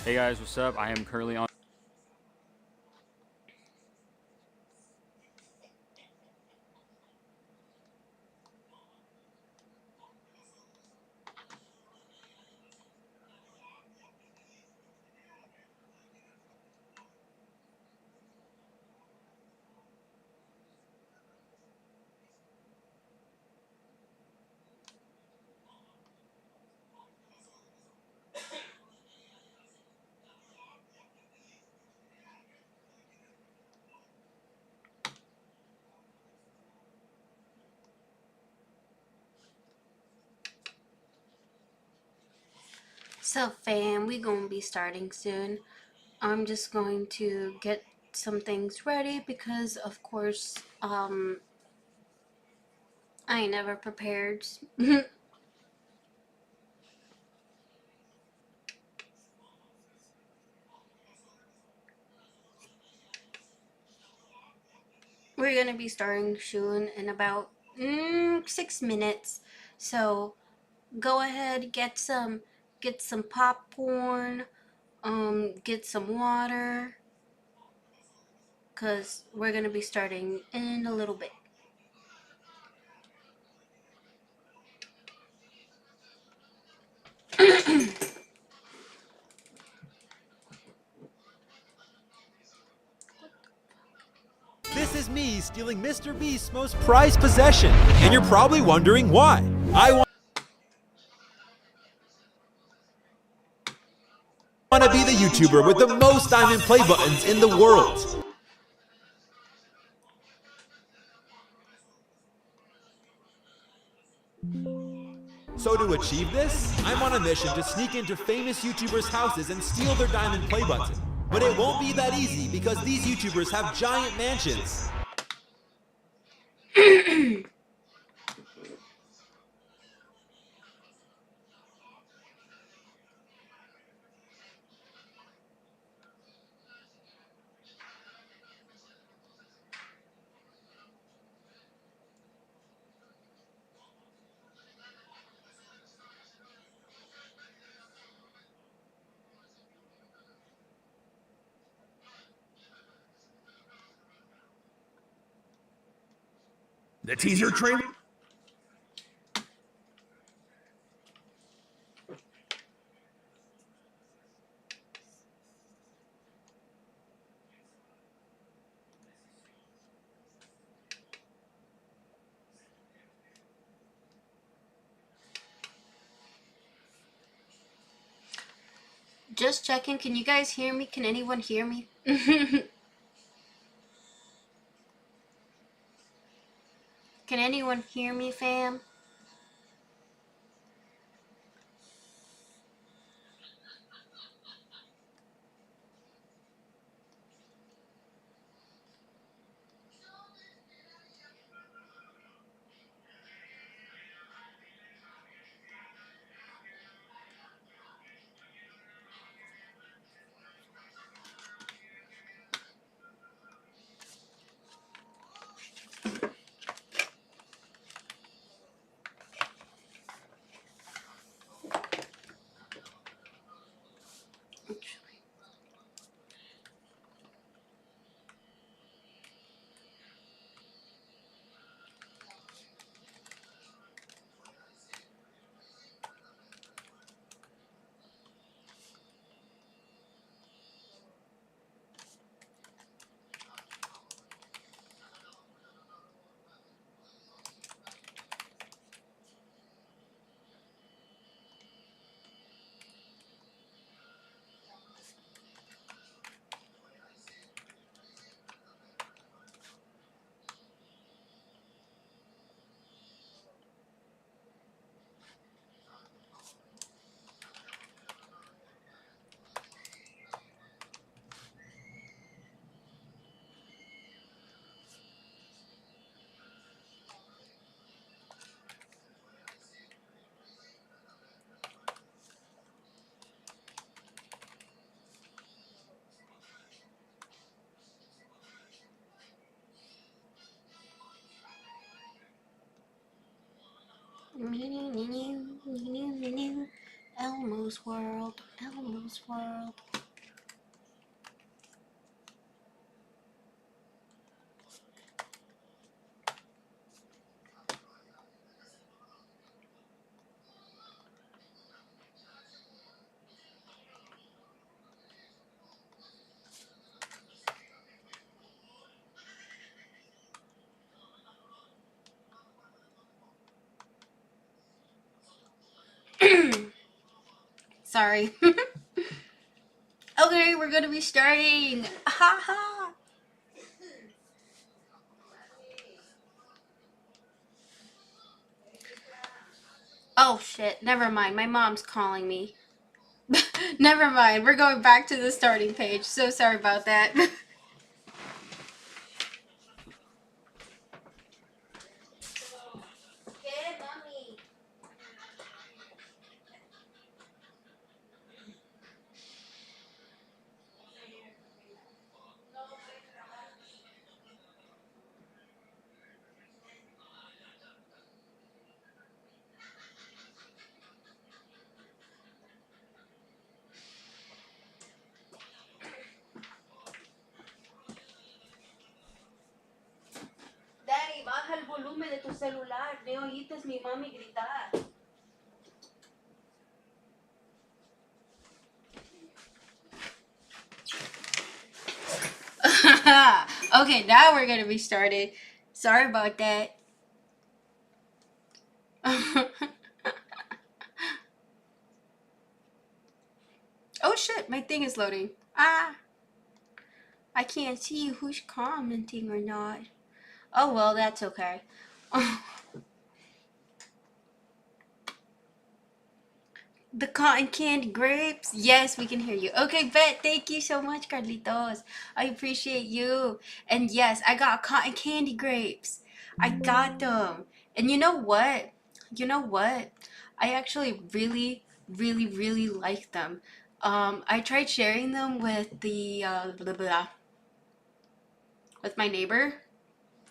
Hey guys, what's up? I am currently on. So fam, we gonna be starting soon. I'm just going to get some things ready because of course I ain't never prepared. We're gonna be starting soon in about 6 minutes. So go ahead, get some popcorn, get some water, cause we're gonna be starting in a little bit. This is me stealing Mr. Beast's most prized possession, and you're probably wondering why. I want to be the YouTuber with the most diamond play buttons in the world. So to achieve this, I'm on a mission to sneak into famous YouTubers' houses and steal their diamond play button. But it won't be that easy because these YouTubers have giant mansions. The teaser trailer? Just checking, can you guys hear me? Can anyone hear me? Can anyone hear me, fam? Elmo's world, Elmo's world. Sorry. Okay, we're gonna be starting. Ha ha. Oh shit, never mind. My mom's calling me. Never mind. We're going back to the starting page. So sorry about that. Daddy, baja el volumen de tu celular. No oíste mi mami gritar. Okay, now we're gonna be started. Sorry about that. Oh shit, my thing is loading. Ah, I can't see who's commenting or not. Oh well, that's okay. The cotton candy grapes? Yes, we can hear you. Okay, bet. Thank you so much, Carlitos. I appreciate you. And yes, I got cotton candy grapes. I got them. And you know what? You know what? I actually really like them. I tried sharing them with the blah, blah, with my neighbor,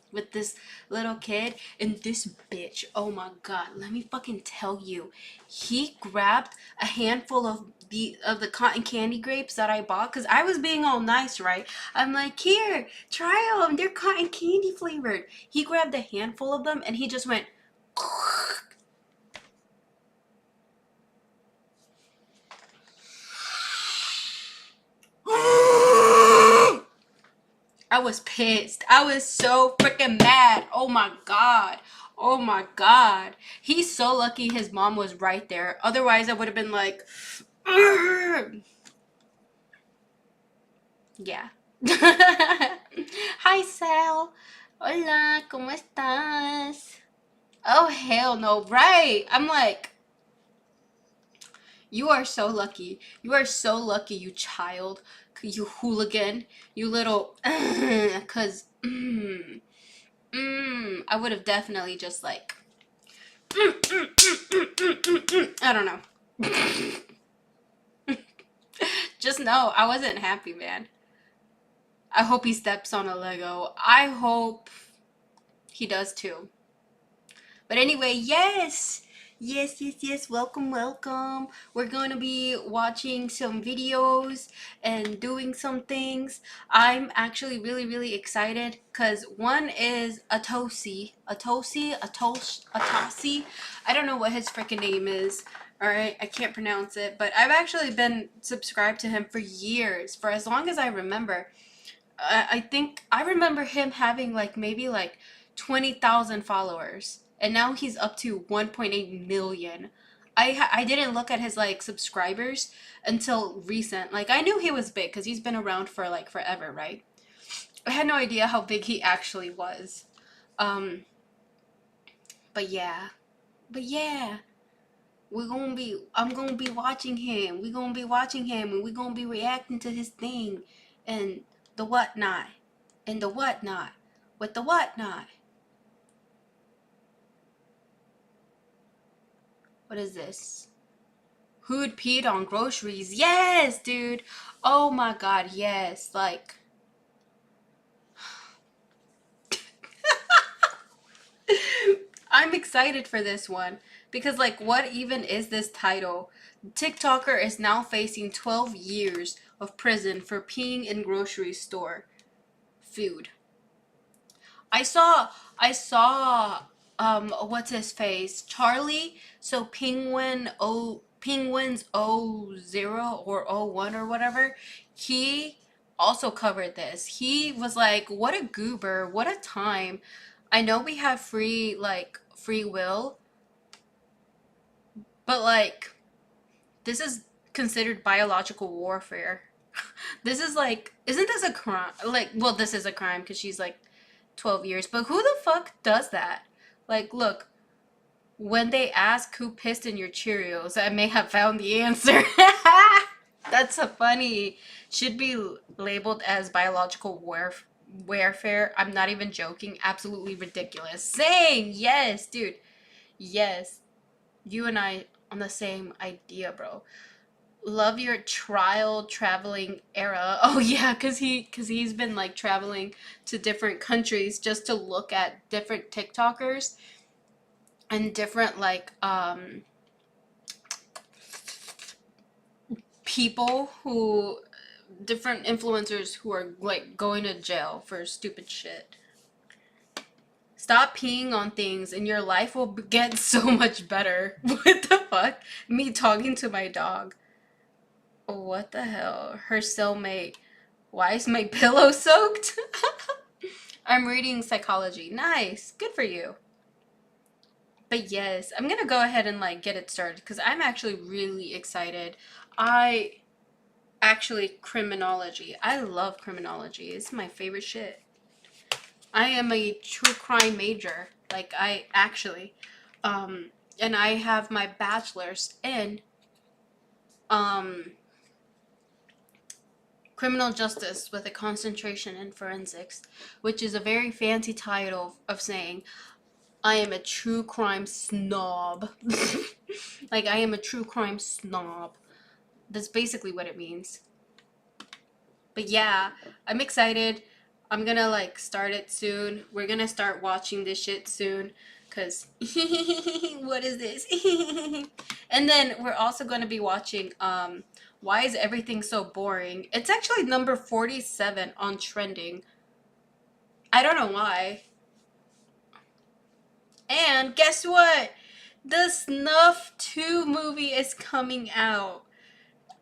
with this little kid, and this bitch, oh my god, let me fucking tell you, he grabbed a handful of the cotton candy grapes that I bought, because I was being all nice, right? I'm like, here, try them, they're cotton candy flavored. He grabbed a handful of them and he just went I was pissed. I was so freaking mad. Oh my god. Oh my god. He's so lucky his mom was right there. Otherwise, I would have been like, "Urgh." Yeah. Hi, Sal. Hola, ¿cómo estás? Oh, hell no. Right. I'm like, you are so lucky. You are so lucky, you child. You hooligan. You little, because, I would have definitely just like, I don't know. Just know I wasn't happy, man. I hope he steps on a Lego. I hope he does too. But anyway, yes. Yes. Welcome, welcome. We're going to be watching some videos and doing some things. I'm actually really excited because one is Atosi. I don't know what his freaking name is. All right, I can't pronounce it, but I've actually been subscribed to him for years, for as long as I remember. I think I remember him having like maybe like 20,000 followers, and now he's up to 1.8 million. I didn't look at his like subscribers until recent. Like I knew he was big because he's been around for like forever, right? I had no idea how big he actually was. Um, but yeah, but yeah. I'm gonna be watching him. We're gonna be watching him and we're gonna be reacting to his thing and the whatnot. And the whatnot. With the whatnot. What is this? Who'd peed on groceries? Yes, dude. Oh my god, yes. Like, I'm excited for this one. Because, like, what even is this title? TikToker is now facing 12 years of prison for peeing in grocery store food. I saw what's his face? Charlie. So Penguins O0 or O1 or whatever. He also covered this. He was like, what a goober, what a time. I know we have free will, but like this is considered biological warfare. This is like, isn't this a crime? Like, well, this is a crime because she's like 12 years, but who the fuck does that? Like, look, when they ask who pissed in your Cheerios, I may have found the answer. That's a funny. Should be labeled as biological warfare. I'm not even joking. Absolutely ridiculous. Same. Yes, dude. Yes. You and I on the same idea, bro. Love your traveling era. Oh yeah, cause he's been like traveling to different countries just to look at different TikTokers and different like people who different influencers who are like going to jail for stupid shit. Stop peeing on things and your life will get so much better. What the fuck? Me talking to my dog. What the hell? Her cellmate. Why is my pillow soaked? I'm reading psychology. Nice. Good for you. But yes, I'm gonna go ahead and like get it started because I'm actually really excited. Criminology. I love criminology. It's my favorite shit. I am a true crime major. Like and I have my bachelor's in criminal justice with a concentration in forensics, which is a very fancy title of saying I am a true crime snob. Like, I am a true crime snob. That's basically what it means. But yeah, I'm excited. I'm gonna like start it soon. We're gonna start watching this shit soon. Cause what is this? And then we're also gonna be watching Why Is Everything So Boring? It's actually number 47 on trending. I don't know why. And guess what? The Snuff 2 movie is coming out.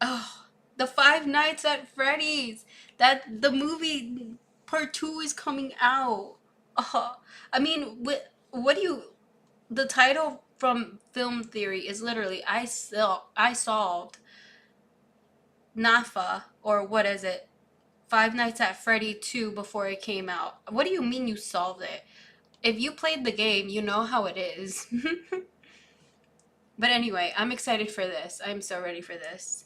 Oh, the Five Nights at Freddy's. That the movie part 2 is coming out. I mean, what do you? The title from Film Theory is literally I solved NAFA, or what is it? Five Nights at Freddy 2 before it came out. What do you mean you solved it? If you played the game, you know how it is. But anyway, I'm excited for this. I'm so ready for this.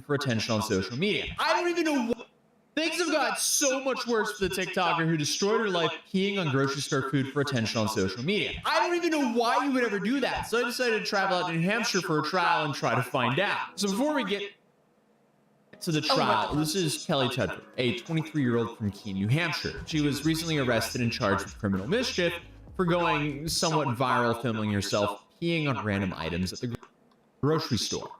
For attention on social media. I don't even know what. Things have got so much worse for the TikToker who destroyed her life peeing on grocery store food for attention on social media. I don't even know why you would ever do that, so I decided to travel out to New Hampshire for a trial and try to find out. So before we get to the trial, this is Kelly Tedford, a 23-year-old from Keene, New Hampshire. She was recently arrested and charged with criminal mischief for going somewhat viral, filming herself peeing on random items at the grocery store.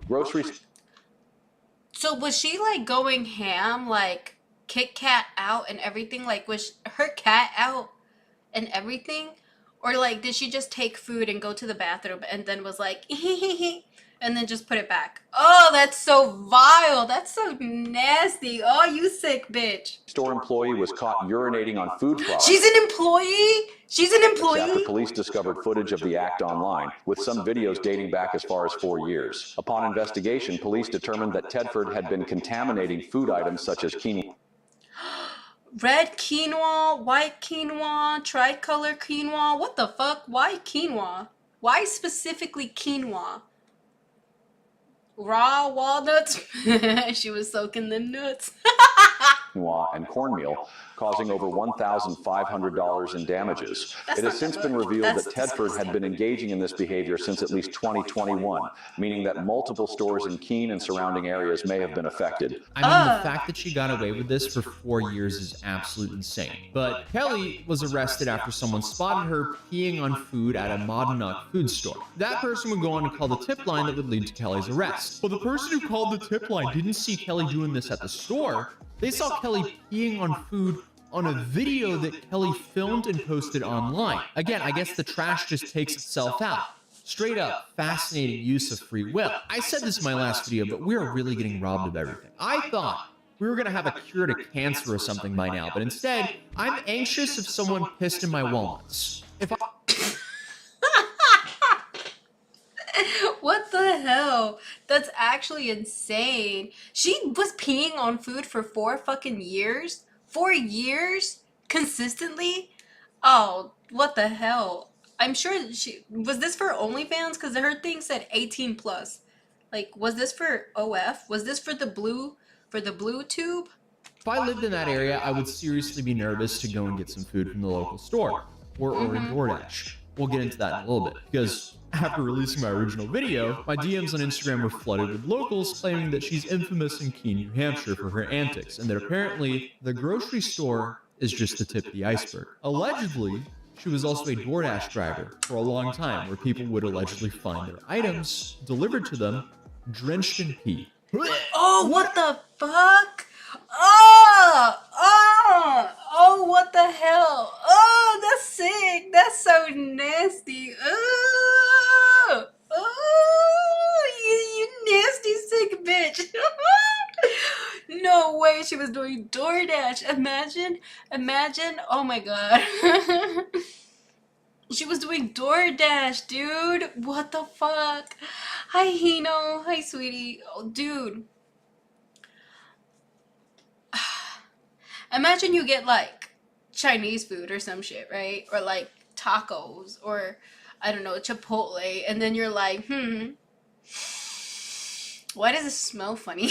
So was she like going ham, like Kit Kat out and everything? Like, was her cat out and everything? Or like, did she just take food and go to the bathroom and then was like, and then just put it back? Oh, that's so vile. That's so nasty. Oh, you sick bitch. Store employee was caught urinating on food products. She's an employee? She's an employee? After police discovered footage of the act online, with some videos dating back as far as 4 years. Upon investigation, police determined that Tedford had been contaminating food items such as quinoa. Red quinoa, white quinoa, tricolor quinoa. What the fuck? Why quinoa? Why specifically quinoa? Raw walnuts? She was soaking the nuts. And cornmeal, causing over $1,500 in damages. It has since been revealed that Tedford had been engaging in this behavior since at least 2021, meaning that multiple stores in Keene and surrounding areas may have been affected. I mean, the fact that she got away with this for 4 years is absolutely insane. But Kelly was arrested after someone spotted her peeing on food at a Monadnock food store. That person would go on to call the tip line that would lead to Kelly's arrest. But the person who called the tip line didn't see Kelly doing this at the store. They saw Kelly peeing on food on a video that Kelly filmed and posted online. Again, I guess the trash just takes itself out. Straight up, fascinating use of free will. I said this in my last video, but we're really getting robbed of everything. I thought we were gonna have a cure to cancer or something by now, but instead, I'm anxious if someone pissed in my walnuts. What the hell? That's actually insane. She was peeing on food for 4 fucking years? 4 years? Consistently? Oh, what the hell? I'm sure was this for OnlyFans? Because her thing said 18 plus. Like, was this for OF? Was this for the blue tube? If I lived in that area, I would seriously be nervous to go and get some food from the local store or order DoorDash. We'll get into that in a little bit, because after releasing my original video, my DMs on Instagram were flooded with locals claiming that she's infamous in Keene, New Hampshire for her antics, and that apparently the grocery store is just the tip of the iceberg. Allegedly, she was also a DoorDash driver for a long time, where people would allegedly find their items delivered to them drenched in pee. Oh, what the fuck? Oh, what the hell? Oh, that's sick. That's so nasty. Oh, you nasty sick bitch. No way she was doing DoorDash. Imagine. Oh my god. She was doing DoorDash, dude. What the fuck? Hi, Hino. Hi, sweetie. Oh, dude. Imagine you get like Chinese food or some shit, right? Or like tacos or I don't know, Chipotle, and then you're like, why does it smell funny?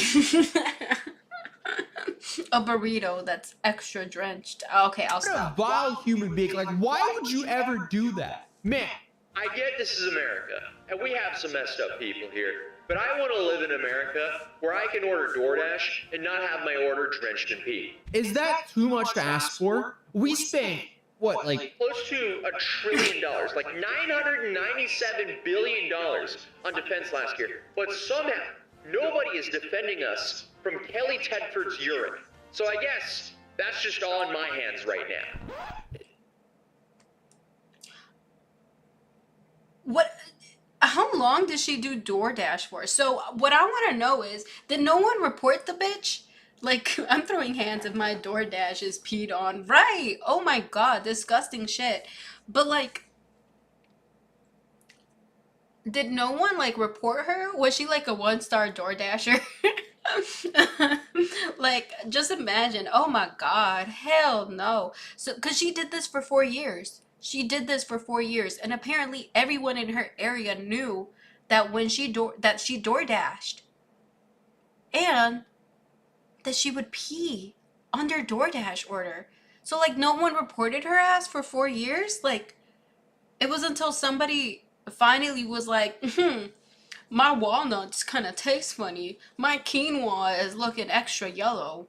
A burrito that's extra drenched. Okay, I'll stop. A vile human being. Like, why would you ever do that? Man. I get this is America, and we have some messed up people here, but I want to live in America where I can order DoorDash and not have my order drenched in pee. Is that too much to ask for? We spent, what, like... Close to $1 trillion, like $997 billion on defense last year, but somehow nobody is defending us from Kelly Tedford's urine. So I guess that's just all in my hands right now. What? How long did she do DoorDash for? So what I want to know is, did no one report the bitch? Like, I'm throwing hands if my DoorDash is peed on. Right. Oh my god, disgusting shit. But like, did no one like report her? Was she like a 1-star DoorDasher? Like, just imagine. Oh my god, hell no. So because she did this for 4 years. She did this for 4 years, and apparently everyone in her area knew that when she DoorDashed, and that she would pee on their DoorDash order. So like, no one reported her ass for 4 years. Like, it was until somebody finally was like, my walnuts kind of taste funny. My quinoa is looking extra yellow.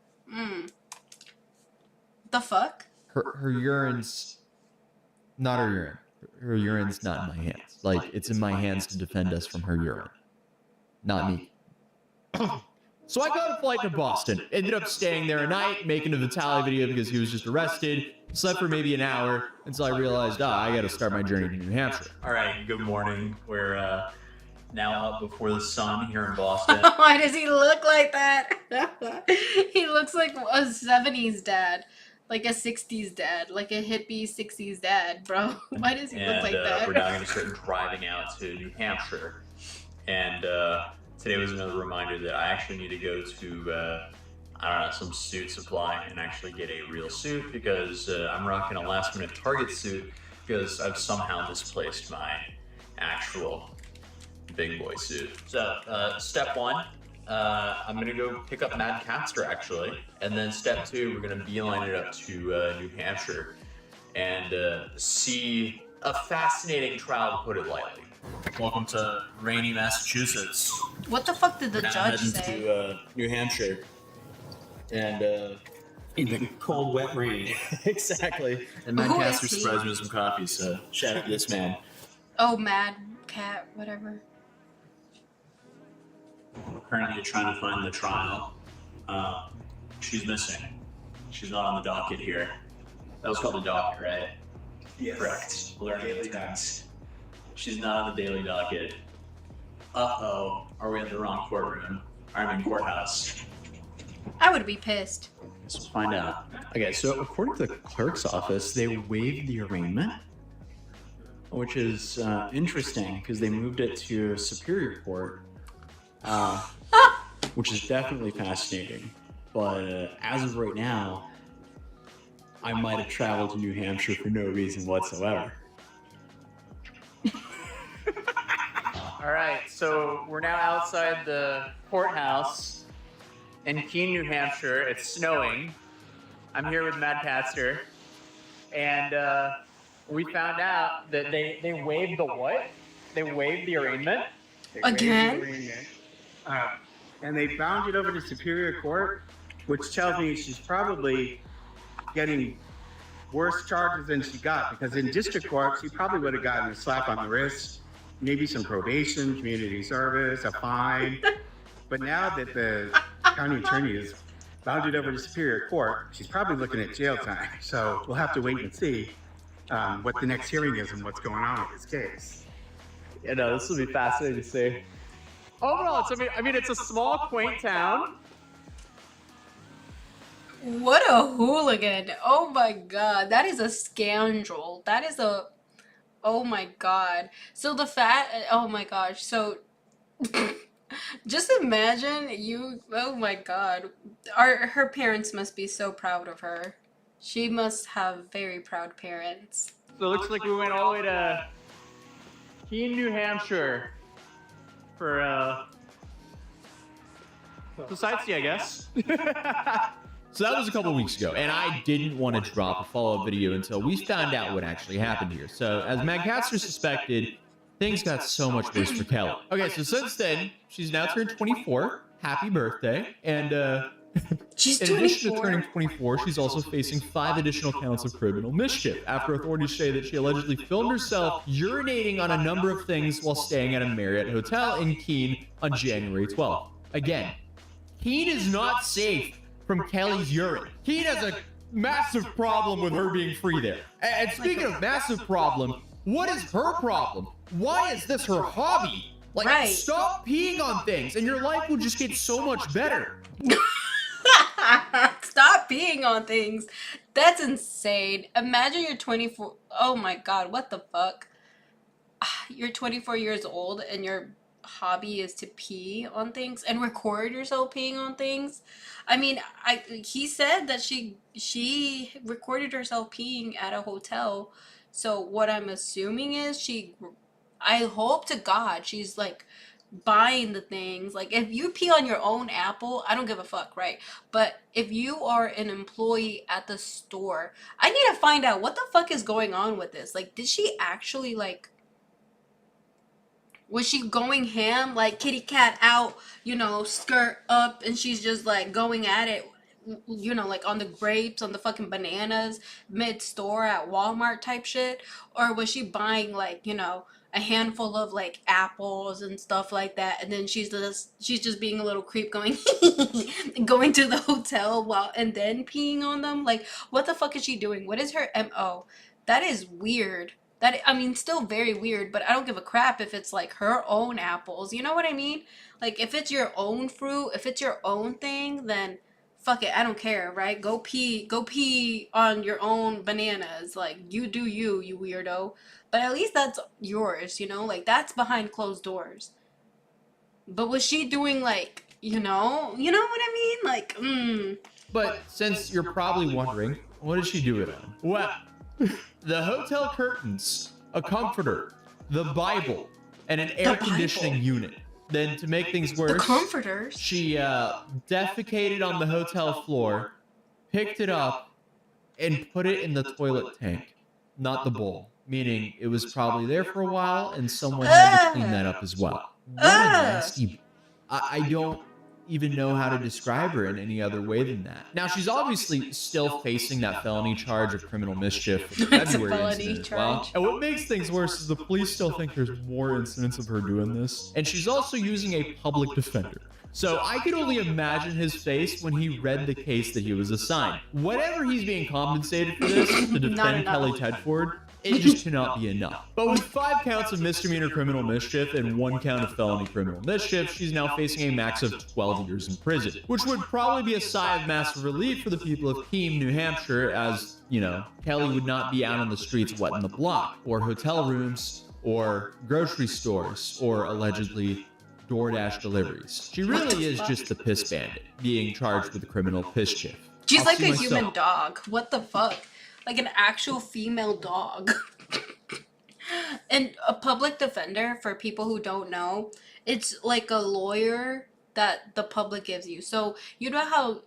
The fuck? Her urine's... Not her urine. Her urine's not in my hands. Like, it's in my hands to defend us from her urine. Not me. So I got a flight to Boston. Ended up staying there a night, making a Vitaly video because he was just arrested. Slept for maybe an hour until I realized, I gotta start my journey to New Hampshire. All right, good morning. We're now up before the sun here in Boston. Why does he look like that? He looks like a 70s dad. Like a 60s dad, like a hippie 60s dad, bro. Why does he look like that? We're now going to start driving out to New Hampshire. And today was another reminder that I actually need to go to, I don't know, some suit supply and actually get a real suit, because I'm rocking a last minute Target suit because I've somehow misplaced my actual big boy suit. So, step one. I'm gonna go pick up Mad Caster actually, and then step 2, we're gonna beeline it up to New Hampshire and see a fascinating trial, to put it lightly. Welcome to rainy Massachusetts. What the fuck did the We're now judge heading say? to New Hampshire, and in the cold, wet rain. Exactly. And Mad Who Caster is he? surprised me with some coffee, so shout out to this man. Oh, Mad Cat, whatever. We're currently trying to find the trial. She's missing. She's not on the docket here. That was called the docket, right? Yes. Correct. Learning the things. She's not on the daily docket. Uh-oh. Are we in the wrong courtroom? I mean courthouse. I would be pissed. Let's find out. Okay, so according to the clerk's office, they waived the arraignment, which is interesting because they moved it to Superior Court which is definitely fascinating. But as of right now, I might have traveled to New Hampshire for no reason whatsoever. All right, so we're now outside the courthouse in Keene, New Hampshire. It's snowing. I'm here with Mad Patster, and we found out that they waived the what? They waived the arraignment. Again? And they bound it over to Superior Court, which tells me she's probably getting worse charges than she got, because in district court, she probably would have gotten a slap on the wrist, maybe some probation, community service, a fine. But now that the county attorney has bounded over to Superior Court, she's probably looking at jail time. So we'll have to wait and see what the next hearing is and what's going on with this case. You know, this will be fascinating to see. Overall, it's a small, quaint town. What a hooligan. Oh my god. That is a scoundrel. That is a... Oh my god. So the fact... Oh my gosh. So... Just imagine you... Oh my god. Her parents must be so proud of her. She must have very proud parents. So it looks like we went all the way to Keene, New Hampshire for the sightsee, I guess. So that was a couple weeks ago, and I didn't want to drop a follow-up video until we found out what actually happened here. So, as Magcaster suspected, things got so much worse for Kelly. Okay, so since then, she's now turned 24. Happy birthday. And, She's in addition to 24. turning 24, she's also facing 5 additional counts of criminal mischief after authorities say that she allegedly filmed herself urinating on a number of things while staying at a Marriott hotel in Keene on January 12th. Again, Keene is not safe from Kelly's urine. Keene has a massive problem with her being free there. And speaking of massive problem, what is her problem? Why is this her hobby? Like, Right. stop peeing on things and your life will just get so much better. Stop peeing on things. That's insane. Imagine you're 24. Oh my god, what the fuck? You're 24 years old and your hobby is to pee on things and record yourself peeing on things. I mean, he said that she recorded herself peeing at a hotel. So what I'm assuming is I hope to God she's like buying the things. Like, if you pee on your own apple, I don't give a fuck, right? But if you are an employee at the store, I need to find out what the fuck is going on with this. Like, did she actually, like, was she going ham, like kitty cat out, you know, skirt up, and she's just like going at it, you know, like on the grapes, on the fucking bananas, mid-store at Walmart type shit? Or was she buying, like, you know, a handful of like apples and stuff like that, and then she's just being a little creep going going to the hotel and then peeing on them? Like, what the fuck is she doing? What is her MO? That is weird. That, I mean, still very weird, but I don't give a crap if it's like her own apples. You know what I mean? Like, if it's your own fruit, if it's your own thing, then fuck it, I don't care, right? Go pee on your own bananas. Like, you do you weirdo. But at least that's yours, you know? Like, that's behind closed doors. But was she doing, like, you know what I mean? Like, But since you're probably wondering, what did she do it on? Well, the hotel curtains, a comforter, the Bible, and an air conditioning unit. Then, to make things worse, the comforters. she defecated on the hotel floor, picked it up, and put it in the toilet tank, not the bowl. Meaning it was probably there for a while and someone had to clean that up as well. What a nasty... I don't even know how to describe her in any other way than that. Now, she's obviously still facing that felony charge of criminal mischief from the February incident as well. And what makes things worse is the police still think there's more incidents of her doing this. And she's also using a public defender. So I could only imagine his face when he read the case that he was assigned. Whatever he's being compensated for this to defend Kelly Tedford, it just cannot be enough. But with 5 counts of misdemeanor criminal mischief and 1 count of felony criminal mischief, she's now facing a max of 12 years in prison, which would probably be a sigh of massive relief for the people of Keene, New Hampshire, as, you know, Kelly would not be out on the streets wetting the block, or hotel rooms, or grocery stores, or allegedly DoorDash deliveries. She really is just the piss bandit, being charged with the criminal piss chief. She's I'll like see a myself. human dog. What the fuck? Like an actual female dog. And a public defender, for people who don't know, it's like a lawyer that the public gives you. So you know how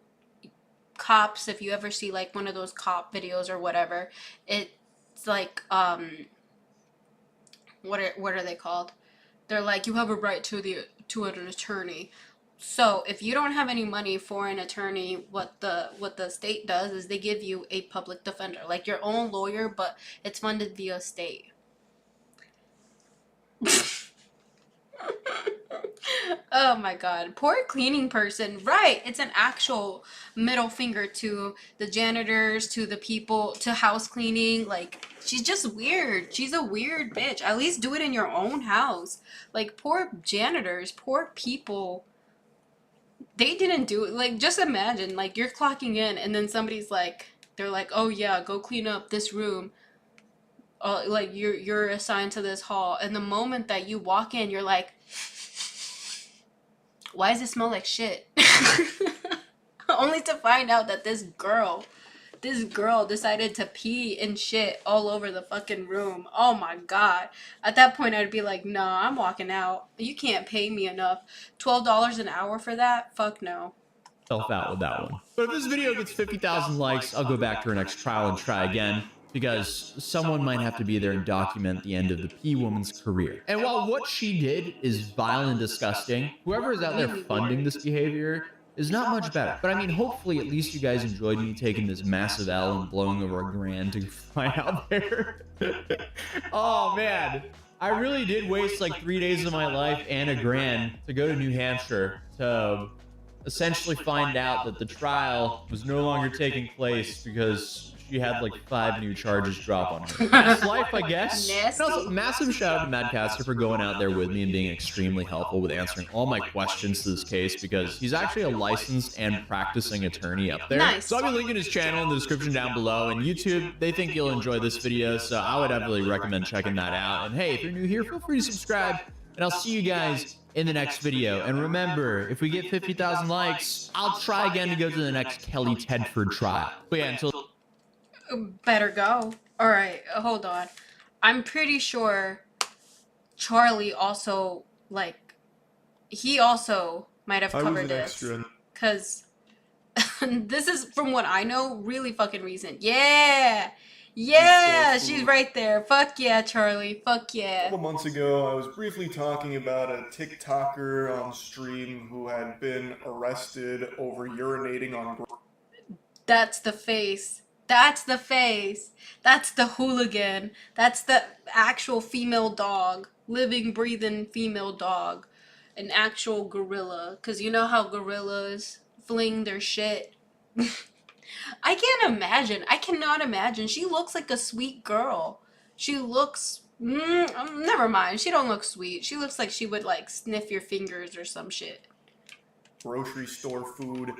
cops, if you ever see like one of those cop videos or whatever, it's like what are they called? They're like, you have a right to an attorney. So if you don't have any money for an attorney, what the state does is they give you a public defender, like your own lawyer, but it's funded via state. Oh my god. Poor cleaning person. Right. It's an actual middle finger to the janitors, to the people, to house cleaning. Like, she's just weird. She's a weird bitch. At least do it in your own house. Like, poor janitors, poor people. They didn't do it. Like, just imagine, like, you're clocking in and then somebody's like, they're like, oh yeah, go clean up this room. Like, you're assigned to this hall. And the moment that you walk in, you're like, why does it smell like shit? Only to find out that this girl decided to pee and shit all over the fucking room. Oh my god. At that point, I'd be like, nah, I'm walking out. You can't pay me enough. $12 an hour for that? Fuck no. Self out with that one. But if this video gets 50,000 likes, I'll go back to her next trial and try again, because someone might have to be there and document the end of the P woman's career. And while what she did is vile and disgusting, whoever is out there funding this behavior is not much better. But I mean, hopefully at least you guys enjoyed me taking this massive L and blowing over $1,000 to fly out there. Oh man, I really did waste like 3 days of my life and $1,000 to go to New Hampshire to essentially find out that the trial was no longer taking place because she had like 5 new charges drop on her. That's life, I guess. And also, massive shout out to Madcaster for going out there with me and being extremely helpful with answering all my questions to this case, because he's actually a licensed and practicing attorney up there. Nice. So I'll be linking his channel in the description down below, and YouTube, they think you'll enjoy this video, so I would definitely recommend checking that out. And hey, if you're new here, feel free to subscribe, and I'll see you guys in the next video. And remember, if we get 50,000 likes, I'll try again to go to the next Kelly Tedford trial. But yeah, until... Better go. Alright, hold on. I'm pretty sure Charlie also, like, he also might have covered this. Because this is, from what I know, really fucking recent. Yeah! Yeah! She's right there. Fuck yeah, Charlie. Fuck yeah. A couple months ago, I was briefly talking about a TikToker on stream who had been arrested over urinating on... That's the face. That's the face. That's the hooligan. That's the actual female dog. Living, breathing female dog. An actual gorilla. Because you know how gorillas fling their shit. I can't imagine. I cannot imagine. She looks like a sweet girl. She looks... never mind. She don't look sweet. She looks like she would, like, sniff your fingers or some shit. Grocery store food.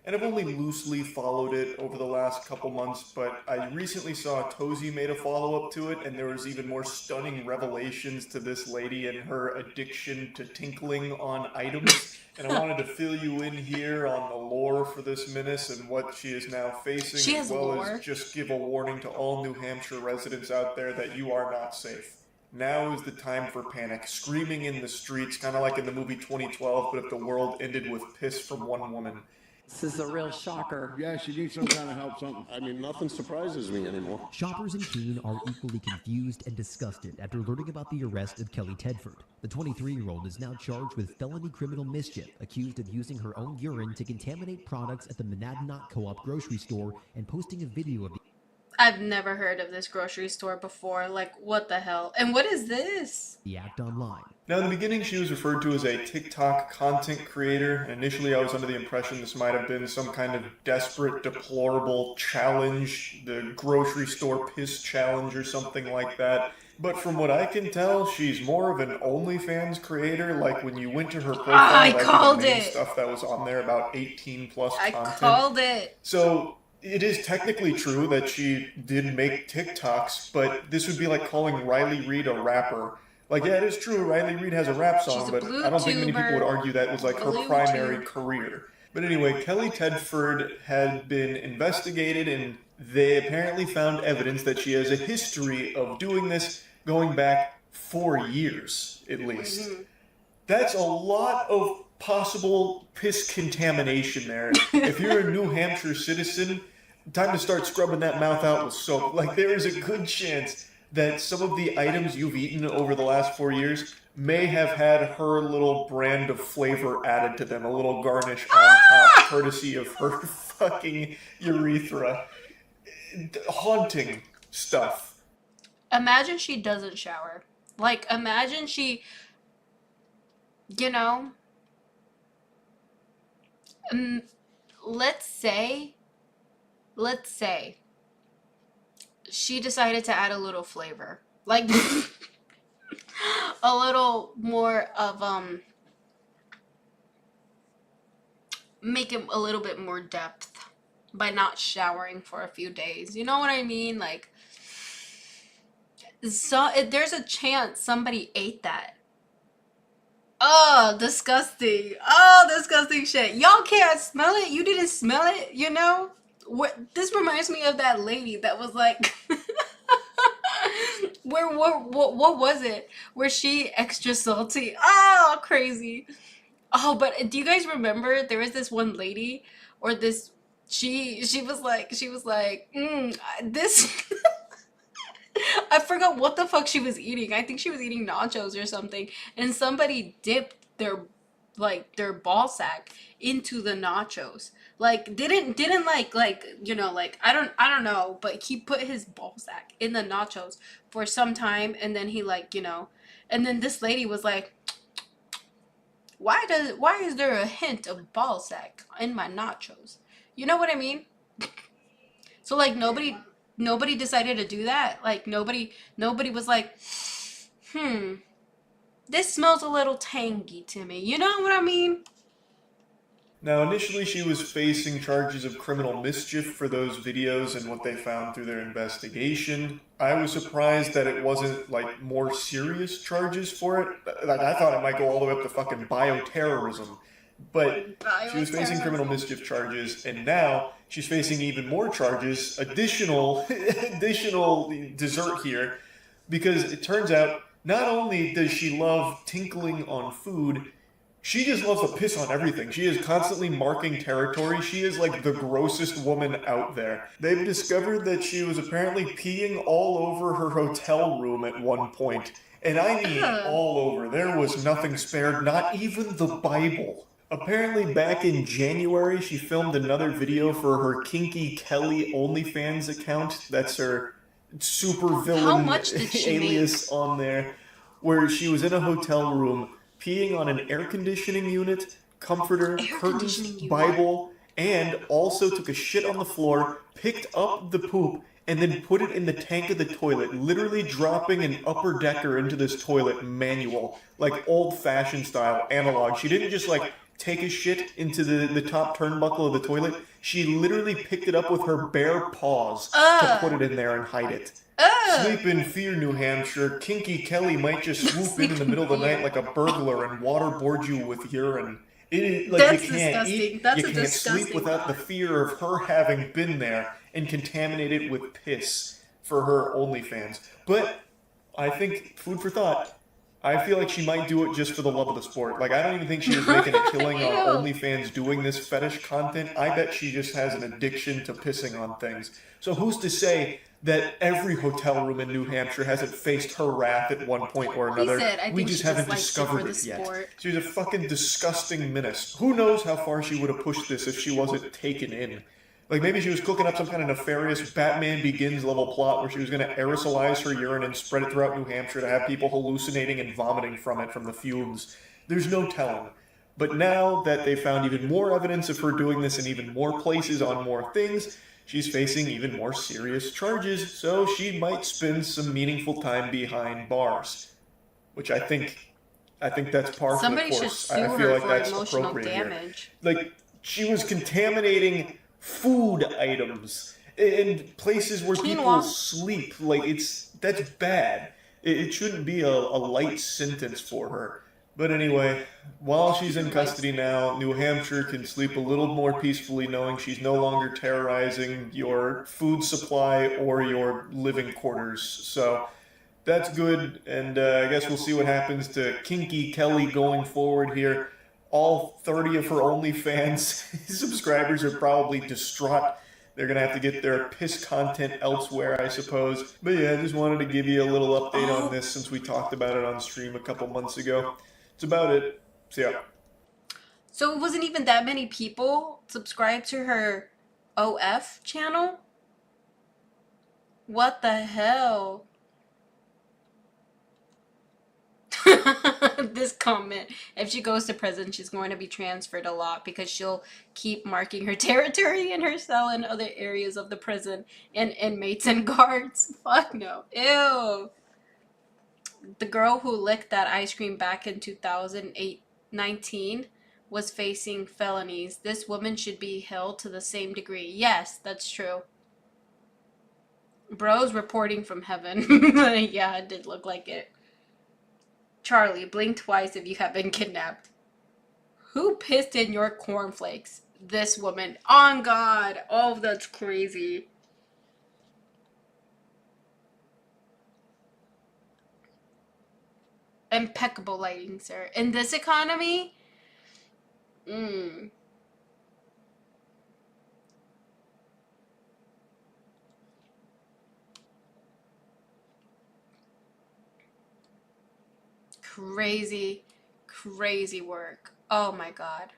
And I've only loosely followed it over the last couple months, but I recently saw Tozy made a follow-up to it, and there was even more stunning revelations to this lady and her addiction to tinkling on items. And I wanted to fill you in here on the lore for this menace and what she is now facing, as well as just give a warning to all New Hampshire residents out there that you are not safe. Now is the time for panic, screaming in the streets, kind of like in the movie 2012, but if the world ended with piss from one woman. This is a real shocker. Yeah, she needs some kind of help, something. I mean, nothing surprises me anymore. Shoppers in Keene are equally confused and disgusted after learning about the arrest of Kelly Tedford. The 23-year-old is now charged with felony criminal mischief, accused of using her own urine to contaminate products at the Monadnock Co-op grocery store and posting a video of the... I've never heard of this grocery store before. Like, what the hell? And what is this? The act online. Now, in the beginning, she was referred to as a TikTok content creator. Initially, I was under the impression this might have been some kind of desperate, deplorable challenge, the grocery store piss challenge or something like that. But from what I can tell, she's more of an OnlyFans creator. Like, when you went to her profile, I called it. Stuff that was on there about 18+ content. I called it. So... it is technically true that she did make TikToks, but this would be like calling Riley Reid a rapper. Like, yeah, it is true, Riley Reid has a rap song, but I don't think many people would argue that was like her primary career. But anyway, Kelly Tedford had been investigated, and they apparently found evidence that she has a history of doing this going back 4 years, at least. That's a lot of possible piss contamination there. If you're a New Hampshire citizen, time to start scrubbing that mouth out with soap. Like, there is a good chance that some of the items you've eaten over the last 4 years may have had her little brand of flavor added to them, a little garnish on top, courtesy of her fucking urethra. Haunting stuff. Imagine she doesn't shower. Like, imagine she, you know, let's say she decided to add a little flavor, like a little more of make it a little bit more depth by not showering for a few days. You know what I mean? Like, so there's a chance somebody ate that. Oh, disgusting. Oh, disgusting shit. Y'all can't smell it. You didn't smell it, you know? This reminds me of that lady that was like what was it? Where she extra salty. Oh, crazy. Oh, but do you guys remember there was this one lady or this she was like this I forgot what the fuck she was eating. I think she was eating nachos or something, and somebody dipped their ball sack into the nachos. Like didn't like you know, like I don't know, but he put his ball sack in the nachos for some time, and then he, like, you know, and then this lady was like, why is there a hint of ball sack in my nachos? You know what I mean? So like nobody decided to do that. Like nobody was like, this smells a little tangy to me. You know what I mean? Now, initially she was facing charges of criminal mischief for those videos and what they found through their investigation. I was surprised that it wasn't, like, more serious charges for it. Like, I thought it might go all the way up to fucking bioterrorism. But she was facing criminal mischief charges, and now she's facing even more charges, additional dessert here, because it turns out not only does she love tinkling on food, she just loves to piss on everything. She is constantly marking territory. She is like the grossest woman out there. They've discovered that she was apparently peeing all over her hotel room at one point. And I mean all over. There was nothing spared, not even the Bible. Apparently back in January, she filmed another video for her Kinky Kelly OnlyFans account. That's her super villain alias on there, where she was in a hotel room peeing on an air conditioning unit, comforter, curtains, Bible, and also took a shit on the floor, picked up the poop, and then put it in the tank of the toilet, literally dropping an upper decker into this toilet manual, like old-fashioned style, analog. She didn't just, like, take a shit into the top turnbuckle of the toilet. She literally picked it up with her bare paws to put it in there and hide it. Sleep in fear, New Hampshire. Kinky Kelly might just swoop in the middle of the night like a burglar and waterboard you with urine. Like, you can't eat, you can't sleep without the fear of her having been there and contaminated with piss for her OnlyFans. But I think, food for thought, I feel like she might do it just for the love of the sport. Like, I don't even think she was making a killing on OnlyFans doing this fetish content. I bet she just has an addiction to pissing on things. So who's to say that every hotel room in New Hampshire hasn't faced her wrath at one point or another? We just haven't discovered it yet. She's a fucking disgusting menace. Who knows how far she would have pushed this if she wasn't taken in? Like, maybe she was cooking up some kind of nefarious Batman Begins level plot where she was going to aerosolize her urine and spread it throughout New Hampshire to have people hallucinating and vomiting from it, from the fumes. There's no telling. But now that they found even more evidence of her doing this in even more places on more things, she's facing even more serious charges, so she might spend some meaningful time behind bars. Which I think that's par for the course. I feel like that's appropriate here. Like, she was contaminating food items in places where people sleep. Like, that's bad. It shouldn't be a light sentence for her. But anyway, while she's in custody now, New Hampshire can sleep a little more peacefully knowing she's no longer terrorizing your food supply or your living quarters. So that's good, and I guess we'll see what happens to Kinky Kelly going forward here. All 30 of her OnlyFans subscribers are probably distraught. They're going to have to get their piss content elsewhere, I suppose. But yeah, I just wanted to give you a little update on this since we talked about it on stream a couple months ago. It's about it. So yeah. So it wasn't even that many people subscribed to her OF channel? What the hell? This comment, if she goes to prison, she's going to be transferred a lot because she'll keep marking her territory in her cell and other areas of the prison and inmates and guards. Fuck no. Ew. The girl who licked that ice cream back in 2019 was facing felonies. This woman should be held to the same degree. Yes, that's true. Bro's reporting from heaven. Yeah, it did look like it. Charlie, blink twice if you have been kidnapped. Who pissed in your cornflakes? This woman. On God. Oh, that's crazy. Impeccable lighting, sir. In this economy? Crazy, crazy work. Oh my God.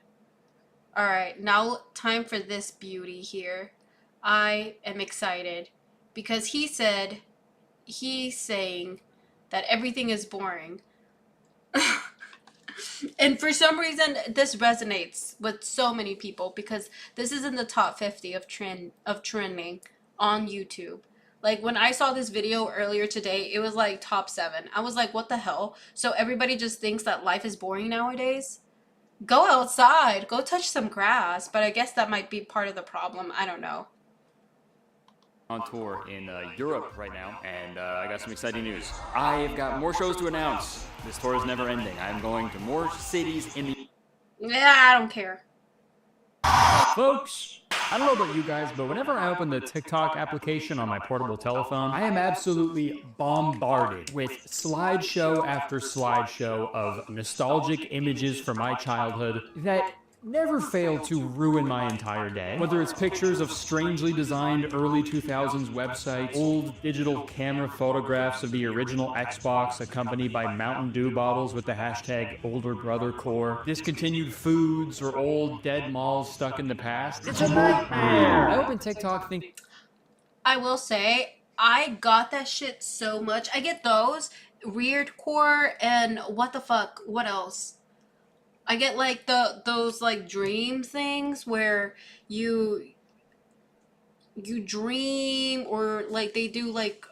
All right, now time for this beauty here. I am excited because he's saying that everything is boring. And for some reason, this resonates with so many people because this is in the top 50 of trending on YouTube. Like, when I saw this video earlier today, it was like top 7. I was like, what the hell? So everybody just thinks that life is boring nowadays? Go outside. Go touch some grass. But I guess that might be part of the problem. I don't know. On tour in Europe right now, and I got some exciting news. I've got more shows to announce. This tour is never ending. I'm going to more cities in the... Yeah, I don't care. Folks, I don't know about you guys, but whenever I open the TikTok application on my portable telephone, I am absolutely bombarded with slideshow after slideshow of nostalgic images from my childhood that never fail to ruin my entire day. Whether it's pictures of strangely designed early 2000s websites, old digital camera photographs of the original Xbox accompanied by Mountain Dew bottles with the hashtag #OlderBrotherCore, discontinued foods, or old dead malls stuck in the past. It's a nightmare! I open TikTok thinking... I will say, I got that shit so much. I get those, weirdcore, and what the fuck, what else? I get like those like dream things where you dream, or like they do like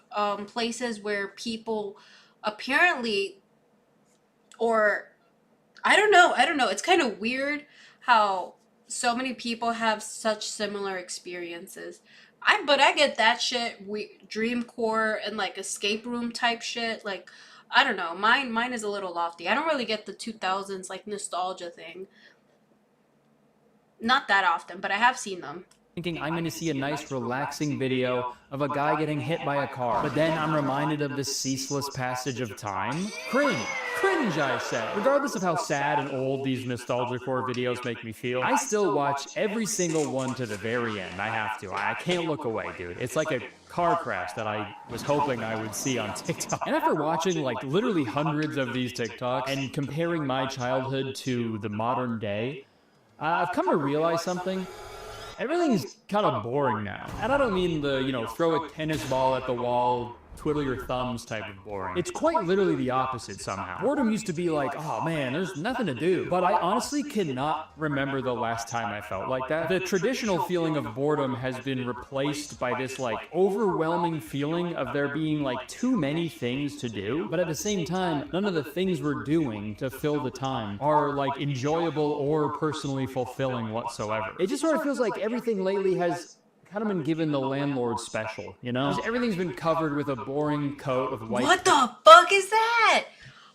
places where people apparently, or I don't know. It's kind of weird how so many people have such similar experiences. But I get that shit, dreamcore and like escape room type shit. Like, I don't know. Mine is a little lofty. I don't really get the 2000s like nostalgia thing. Not that often, but I have seen them. Thinking I'm going to see a nice relaxing video of a guy getting hit by a car. But then I'm reminded of this ceaseless passage of time. Cringe, I say. Regardless of how sad and old these nostalgia core videos make me feel, I still watch every single one to the very end. I have to. I can't look away, dude. It's like a car crash that I was hoping I would see on TikTok. And after watching like literally hundreds of these TikToks and comparing my childhood to the modern day, I've come to realize something. Everything's kind of boring now. And I don't mean the, throw a tennis ball at the wall, twiddle your thumbs type of boring. It's quite literally the opposite somehow. Boredom used to be like, oh man, there's nothing to do. But I honestly cannot remember the last time I felt like that. The traditional feeling of boredom has been replaced by this like overwhelming feeling of there being like too many things to do. But at the same time, none of the things we're doing to fill the time are like enjoyable or personally fulfilling whatsoever. It just sort of feels like everything lately has kind of been given the landlord special, Everything's been covered with a boring coat of white... What the fuck fuck is that?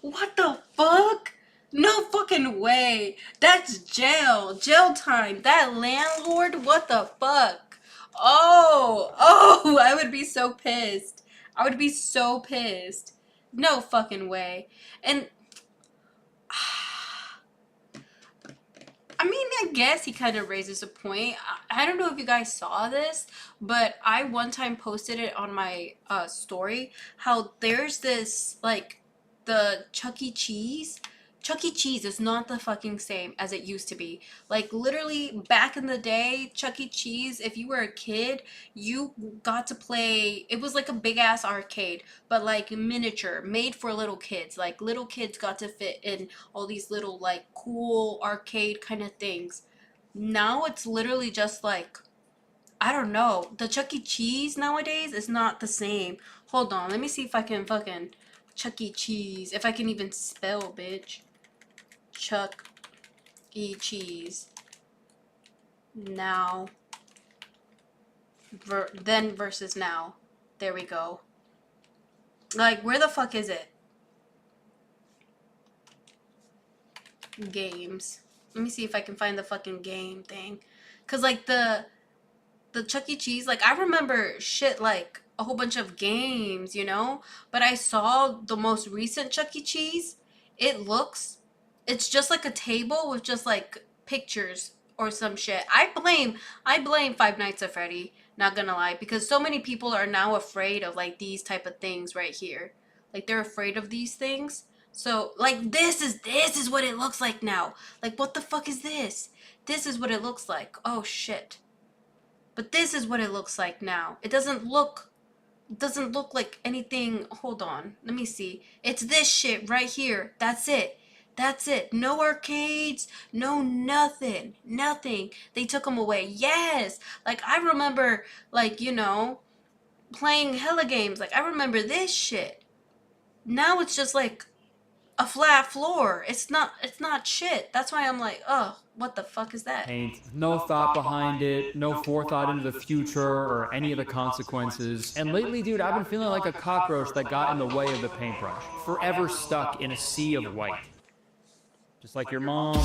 What the fuck? No fucking way. That's jail. Jail time. That landlord, what the fuck? Oh, I would be so pissed. I would be so pissed. No fucking way. And I mean, I guess he kind of raises a point. I don't know if you guys saw this, but I one time posted it on my story, how there's this, like, the Chuck E. Cheese. Chuck E. Cheese is not the fucking same as it used to be. Like, literally, back in the day, Chuck E. Cheese, if you were a kid, you got to play, it was like a big-ass arcade, but, like, miniature, made for little kids. Like, little kids got to fit in all these little, like, cool arcade kind of things. Now it's literally just, like, I don't know. The Chuck E. Cheese nowadays is not the same. Hold on, let me see if I can fucking Chuck E. Cheese. If I can even spell, bitch. Chuck E. Cheese. Now. Then versus now. There we go. Like, where the fuck is it? Games. Let me see if I can find the fucking game thing. Cause, like, the Chuck E. Cheese, like, I remember shit like a whole bunch of games, you know? But I saw the most recent Chuck E. Cheese. It's just like a table with just like pictures or some shit. I blame Five Nights at Freddy, not gonna lie, because so many people are now afraid of like these type of things right here. Like, they're afraid of these things. So, like, this is what it looks like now. Like, what the fuck is this? This is what it looks like. Oh shit. But this is what it looks like now. It doesn't look like anything. Hold on. Let me see. It's this shit right here. That's it. That's it. No arcades. No nothing. Nothing. They took them away. Yes. Like, I remember, like, you know, playing hella games. Like, I remember this shit. Now it's just like a flat floor. It's not shit. That's why I'm like, oh, what the fuck is that? Paint. No thought behind it, no forethought into the future or any of the consequences. And lately, dude, I've been feeling like a cockroach that got in the way of the paintbrush. Forever stuck in a sea of white. Just like your mom.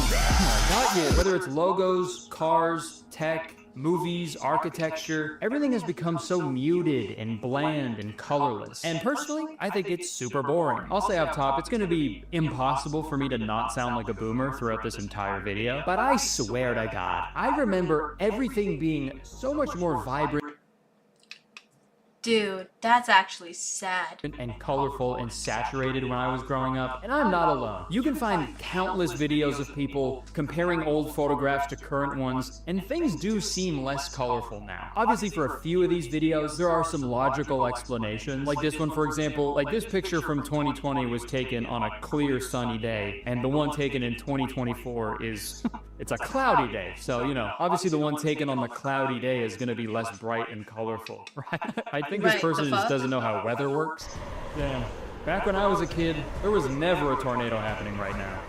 Whether it's logos, cars, tech, movies, architecture, everything has become so muted and bland and colorless. And personally, I think it's super boring. I'll say up top, it's gonna be impossible for me to not sound like a boomer throughout this entire video, but I swear to God, I remember everything being so much more vibrant Dude, that's actually sad. and colorful and saturated when I was growing up, and I'm not alone. You can find countless videos of people comparing old photographs to current ones, and things do seem less colorful now. Obviously, for a few of these videos, there are some logical explanations. Like this one, for example, like this picture from 2020 was taken on a clear sunny day, and the one taken in 2024 is... it's a cloudy day, so, you know, obviously the one taken on the cloudy day is going to be less bright and colorful, right? I think this person just doesn't know how weather works. Damn. Back when I was a kid, there was never a tornado happening right now.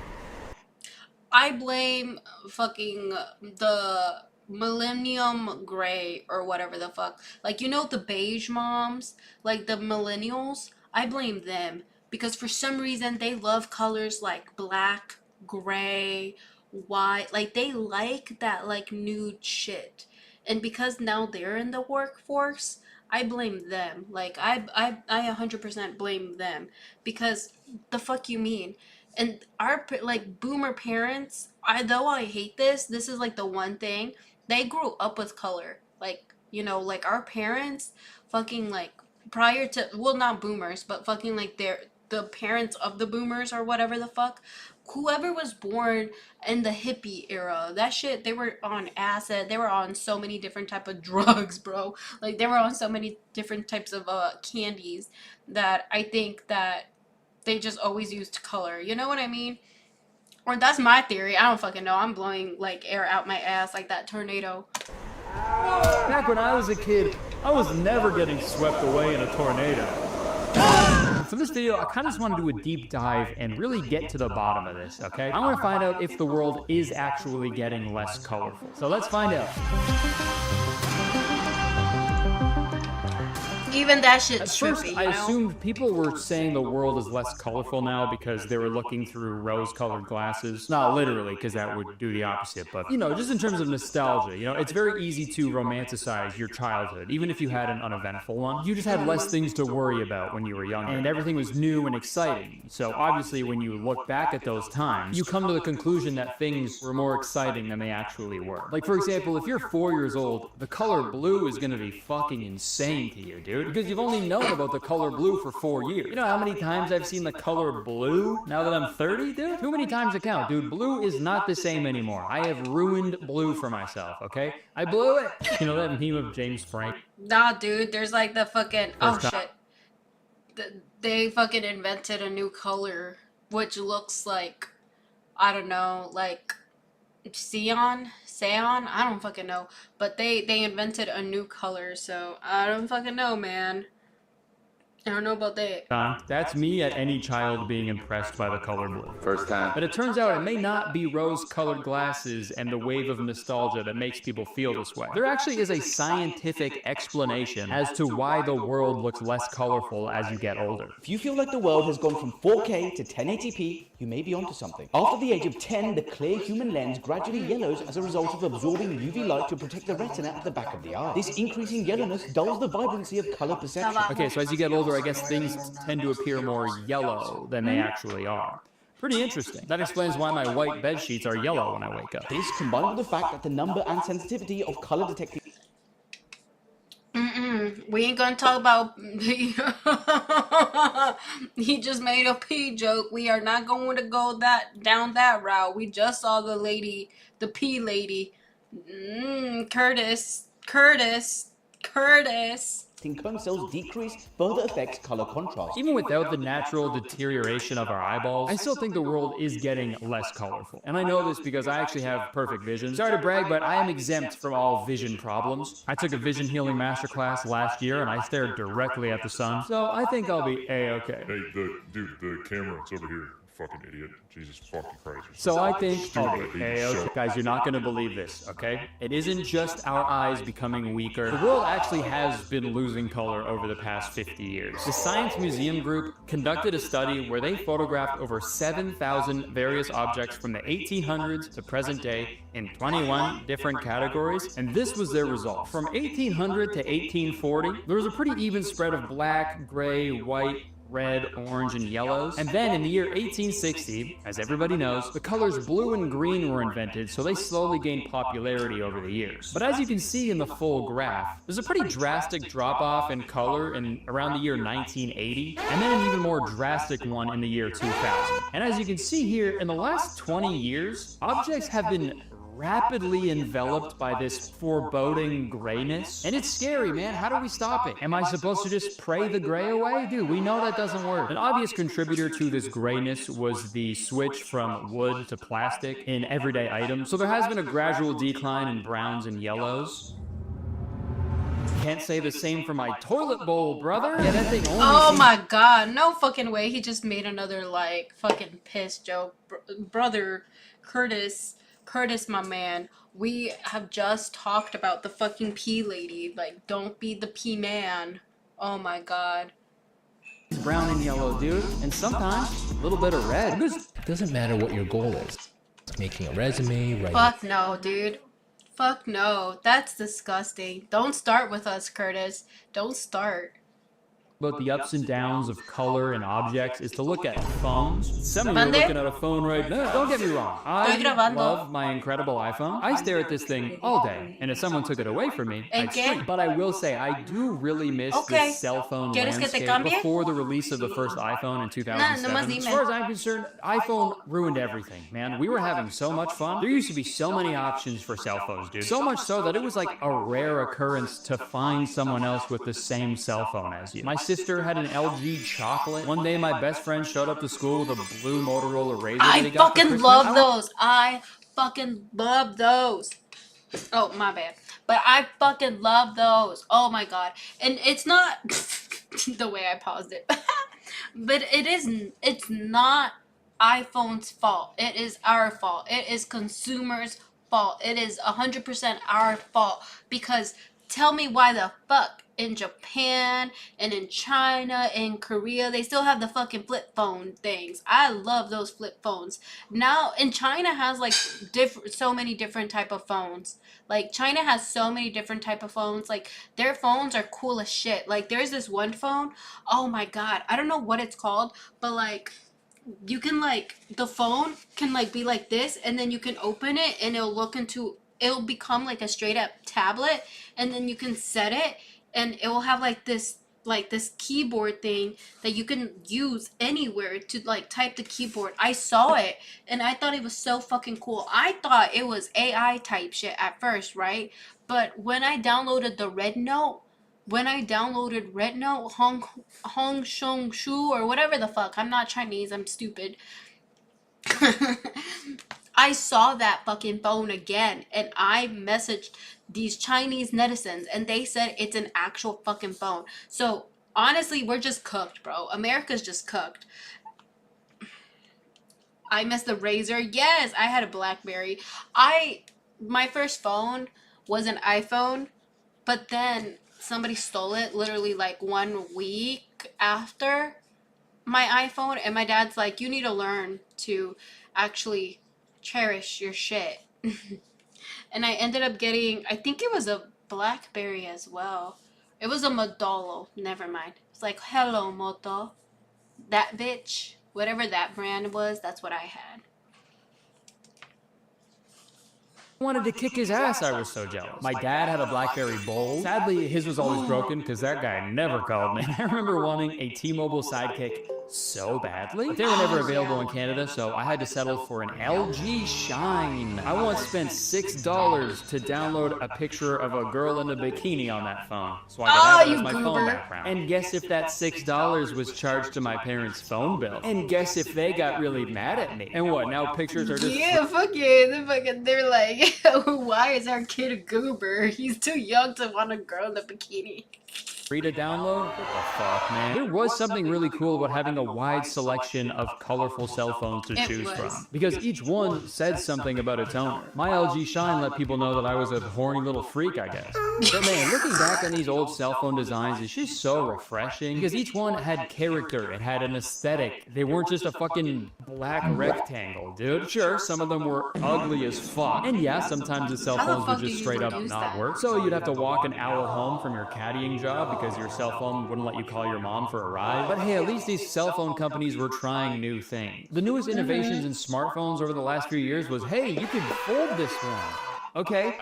I blame fucking the millennium gray or whatever the fuck. Like, you know, the beige moms, like the millennials, I blame them. Because for some reason, they love colors like black, gray, white. Like, they like that, like, nude shit. And because now they're in the workforce, I blame them. Like, I 100% blame them. Because the fuck you mean? And our, like, boomer parents, though I hate this is, like, the one thing. They grew up with color. Like, you know, like, our parents fucking, like, prior to, well, not boomers, but fucking, like, the parents of the boomers or whatever the fuck, whoever was born in the hippie era, that shit, they were on acid, they were on so many different type of drugs, bro. Like, they were on so many different types of candies that I think that they just always used color, you know what I mean? Or that's my theory. I don't fucking know. I'm blowing, like, air out my ass like that tornado. Back when I was a kid, I was never getting swept away in a tornado. For this video, I kind of just want to do a deep dive and really get to the bottom of this, okay? I want to find out if the world is actually getting less colorful. So let's find out. Even that shit's At first, trippy, I you know? assumed people were saying the world is less colorful now because they were looking through rose-colored glasses. Not literally, because that would do the opposite, but, you know, just in terms of nostalgia, you know, it's very easy to romanticize your childhood, even if you had an uneventful one. You just had less things to worry about when you were younger, and everything was new and exciting. So obviously, when you look back at those times, you come to the conclusion that things were more exciting than they actually were. Like, for example, if you're 4 years old, the color blue is gonna be fucking insane to you, dude, because you've only known about the color blue for 4 years. You know how many times I've seen the color blue now that I'm 30, dude? Too many times to count, dude. Blue is not the same anymore. I have ruined blue for myself, okay? I blew it. You know that meme of James Frank? Nah, dude, there's like the fucking, oh First time- shit. They fucking invented a new color, which looks like, I don't know, like Cyan? I don't fucking know. But they invented a new color, so I don't fucking know, man. I don't know about that. That's me at any child being impressed by the color blue. First time. But it turns out it may not be rose-colored glasses and the wave of nostalgia that makes people feel this way. There actually is a scientific explanation as to why the world looks less colorful as you get older. If you feel like the world has gone from 4K to 1080p, you may be onto something. After the age of 10, the clear human lens gradually yellows as a result of absorbing UV light to protect the retina at the back of the eye. This increasing yellowness dulls the vibrancy of color perception. Okay, so as you get older, I guess things tend to appear more yellow than they actually are. Pretty interesting. That explains why my white bed sheets are yellow when I wake up. This, combined with the fact that the number and sensitivity of color detecting... We ain't gonna talk about... He just made a pee joke. We are not going to go down that route. We just saw the lady, the pee lady. Curtis. cone cells decrease further affects color contrast. Even without the natural deterioration of our eyeballs, I still think the world is getting less colorful. And I know this because I actually have perfect vision. Sorry to brag, but I am exempt from all vision problems. I took a vision healing masterclass last year and I stared directly at the sun, so I think I'll be a-okay. Hey, dude, the camera, it's over here. Fucking idiot. Jesus fucking Christ. So I think I'll be a-okay. Guys, you're not gonna believe this, okay? It isn't just our eyes becoming weaker. The world actually has been losing color over the past 50 years. The Science Museum Group conducted a study where they photographed over 7,000 various objects from the 1800s to present day in 21 different categories, and this was their result. From 1800 to 1840, there was a pretty even spread of black, gray, white, red, orange, and yellows. And then in the year 1860, as everybody knows, the colors blue and green were invented, so they slowly gained popularity over the years. But as you can see in the full graph, there's a pretty drastic drop-off in color in around the year 1980, and then an even more drastic one in the year 2000. And as you can see here, in the last 20 years, objects have been rapidly enveloped by this foreboding grayness. And it's scary, man. How do we stop it? Am I supposed to just pray the gray away? Dude, we know that doesn't work. An obvious contributor to this grayness was the switch from wood to plastic in everyday items. So there has been a gradual decline in browns and yellows. Can't say the same for my toilet bowl, brother. Yeah, that thing only Oh my god, no fucking way. He just made another, like, fucking piss joke. Brother, Curtis, my man, we have just talked about the fucking pee lady. Like, don't be the pee man. Oh my god. It's brown and yellow, dude. And sometimes a little bit of red. It doesn't matter what your goal is. Making a resume, writing... Fuck no, dude. Fuck no. That's disgusting. Don't start with us, Curtis. Don't start. About the ups and downs of color and objects is to look at phones. Some of you are looking at a phone right now. Don't get me wrong. I love my incredible iPhone. I stare at this thing all day, and if someone took it away from me, I'd streak. But I will say, I do really miss the cell phone landscape before the release of the first iPhone in 2007. As far as I'm concerned, iPhone ruined everything, man. We were having so much fun. There used to be so many options for cell phones, dude. So much so that it was like a rare occurrence to find someone else with the same cell phone as you. My sister had an LG chocolate. One day my best friend showed up to school with a blue Motorola Razr that he got for Christmas. I fucking love those. Oh, my bad. But I fucking love those. Oh my god. And it's not the way I paused it. But it's not iPhone's fault. It is our fault. It is consumers' fault. It is 100% our fault because tell me why the fuck in Japan and in China and Korea they still have the fucking flip phone things. I love those flip phones. Now, and China has like so many different type of phones. Like China has so many different type of phones. Like their phones are cool as shit. Like there's this one phone, oh my god, I don't know what it's called, but like you can like the phone can like be like this, and then you can open it and it'll become like a straight up tablet, and then you can set it and it will have like this keyboard thing that you can use anywhere to like type the keyboard. I saw it and I thought it was so fucking cool. I thought it was AI type shit at first, right? But when I downloaded Red Note, Hong Shong Shu, or whatever the fuck. I'm not Chinese, I'm stupid. I saw that fucking phone again, and I messaged these Chinese netizens, and they said it's an actual fucking phone. So, honestly, we're just cooked, bro. America's just cooked. I miss the Razor. Yes, I had a BlackBerry. My first phone was an iPhone, but then somebody stole it literally like 1 week after my iPhone, and my dad's like, you need to learn to actually cherish your shit. And I ended up getting, I think it was a BlackBerry as well. It was a Modolo. Never mind. It's like, hello, Moto. That bitch. Whatever that brand was, that's what I had. Wanted to kick his ass, I was so jealous. My dad had a BlackBerry Bold. Sadly, his was always broken because that guy never called me. I remember wanting a T-Mobile Sidekick so badly, but they were never available in Canada, so I had to settle for an LG Shine. I once spent $6 to download a picture of a girl in a bikini on that phone, so I could have it as my phone background. And guess if that $6 was charged to my parents' phone bill? And guess if they got really mad at me? And what, now pictures are just... Yeah, fuck yeah. They're like, why is our kid a goober? He's too young to want a girl in a bikini. free to download? What the fuck, man? There was something really cool about having a wide selection of colorful cell phones to choose from, because each one said something about its owner. My LG Shine let people know that I was a horny little freak, I guess. But man, looking back on these old cell phone designs is just so refreshing, because each one had character, it had an aesthetic. They weren't just a fucking black rectangle, dude. Sure, some of them were ugly as fuck, and yeah, sometimes the cell phones would just straight up not work, so you'd have to walk an hour home from your caddying job because your cell phone wouldn't let you call your mom for a ride. But hey, at least these cell phone companies were trying new things. The newest innovations in smartphones over the last few years was, hey, you can fold this one. Okay.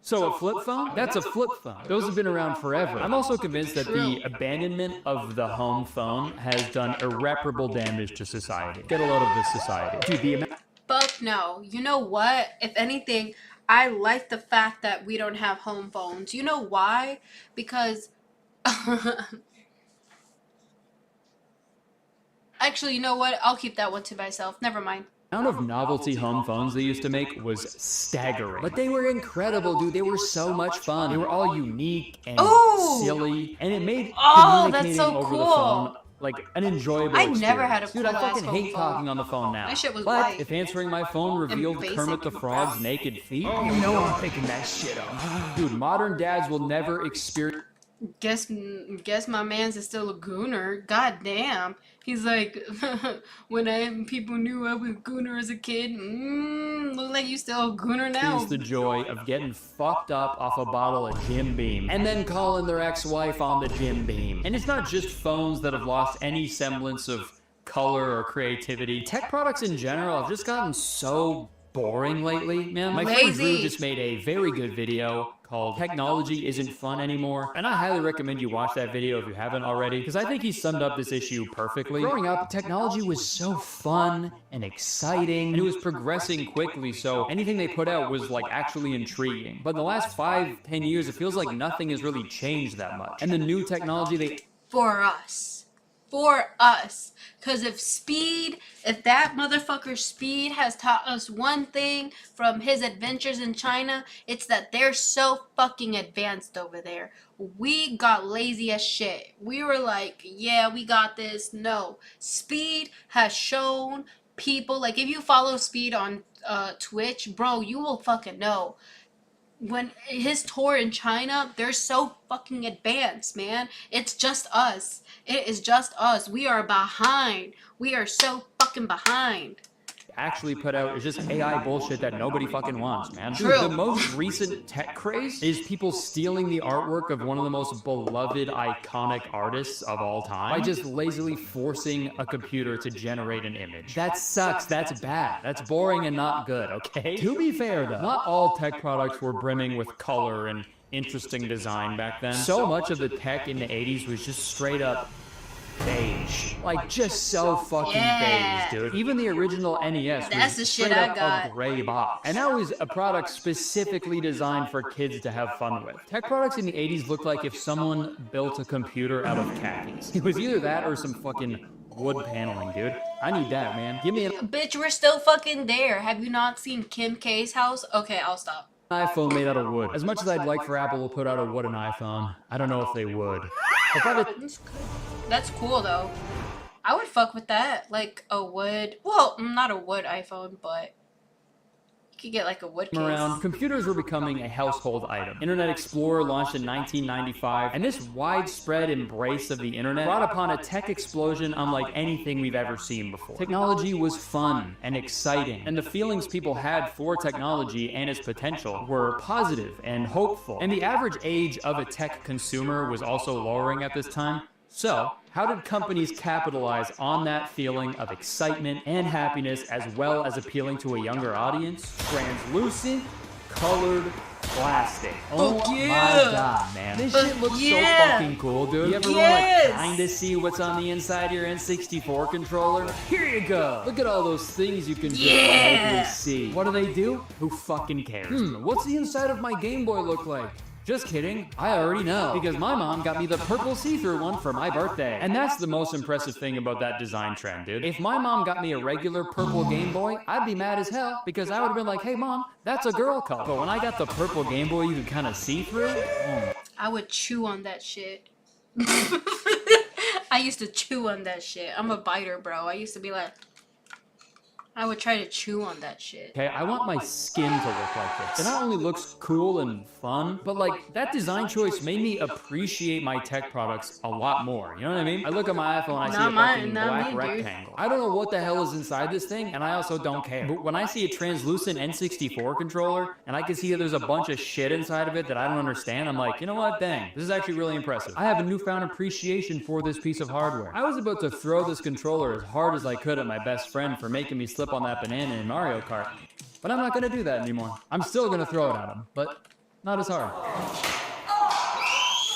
So a flip phone? That's a flip phone. Those have been around forever. I'm also convinced that the abandonment of the home phone has done irreparable damage to society. Get a load of this society. Dude, Fuck no. You know what? If anything, I like the fact that we don't have home phones. You know why? Because actually, you know what? I'll keep that one to myself. Never mind. The amount of novelty home phones they used to make was staggering. But they were incredible, dude. They were so much fun. They were all unique and silly, and it made communicating over the phone like an enjoyable experience. never had a cool Dude, I fucking hate talking on the phone now. My shit was but white. if answering my phone revealed Kermit the Frog's naked feet, you know I'm picking that shit up. Dude, modern dads will never experience... Guess my man's is still a gooner. God damn. He's like, when people knew I was a gooner as a kid, look like you still a gooner now. the joy of getting fucked up off a bottle of Jim Beam and then calling their ex-wife on the Jim Beam. And it's not just phones that have lost any semblance of color or creativity. Tech products in general have just gotten so boring lately, man. My friend Drew just made a very good video called Technology Isn't Fun Anymore, and I highly recommend you watch that video if you haven't already, because I think he summed up this issue perfectly. Growing up, technology was so fun and exciting, and it was progressing quickly, so anything they put out was like actually intriguing. But in the last 5-10 years, it feels like nothing has really changed that much. And the new technology For us. Because if that motherfucker Speed has taught us one thing from his adventures in China, it's that they're so fucking advanced over there. We got lazy as shit. We were like, yeah, we got this. No. Speed has shown people, like if you follow Speed on Twitch, bro, you will fucking know. when his tour in China, they're so fucking advanced, man. It's just us. It is just us. We are behind. We are so fucking behind. Actually put out is just AI bullshit that nobody fucking wants, man. True. Dude, the most recent tech craze is people stealing the artwork of one of the most beloved, iconic artists of all time by just lazily forcing a computer to generate an image. That sucks. That's bad. That's boring and not good, okay? To be fair, though, not all tech products were brimming with color and interesting design back then. So much of the tech in the 80s was just straight up beige. Like, just so fucking beige, dude. Even the original NES That's the was shit straight I up got. a gray box. And that was a product specifically designed for kids to have fun with. Tech products in the 80s looked like if someone built a computer out of khakis. It was either that or some fucking wood paneling, dude. I need that, man. Give me an Bitch, we're still fucking there. Have you not seen Kim K's house? Okay, I'll stop. iPhone made out of wood. As much as I'd like for Apple to put out a wooden iPhone, I don't know if they would. If I had That's cool though. I would fuck with that. Like a wood, well, not a wood iPhone, but you could get like a wood case. around, computers were becoming a household item. Internet Explorer launched in 1995, and this widespread embrace of the internet brought upon a tech explosion unlike anything we've ever seen before. Technology was fun and exciting, and the feelings people had for technology and its potential were positive and hopeful. And the average age of a tech consumer was also lowering at this time. So, how did companies capitalize on that feeling of excitement and happiness as well as appealing to a younger audience? Translucent, colored plastic. Oh my god, man. This shit looks so fucking cool, dude. You ever want to kinda see what's on the inside of your N64 controller? Here you go. Look at all those things you can just remotely see. What do? Who fucking cares? What's the inside of my Game Boy look like? Just kidding, I already know, because my mom got me the purple see-through one for my birthday. And that's the most impressive thing about that design trend, dude. If my mom got me a regular purple Game Boy, I'd be mad as hell, because I would have been like, hey mom, that's a girl color. But when I got the purple Game Boy you could kind of see through, I would chew on that shit. I used to chew on that shit. I'm a biter, bro. I used to be like, I would try to chew on that shit. okay, I want my skin to look like this. It not only looks cool and fun, but like, that design choice made me appreciate my tech products a lot more. You know what I mean? I look at my iPhone, I see a fucking black rectangle. I don't know what the hell is inside this thing, and I also don't care. But when I see a translucent N64 controller, and I can see that there's a bunch of shit inside of it that I don't understand, I'm like, you know what, dang, this is actually really impressive. I have a newfound appreciation for this piece of hardware. I was about to throw this controller as hard as I could at my best friend for making me slip on that banana in Mario Kart. But I'm not gonna do that anymore. I'm still gonna throw it at him, but not as hard.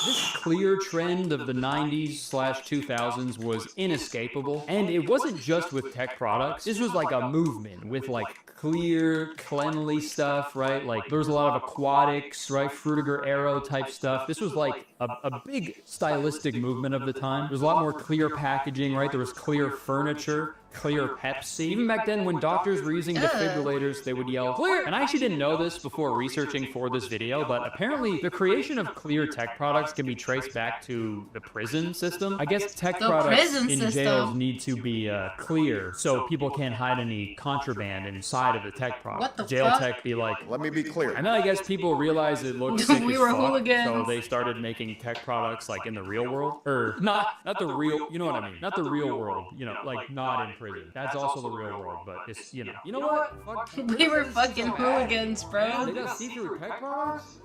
This clear trend of the 90s/2000s was inescapable, and it wasn't just with tech products. This was like a movement with like clear, cleanly stuff, right? Like there was a lot of aquatics, right? Frutiger Aero type stuff. This was like a big stylistic movement of the time. There was a lot more clear packaging, right? There was clear furniture, clear Pepsi. Even back then when doctors were using defibrillators, they would yell, clear! And I actually didn't know this before researching for this video, but apparently the creation of clear tech products can be traced back to the prison system. I guess tech products in jails need to be clear so people can't hide any contraband inside of the tech product. What the Jail fuck? tech be like, Let me be clear. and then I guess people realized it looked sick We as were fuck, hooligans. so they started making tech products like in the real world, or not the real, you know what I mean, not the real world, you know, like not in prison. That's also the real world, but it's, you know what? Fuck. We were fucking hooligans, bro. They got see-through tech products?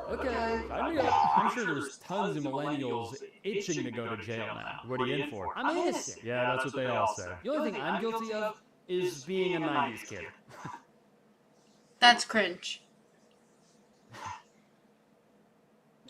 Okay, I'm sure there's tons of millennials itching to go to jail now. What are you in for? I'm innocent. Yeah, that's what they all say. The only thing I'm guilty of is being a 90s kid. That's cringe.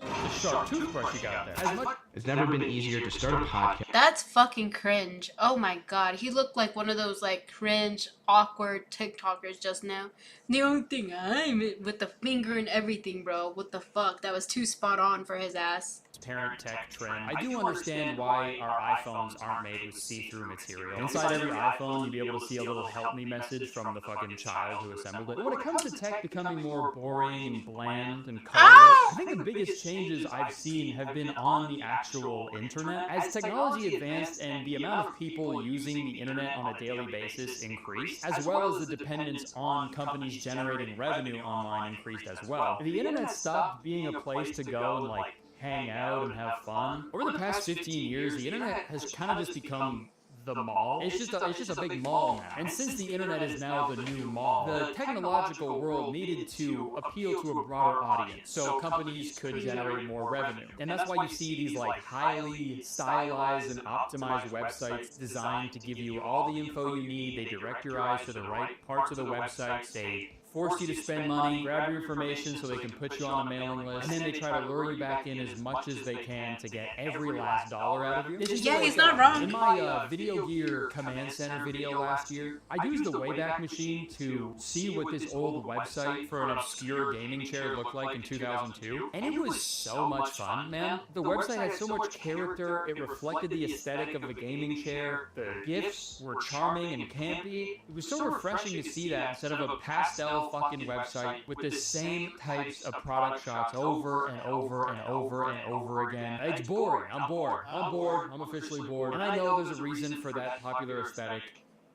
The sharp toothbrush you got there. It's never been easier to start a podcast. That's fucking cringe. Oh my god. He looked like one of those like cringe, awkward TikTokers just now. The only thing I'm with the finger and everything, bro. What the fuck? That was too spot on for his ass. Parent tech trend. I do understand why our iPhones aren't made with see-through material. Inside every iPhone, you'd be able to see a little help me message from the fucking child who assembled it. But when it comes to tech becoming more boring and bland and colorless, I think the biggest changes I've seen have been on the actual actual internet. As technology advanced and the amount of people using the internet on a daily basis increased, as well as the dependence on companies generating revenue online increased as well, the internet stopped being a place to go and like hang out and have fun. Over the past 15 years, the internet has kind of just become the mall. It's just a big mall now. And since the internet is now the new mall, the technological world needed to appeal to a broader audience so companies could generate more revenue. And that's why you see these like highly stylized and optimized websites designed to give you all the info you need. They direct your eyes to the right parts of the website. They force you to spend money, grab your information so they can put you on a mailing list, and then they try to lure you back in as much as they can to get every last dollar out of you. Yeah, he's not wrong. In my Video Gear Command Center video last year, I used the Wayback Machine to see what this old website for an obscure gaming chair looked like in 2002, and it was so much fun, man. The website had so much character, it reflected the aesthetic of the gaming chair, the GIFs were charming and campy. It was so refreshing to see that instead of a pastel fucking website with the same types of product shots over and over and over and over again. It's boring. I'm bored. I'm officially bored. And I know there's a reason for that popular aesthetic.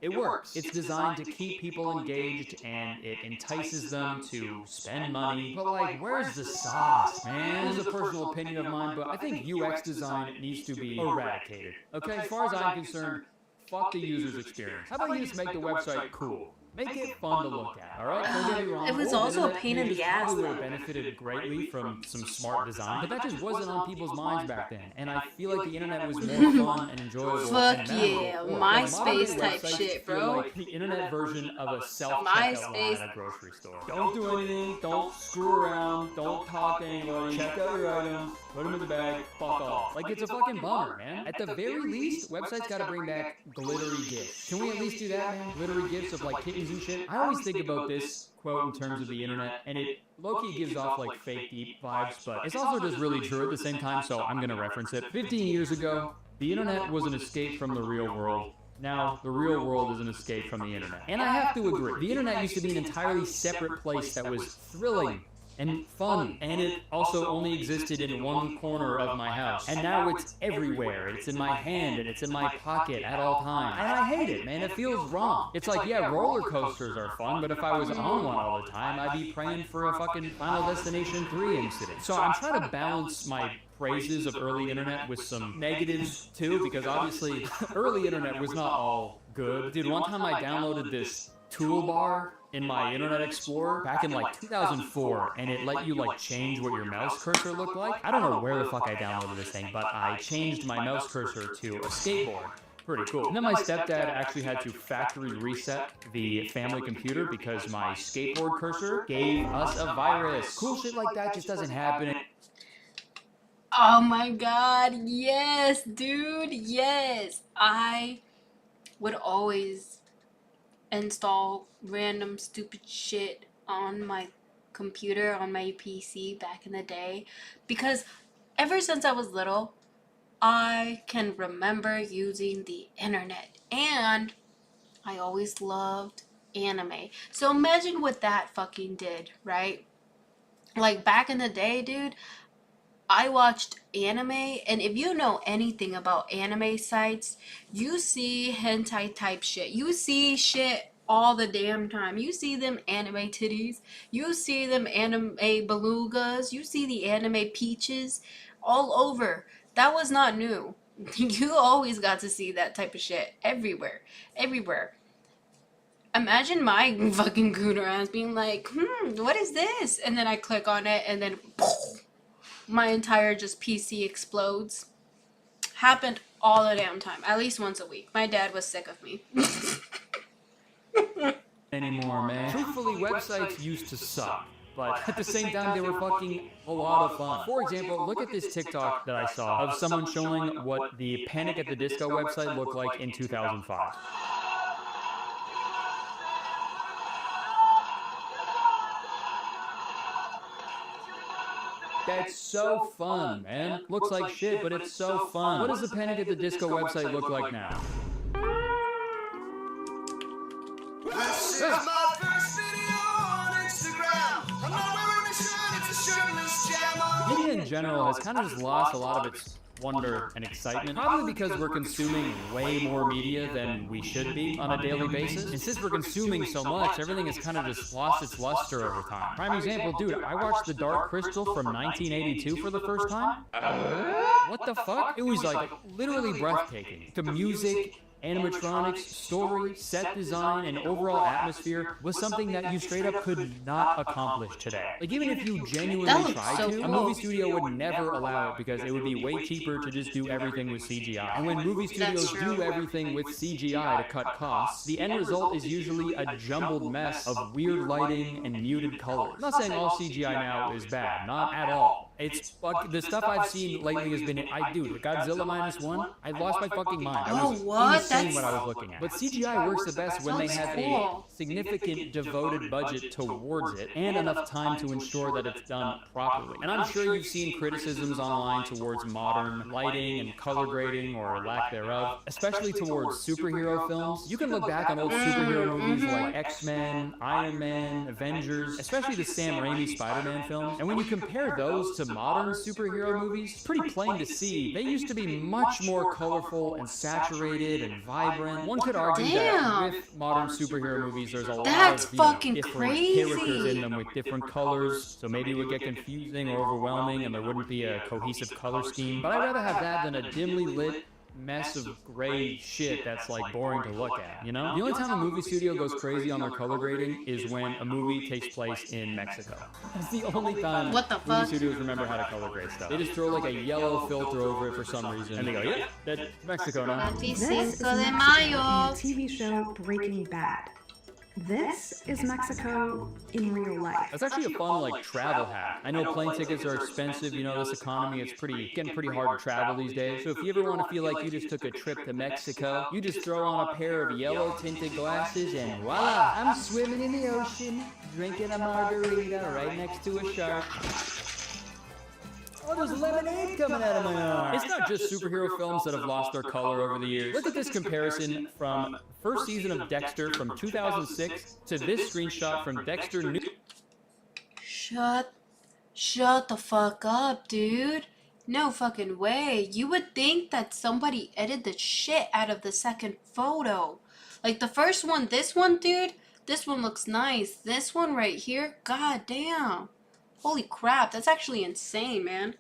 It works. It's designed to keep people engaged and it entices them to spend money. But like, where's the sauce, man? This is a personal opinion of mine, but I think UX design needs to be eradicated. Okay, as far as I'm concerned, fuck the user's experience. How about you just make the website cool? Make it fun to look at, alright? Don't get me wrong. It was also a pain in the ass. Probably would have benefited greatly from some smart design, but that just wasn't on people's minds back then. And I feel like the internet was more fun and enjoyable. Fuck yeah, MySpace type shit, bro. Like the internet version of a self-checkout line at a grocery store. Don't do anything, don't screw around, don't talk to anybody, check out your items, put them in the bag, fuck off. Like, it's a fucking bummer, man. At the very least, websites gotta bring back glittery gifs. Can we at least do that, man? Glittery gifs of like kittens and shit. I always think about this quote in terms of the internet, and it low-key gives off like fake deep vibes, but it's also just really true at the same time, so I'm gonna reference it. 15 years ago, the internet was an escape from the real world. Now, the real world is an escape from the internet. And I have to agree, the internet used to be an entirely separate place that was thrilling and fun, and it also only existed in one corner of my house. And now it's everywhere. It's in my hand, and it's in my pocket at all times. And I hate it, man. It feels wrong. It's like, yeah, roller coasters are fun, but if I was on one all the time, I'd be praying for a fucking Final Destination 3 incident. So I'm trying to balance my praises of early internet with some negatives, too, because obviously, early internet was not all good. Dude, one time I downloaded this toolbar in my Internet Explorer back in like 2004, and it let you like change what your mouse cursor looked like. I don't know where the fuck I downloaded this thing, but I changed my mouse cursor to a skateboard. Pretty cool. And then my stepdad actually had to factory reset the family computer because my skateboard cursor gave us a virus. Cool shit like that just doesn't happen. Oh my god, yes, dude, yes. I would always install random stupid shit on my computer, on my PC back in the day, because ever since I was little, I can remember using the internet, and I always loved anime. So imagine what that fucking did, right? Like back in the day, dude, I watched anime, and if you know anything about anime sites, you see hentai type shit. You see shit all the damn time. You see them anime titties. You see them anime belugas. You see the anime peaches all over. That was not new. You always got to see that type of shit everywhere. Everywhere. Imagine my fucking gooner ass being like, what is this? And then I click on it, and then my entire just PC explodes. Happened all the damn time. At least once a week. My dad was sick of me. Anymore, man. Truthfully, websites used to suck, but at the same time, they were fucking a lot of fun. For example, look at this TikTok that I saw of someone showing what the Panic at the Disco website looked like in 2005. That's so fun, man. Looks like shit, but it's so fun. What does the Panic at the Disco website look like now? This is my first video on Instagram. I'm not wearing a shirt, it's a shirtless jam. Media in general has kind of just lost a lot of its wonder, and excitement. Probably because we're consuming way more media than we should be on a daily basis. And since we're consuming so much, everything has kind of just lost its luster over time. Prime example, dude, I watched The Dark Crystal from 1982 for the first time. What the fuck? It was like literally breathtaking. The music, animatronics, story, set design, and overall atmosphere was something that you straight up could not accomplish today. Like, even if you genuinely tried to, a movie studio would never allow it because it would be way cheaper to just do everything with CGI. And when movie studios do everything with CGI to cut costs, the end result is usually a jumbled mess of weird lighting and muted colors. I'm not saying all CGI now is bad, not at all. It's the stuff I've seen lately has been, dude, Godzilla -1, I lost my fucking mind. I was insane what I was looking at. But CGI works the best when they have a significant devoted budget towards it and enough time to ensure that it's done properly. And I'm sure you've seen criticisms online towards modern lighting and color grading or lack thereof, especially towards superhero films. You can look back on old superhero movies like X-Men, Iron Man, Avengers, especially the Sam Raimi Spider-Man films. And when you compare those to modern superhero movies, it's pretty plain to see they used to be much more colorful and saturated and vibrant. One could argue that with modern superhero movies, there's a lot of different characters in them with different colors, so maybe it would get confusing or overwhelming and there wouldn't be a cohesive color scheme. But I'd rather have that than a dimly lit mess of gray shit that's like boring to look at, you know? The only time a movie studio goes crazy on their color grading is when a movie takes place in Mexico. That's the only time movie studios remember how to color grade stuff. They just throw like a yellow filter over it for some reason, and they go, yeah, that's Mexico now. This is the TV show Breaking Bad. This is Mexico in real life. That's actually a fun like travel hack. I know plane tickets are expensive, you know, this economy, it's getting pretty hard to travel these days. So if you ever want to feel like you just took a trip to Mexico, you just throw on a pair of yellow tinted glasses and voila, I'm swimming in the ocean, drinking a margarita right next to a shark. Oh, there's lemonade coming out of my arm. It's not just superhero films that have lost their color over the years. Look at this comparison from first season of Dexter from 2006 to this screenshot from Dexter New. Shut the fuck up, dude. No fucking way. You would think that somebody edited the shit out of the second photo. Like the first one, this one, dude, this one looks nice. This one right here, god damn. Holy crap, that's actually insane, man.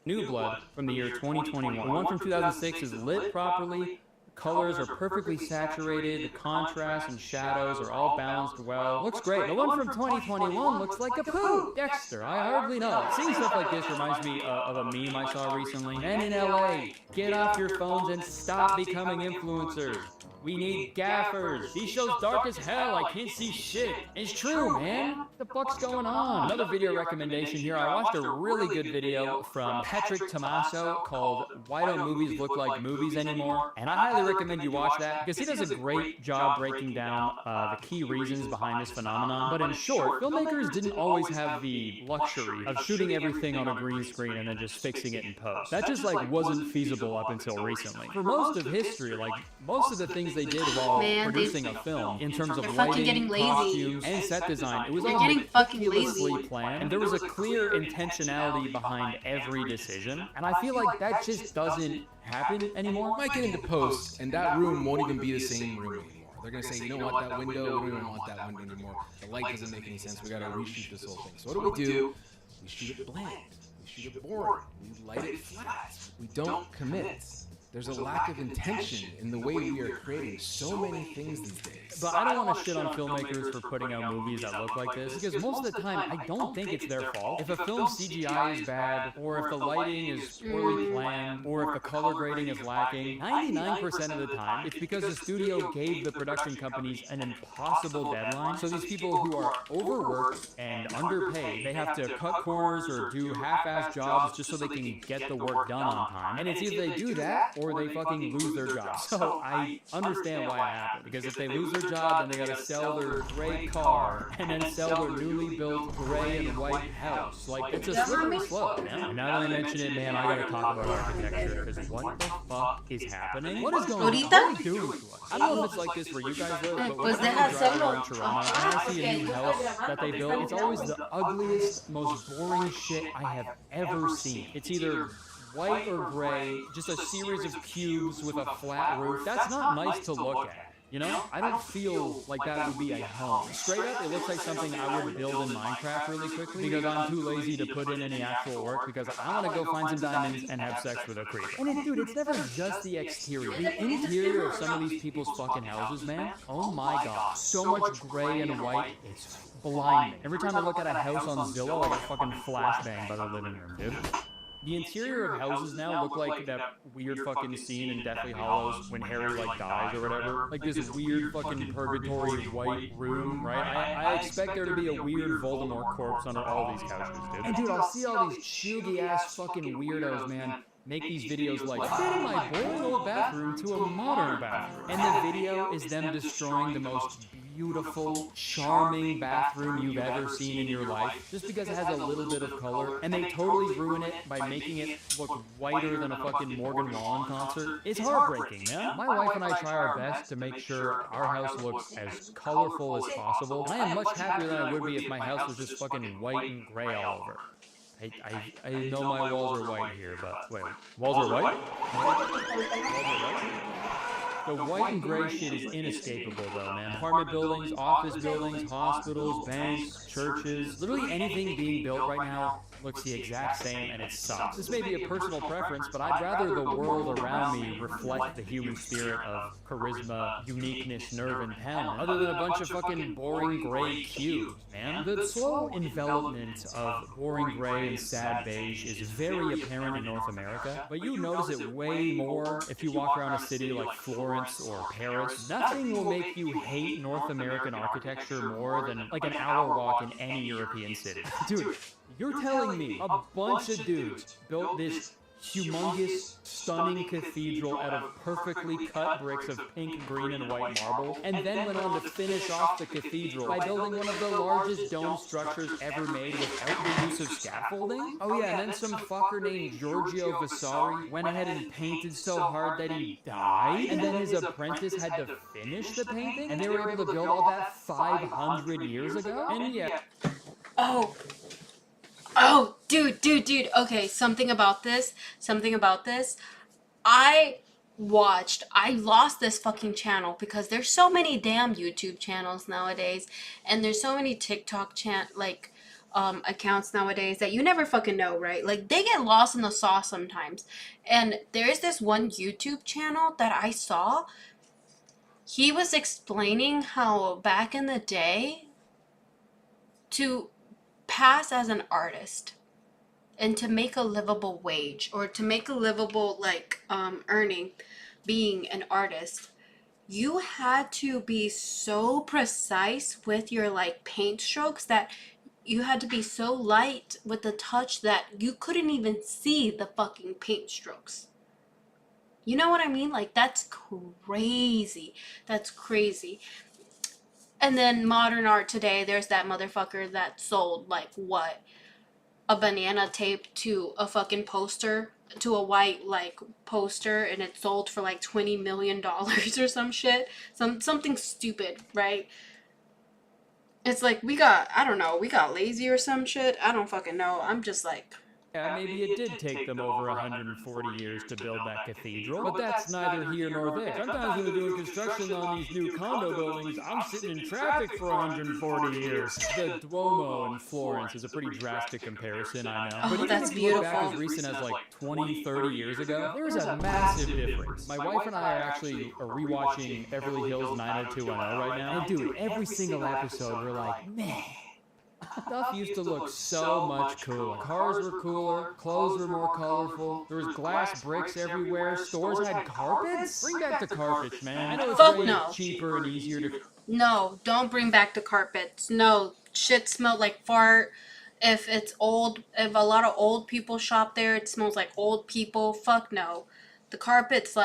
New Blood from the year 2021. The one from 2006 is lit properly, the colors are perfectly saturated, the contrast and shadows are all balanced well. Looks great. The one from 2021 looks like a poo. Dexter, I hardly know. Seeing stuff like this reminds me of a meme I saw recently. Men in LA, get off your phones and stop becoming influencers. We need gaffers. These shows dark as hell. I can't see shit. It's true, man. What the fuck's going on? Another video recommendation here. I watched a really good video from Patrick Tommaso called Why Don't Movies Look Like Movies Anymore? And I highly recommend you watch that because he does a great job breaking down the key reasons behind this phenomenon. But in short, filmmakers didn't always have the luxury of shooting everything on a green screen and then just fixing it in post. That just like wasn't feasible up until recently. For most of history, like most of the things they did while producing a film in terms of lighting, costumes, and set design, it was all meticulously planned, and there was a clear intentionality behind every decision, and I feel like that just doesn't happen anymore. Might get into post, and that room won't even be the same room anymore. They're gonna say, you know what, that window, we don't even want that window anymore. The light doesn't make any sense, we gotta reshoot this whole thing. So what do? We shoot it bland, we shoot it boring, we light it flat, we don't commit. There's a lack of intention in the way we are creating so many things these days. But I don't want to shit on filmmakers for putting out movies that look like this, because most of the time, I don't think it's their fault. If a film's CGI is bad, or if the lighting is poorly planned, or if the color grading is lacking, 99% of the time, it's because the studio gave the production companies an impossible deadline. So these people who are overworked and underpaid, they have to cut corners or do half-assed jobs just so they can get the work done on time. And it's either they do that, or they fucking lose their job. So I understand why it happened, because if they lose their job, then they gotta sell their gray car, and then sell their newly built gray and white house. Like, it's a slippery slope, man. And now that I mention it, man, I gotta talk about architecture, because what the fuck is happening? What is going on? What are they doing to us? I don't know if it's like this where you guys live, but when I drive around Toronto and I see a new house that they built, it's always the ugliest, most boring shit I have ever seen. It's either white or gray, just a series of cubes with a flat roof. That's not nice to look at. You know, I don't feel like that would be a home. Straight up, it looks like something I would build in Minecraft really quickly because I'm too lazy to put in any actual work because I want to go find some diamonds and have sex with a creeper. And dude, it's never just the exterior. The interior of some of these people's fucking houses, man, oh my god. So much gray and white, it's blinding. Every time I look at a house on Zillow, I get fucking flashbang by the living room, dude. The interior of houses now look like that weird fucking scene in Deathly Hallows when Harry like dies or whatever. Like this weird fucking purgatory white room, right? I expect there to be a weird Voldemort corpse under all these couches, dude. And dude, I'll see all these chuggy ass fucking weirdos, man, make these videos like, fitting my boring old bathroom to a modern bathroom. And the video is them destroying the most beautiful, charming bathroom you've ever seen in your life, just because it has a little bit of color, and they totally ruin it by making it look whiter than a fucking Morgan Wallen concert. It's heartbreaking, man. My wife and I try our best to make sure our house looks as colorful as possible. I am much happier than I would be if my house was just fucking white and gray all over. I know my walls are white here, but wait, walls are white? Walls are white? The white and gray shit is inescapable though, man. Apartment buildings, office buildings, hospitals, banks, churches, literally anything being built right now looks the exact same and it sucks. This may be a personal preference, but I'd rather the world around me reflect the human spirit of charisma, uniqueness, nerve, and talent, other than a bunch of fucking boring gray cubes, man. The slow envelopment of boring gray and sad beige is very apparent in North America, but you notice it way more if you walk around a city like Florence or Paris. Nothing will make you hate North American architecture more than like an hour walk in any European city. Dude, you're telling me a bunch of dudes built this humongous, stunning cathedral out of perfectly cut bricks of pink, green, and white marble, and then went on to finish off the cathedral by building one of the largest dome structures ever made without the use of scaffolding? Oh yeah, and then some fucker named Giorgio Vasari went ahead and painted so hard that he died, and then his apprentice had to finish the painting, and they were able to build all that 500 years ago? And yeah. Oh, dude. Okay, something about this. I lost this fucking channel because there's so many damn YouTube channels nowadays, and there's so many TikTok accounts nowadays that you never fucking know, right? Like, they get lost in the sauce sometimes. And there's this one YouTube channel that I saw. He was explaining how back in the day, to pass as an artist and to make a livable wage or to make a livable earning being an artist, you had to be so precise with your paint strokes, that you had to be so light with the touch that you couldn't even see the fucking paint strokes. You know what I mean? Like, that's crazy. And then modern art today, there's that motherfucker that sold, a banana tape to a fucking poster, to a white, poster, and it sold for, $20 million or some shit. Something stupid, right? It's we got lazy or some shit. I don't fucking know. I'm just Yeah, maybe it did take them over 140 years to build that cathedral, but that's neither here nor there. Sometimes when they're doing construction on these new condo buildings, I'm sitting in traffic for 140 years. The Duomo in Florence is a pretty drastic comparison, I know. But even if you look back as recent as 20, 30 years ago, there's a massive difference. My wife and I are rewatching Beverly Hills 90210 right now, and dude, every single episode we're like, man, stuff used to look so much cooler. Cars were cooler, clothes were more colorful, there was glass bricks everywhere, stores had carpets? Bring back the carpets, man. I know it's way cheaper and easier to... No, don't bring back the carpets. No, shit smelled like fart. If it's old, if a lot of old people shop there, it smells like old people. Fuck no. The carpets,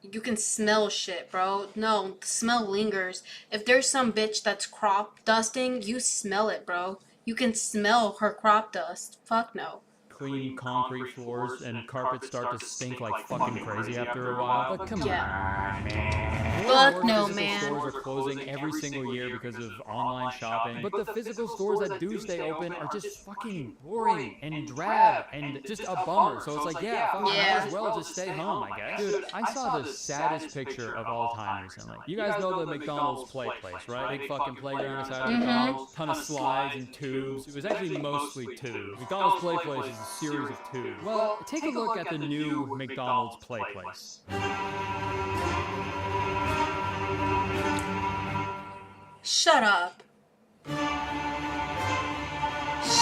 you can smell shit, bro. No, the smell lingers. If there's some bitch that's crop dusting, you smell it, bro. You can smell her crop dust. Fuck no. clean concrete floors and carpets start to stink like fucking crazy after a while. But come on, man. Fuck no, Physical man. stores are closing every single year because of online shopping. But the physical stores that do stay open are just fucking boring and drab and just a bummer. So it's like, yeah, fuck, might as well just stay home, I guess. Dude, I saw the saddest picture of all time recently. You guys know the McDonald's play place, right? Big fucking playground inside of McDonald's. Ton of slides and tubes. It was actually mostly tubes. McDonald's play place is a series of tubes. Well, take a look at the new McDonald's play place. Shut up.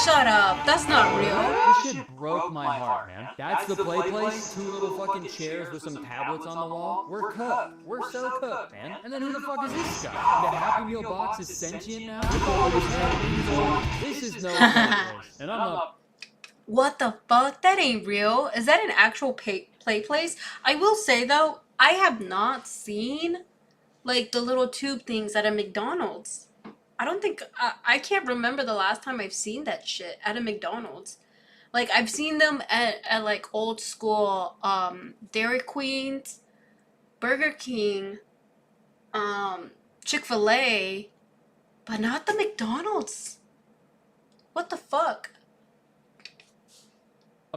Shut up. That's not real. This shit broke my heart, man. That's the play place? 2 little fucking chairs with some tablets on the wall? We're cooked. We're so cooked, man. And then who the fuck is this guy? The Happy Meal box is sentient now? This is no play place. And I'm not... What the fuck? That ain't real. Is that an actual play place? I will say, though, I have not seen, like, the little tube things at a McDonald's. I don't think, I can't remember the last time I've seen that shit at a McDonald's. Like, I've seen them at like, old school, Dairy Queens, Burger King, Chick-fil-A, but not the McDonald's. What the fuck?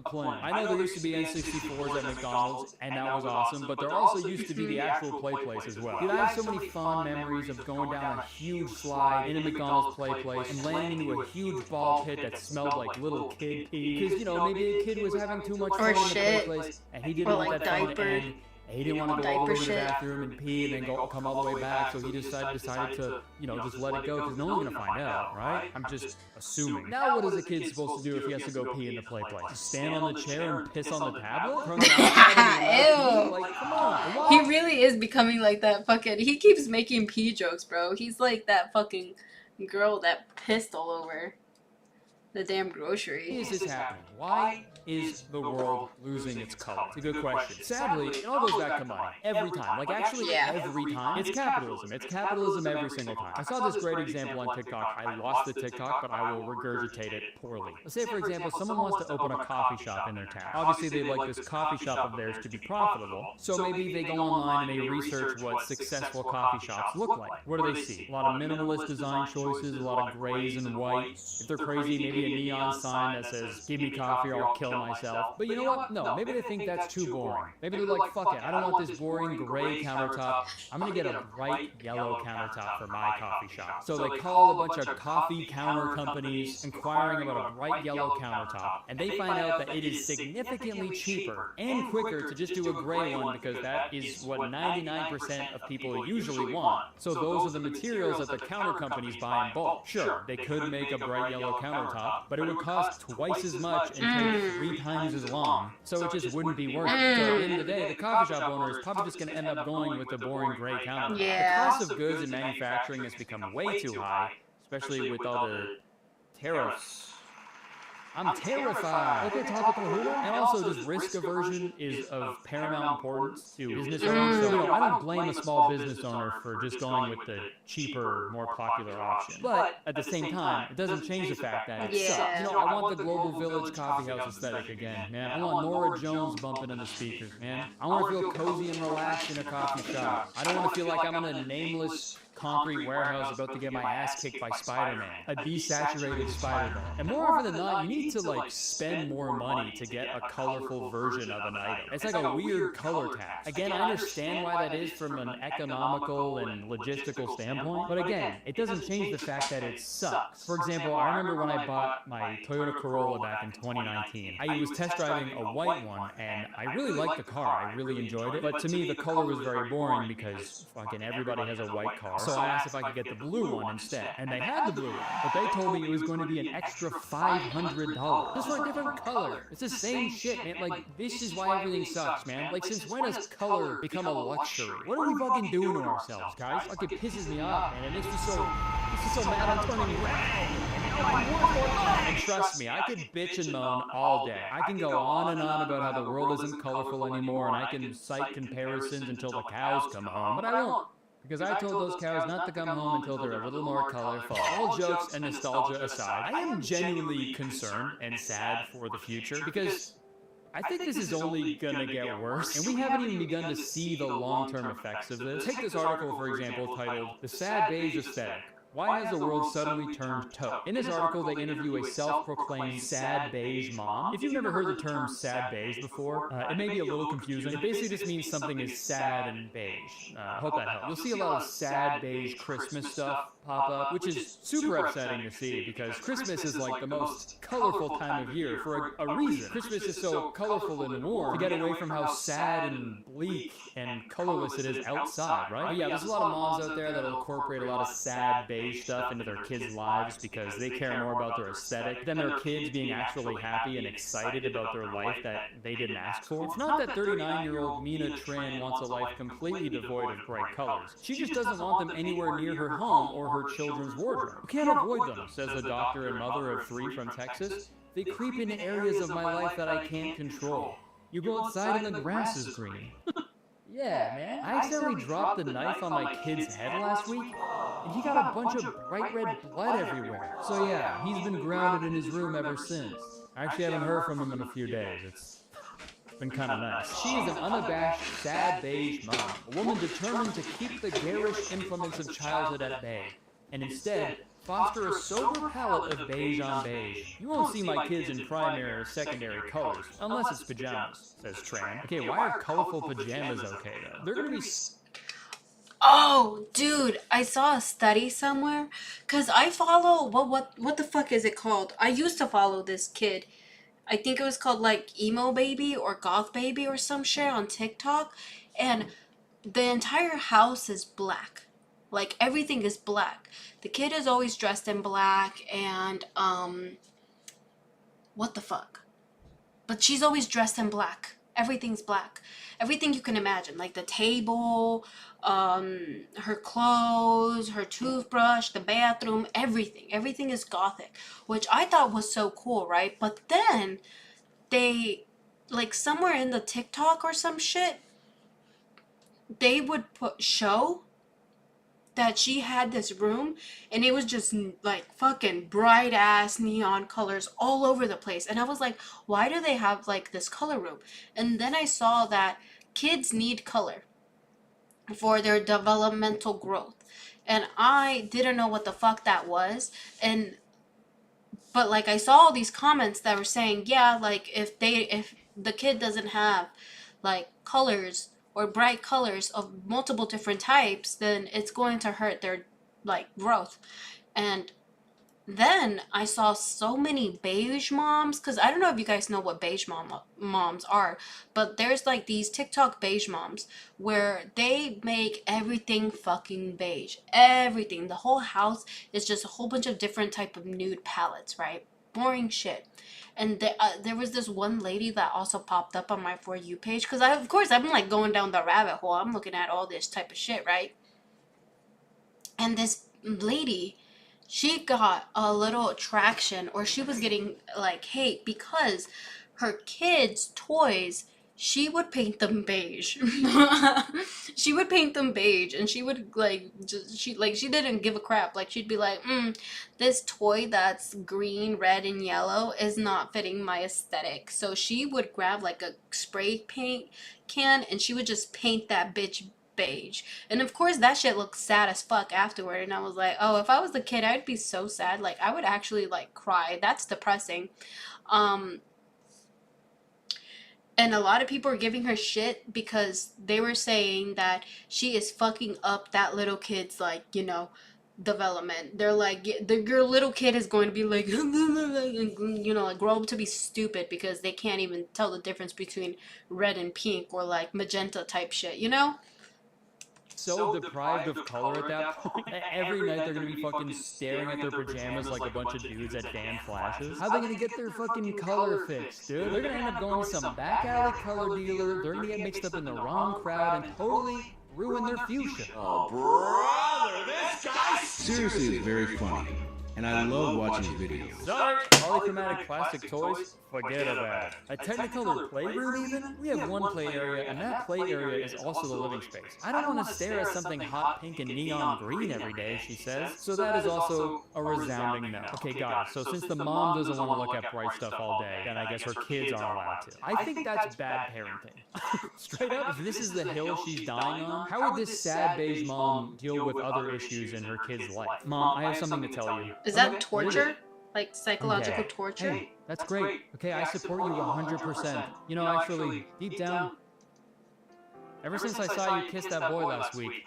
I know there used to be N64s at McDonald's, and that was awesome, but there also used to be the actual play place as well. Dude, I have so many fond memories of going down a huge slide in a McDonald's play place and landing into a huge ball pit that smelled like little kid pee. Because, you know, maybe a kid was having too much fun in the play place, and he didn't want that fun to end. He didn't want to go all the way to the bathroom and pee and then come all the way back, so he decided to, you know, just let it go because no one's going to find out, right? I'm just assuming. Now what is a kid supposed to do if he has to go pee in the play place? Just stand on the chair and piss on the tablet? Ew. Like, come on. He really is becoming like that fucking... He keeps making pee jokes, bro. He's like that fucking girl that pissed all over the damn grocery. Why is this happening? Why is the world losing its color? It's a good question. Sadly, it all goes back to money. Every time. Like, actually, every time. It's capitalism. It's capitalism every single time. I saw this great example on TikTok. I lost the TikTok, but I will regurgitate it poorly. Let's say, for example, someone wants to open a coffee shop in their town. Obviously, they'd like this coffee shop of theirs to be profitable, so maybe they go online and they research what successful coffee shops look like. What do they see? A lot of minimalist design choices, a lot of grays and whites. If they're crazy, maybe a neon sign that says, "Give me coffee or I'll kill myself." But you know what? No, maybe they think that's too boring. Maybe they're like, fuck it, I don't want this boring gray countertop. I'm gonna get a bright yellow countertop for my coffee shop. So they call a bunch of coffee counter companies inquiring about a bright yellow countertop, and they find out that it is significantly cheaper and quicker to just do a gray one because that is what 99% of people usually want. So those are the materials that the counter companies buy in bulk. Sure, they could make a bright yellow countertop, but it would cost twice as much and take 3 times as long, so it just wouldn't be worth it. So at the end of the day, the coffee shop owner is probably just going to end up going with the boring gray countertop. The cost of goods and manufacturing has become way too high, especially with all the tariffs. I'm terrified. Okay, topical humor. And also, just risk aversion is of paramount importance to business owners. So, you know, I don't blame a small business owner for just going with the cheaper, more popular option. But at the same time, it doesn't change the fact that it sucks. You know, I want the Global Village coffee house aesthetic again, man. I want Nora Jones bumping in the speakers, man. I want to feel cozy and relaxed in a coffee shop. I don't want to feel like I'm in a nameless concrete warehouse about to get my ass kicked by Spider-Man, a desaturated Spider-Man. And more often than not, you need to like spend more money to get a colorful version of an item. It's like a weird color tax. Again, I understand why that is from an economical and logistical standpoint, but again, it doesn't change the fact that it sucks. For example, I remember when I bought my Toyota Corolla back in 2019. I was test driving a white one, and I really liked the car. I really enjoyed it, but to me, the color was very boring because fucking everybody has a white car. So I asked if I could get the blue one instead, and they had the blue one, but they told me it was going to be an extra $500 just for a different color. It's the same shit, man. Like, this is why everything sucks, man. Like, since when has color become a luxury? What are we fucking doing to ourselves, guys? Like, it pisses me off, man. It makes me so mad I'm turning red. And trust me, I could bitch and moan all day. I can go on and on about how the world isn't colorful anymore, and I can cite comparisons until the cows come home, but I won't. Because I told those cows not to come home until they're a little more colorful. All jokes and nostalgia aside, I am genuinely concerned and sad for the future because I think this is only gonna get worse, and we haven't even begun to see the long-term effects of this. Take this article, for example, titled "The Sad Beige Aesthetic. Why has the world suddenly turned taupe?" In this article, they interview a self-proclaimed sad beige mom. If you've never heard the term sad beige before, it may be a little confusing. It basically just means something is sad and beige. I hope that helps. You'll see a lot of sad beige Christmas stuff pop up, which is super upsetting to see because Christmas is like the most colorful time of year for a reason. Christmas is so colorful and warm to get away from how sad and bleak and colorless it is outside, right? But yeah, there's a lot of moms out there that'll incorporate a lot of sad beige stuff into their kids' lives because they care more about their aesthetic than their kids being actually happy and excited about their life that they didn't ask for. It's not that 39-year-old Mina Tran wants a life completely devoid of bright colors. She just doesn't want them anywhere near her home or her children's wardrobe. You can't avoid them, says the doctor and mother of 3 from Texas. They creep into areas of my life that I can't control. You go outside and the grass is green. Yeah, man. I accidentally dropped the knife on my kid's head last week, and he got a bunch of bright red blood everywhere. So yeah, he's been grounded in his room ever since. I actually haven't heard from him in a few days. It's been kind of nice. She is an unabashed, sad beige mom, a woman determined to keep the garish implements of childhood at bay, and instead foster a sober palette of beige on beige. You won't see my kids in primary or secondary colors, unless it's pajamas, says Tran. Okay, why are colorful pajamas okay though? They're gonna be... Oh, dude, I saw a study somewhere, cause I follow, what the fuck is it called? I used to follow this kid. I think it was called like Emo Baby or Goth Baby or some shit on TikTok, and the entire house is black. Like, everything is black. The kid is always dressed in black, and, what the fuck? But she's always dressed in black. Everything's black. Everything you can imagine. Like, the table, her clothes, her toothbrush, the bathroom, everything. Everything is gothic, which I thought was so cool, right? But then, they, like, somewhere in the TikTok or some shit, they would show that she had this room and it was just like fucking bright ass neon colors all over the place, and I was like, why do they have like this color room? And then I saw that kids need color for their developmental growth, and I didn't know what the fuck that was. But like, I saw all these comments that were saying, yeah, like if the kid doesn't have like colors or bright colors of multiple different types, then it's going to hurt their like growth. And then I saw so many beige moms, because I don't know if you guys know what beige moms are, but there's like these TikTok beige moms where they make everything fucking beige. Everything. The whole house is just a whole bunch of different type of nude palettes, right? Boring shit. And there was this one lady that also popped up on my For You page, because of course I'm like going down the rabbit hole. I'm looking at all this type of shit, right? And this lady, she got a little traction, or she was getting like hate, because her kids' toys, she would paint them beige. She would paint them beige, and she would like she didn't give a crap. Like, she'd be like, this toy that's green, red, and yellow is not fitting my aesthetic. So she would grab like a spray paint can and she would just paint that bitch beige. And of course that shit looks sad as fuck afterward. And I was like, oh, if I was the kid, I'd be so sad. Like, I would actually like cry. That's depressing. And a lot of people are giving her shit because they were saying that she is fucking up that little kid's, like, you know, development. They're like, your little kid is going to be like, you know, like, grow up to be stupid because they can't even tell the difference between red and pink or like magenta type shit, you know? So deprived of color at that point that every night they're gonna be fucking staring at their pajamas like a bunch of dudes at Dan Flashes. How are they gonna get their fucking color fixed, dude? They're gonna end up going to some back alley color dealer. They're gonna get mixed up in the wrong crowd and totally ruin their future. Oh, brother, this guy... Seriously, it's very funny, and I love watching his videos. Sorry, polychromatic plastic toys. forget about it. A Technicolor playroom even? We have one play area, and that play area is also the living space. I don't want to stare at something hot pink and neon green every day, she says. So that is also a resounding no. Okay, got it. So since the mom doesn't want to look at bright stuff all day, then I guess her kids aren't allowed to. I think that's bad parenting. Straight up, if this is the hill she's dying on, how would this sad beige mom deal with other issues in her kid's life? Mom, I have something to tell you. Is that torture? Like psychological torture? Hey, that's great. Okay, I support you 100%. You know, actually, deep down, ever since I saw you kiss that boy last week,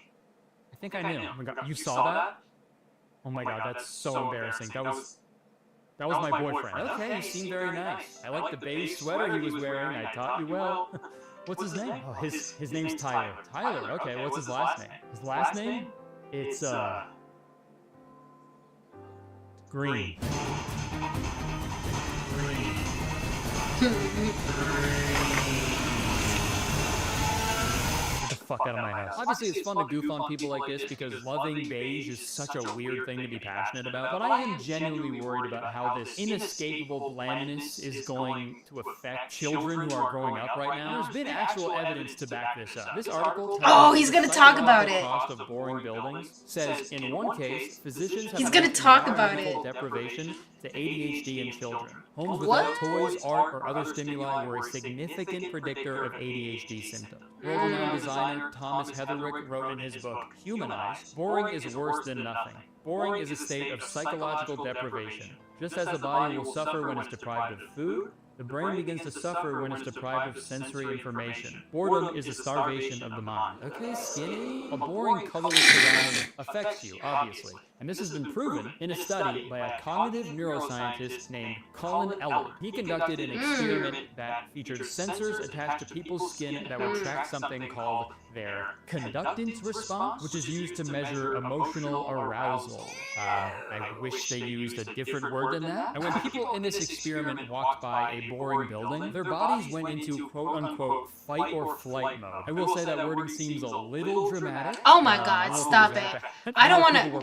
I think I knew. Oh my God, you saw that? Oh my God, that's so embarrassing. That was my boyfriend. Okay, you seem very nice. I like the beige sweater he was wearing. I taught you well. What's his name? Oh, his name's Tyler. Tyler, okay, what's his last name? His last name? It's, Green. Get the fuck out of my house. Obviously, it's fun to goof on people like this because loving beige is such a weird thing to be passionate about, but I am genuinely worried about how this inescapable blandness is going to affect children who are growing up right now. There's been actual evidence to back this up. This article Oh, he's gonna talk about it. Cost of boring buildings says in one case, physicians have He's gonna talk about it. deprivation to ADHD in children. Homes without toys, art, or other stimuli were a significant predictor of ADHD symptoms. World-renowned designer Thomas Heatherwick wrote in his book, Humanized, boring is worse than nothing. Boring is a state of psychological deprivation. Just as the body will suffer when it's deprived of food, the brain begins to suffer when it's deprived of sensory information. Boredom is a starvation of the mind. Okay, skinny? A boring, colorless surrounding affects you, obviously. And this has been proven in a study by a cognitive neuroscientist named Colin Ellard. He conducted an experiment that featured sensors attached to people's skin that would track something called their conductance response, which is used to measure emotional arousal. I wish they used a different word than that. And when people in this experiment walked by a boring building, their bodies went into quote-unquote fight or flight mode. I will say that wording seems a little dramatic. Oh my God, stop it. I don't want to...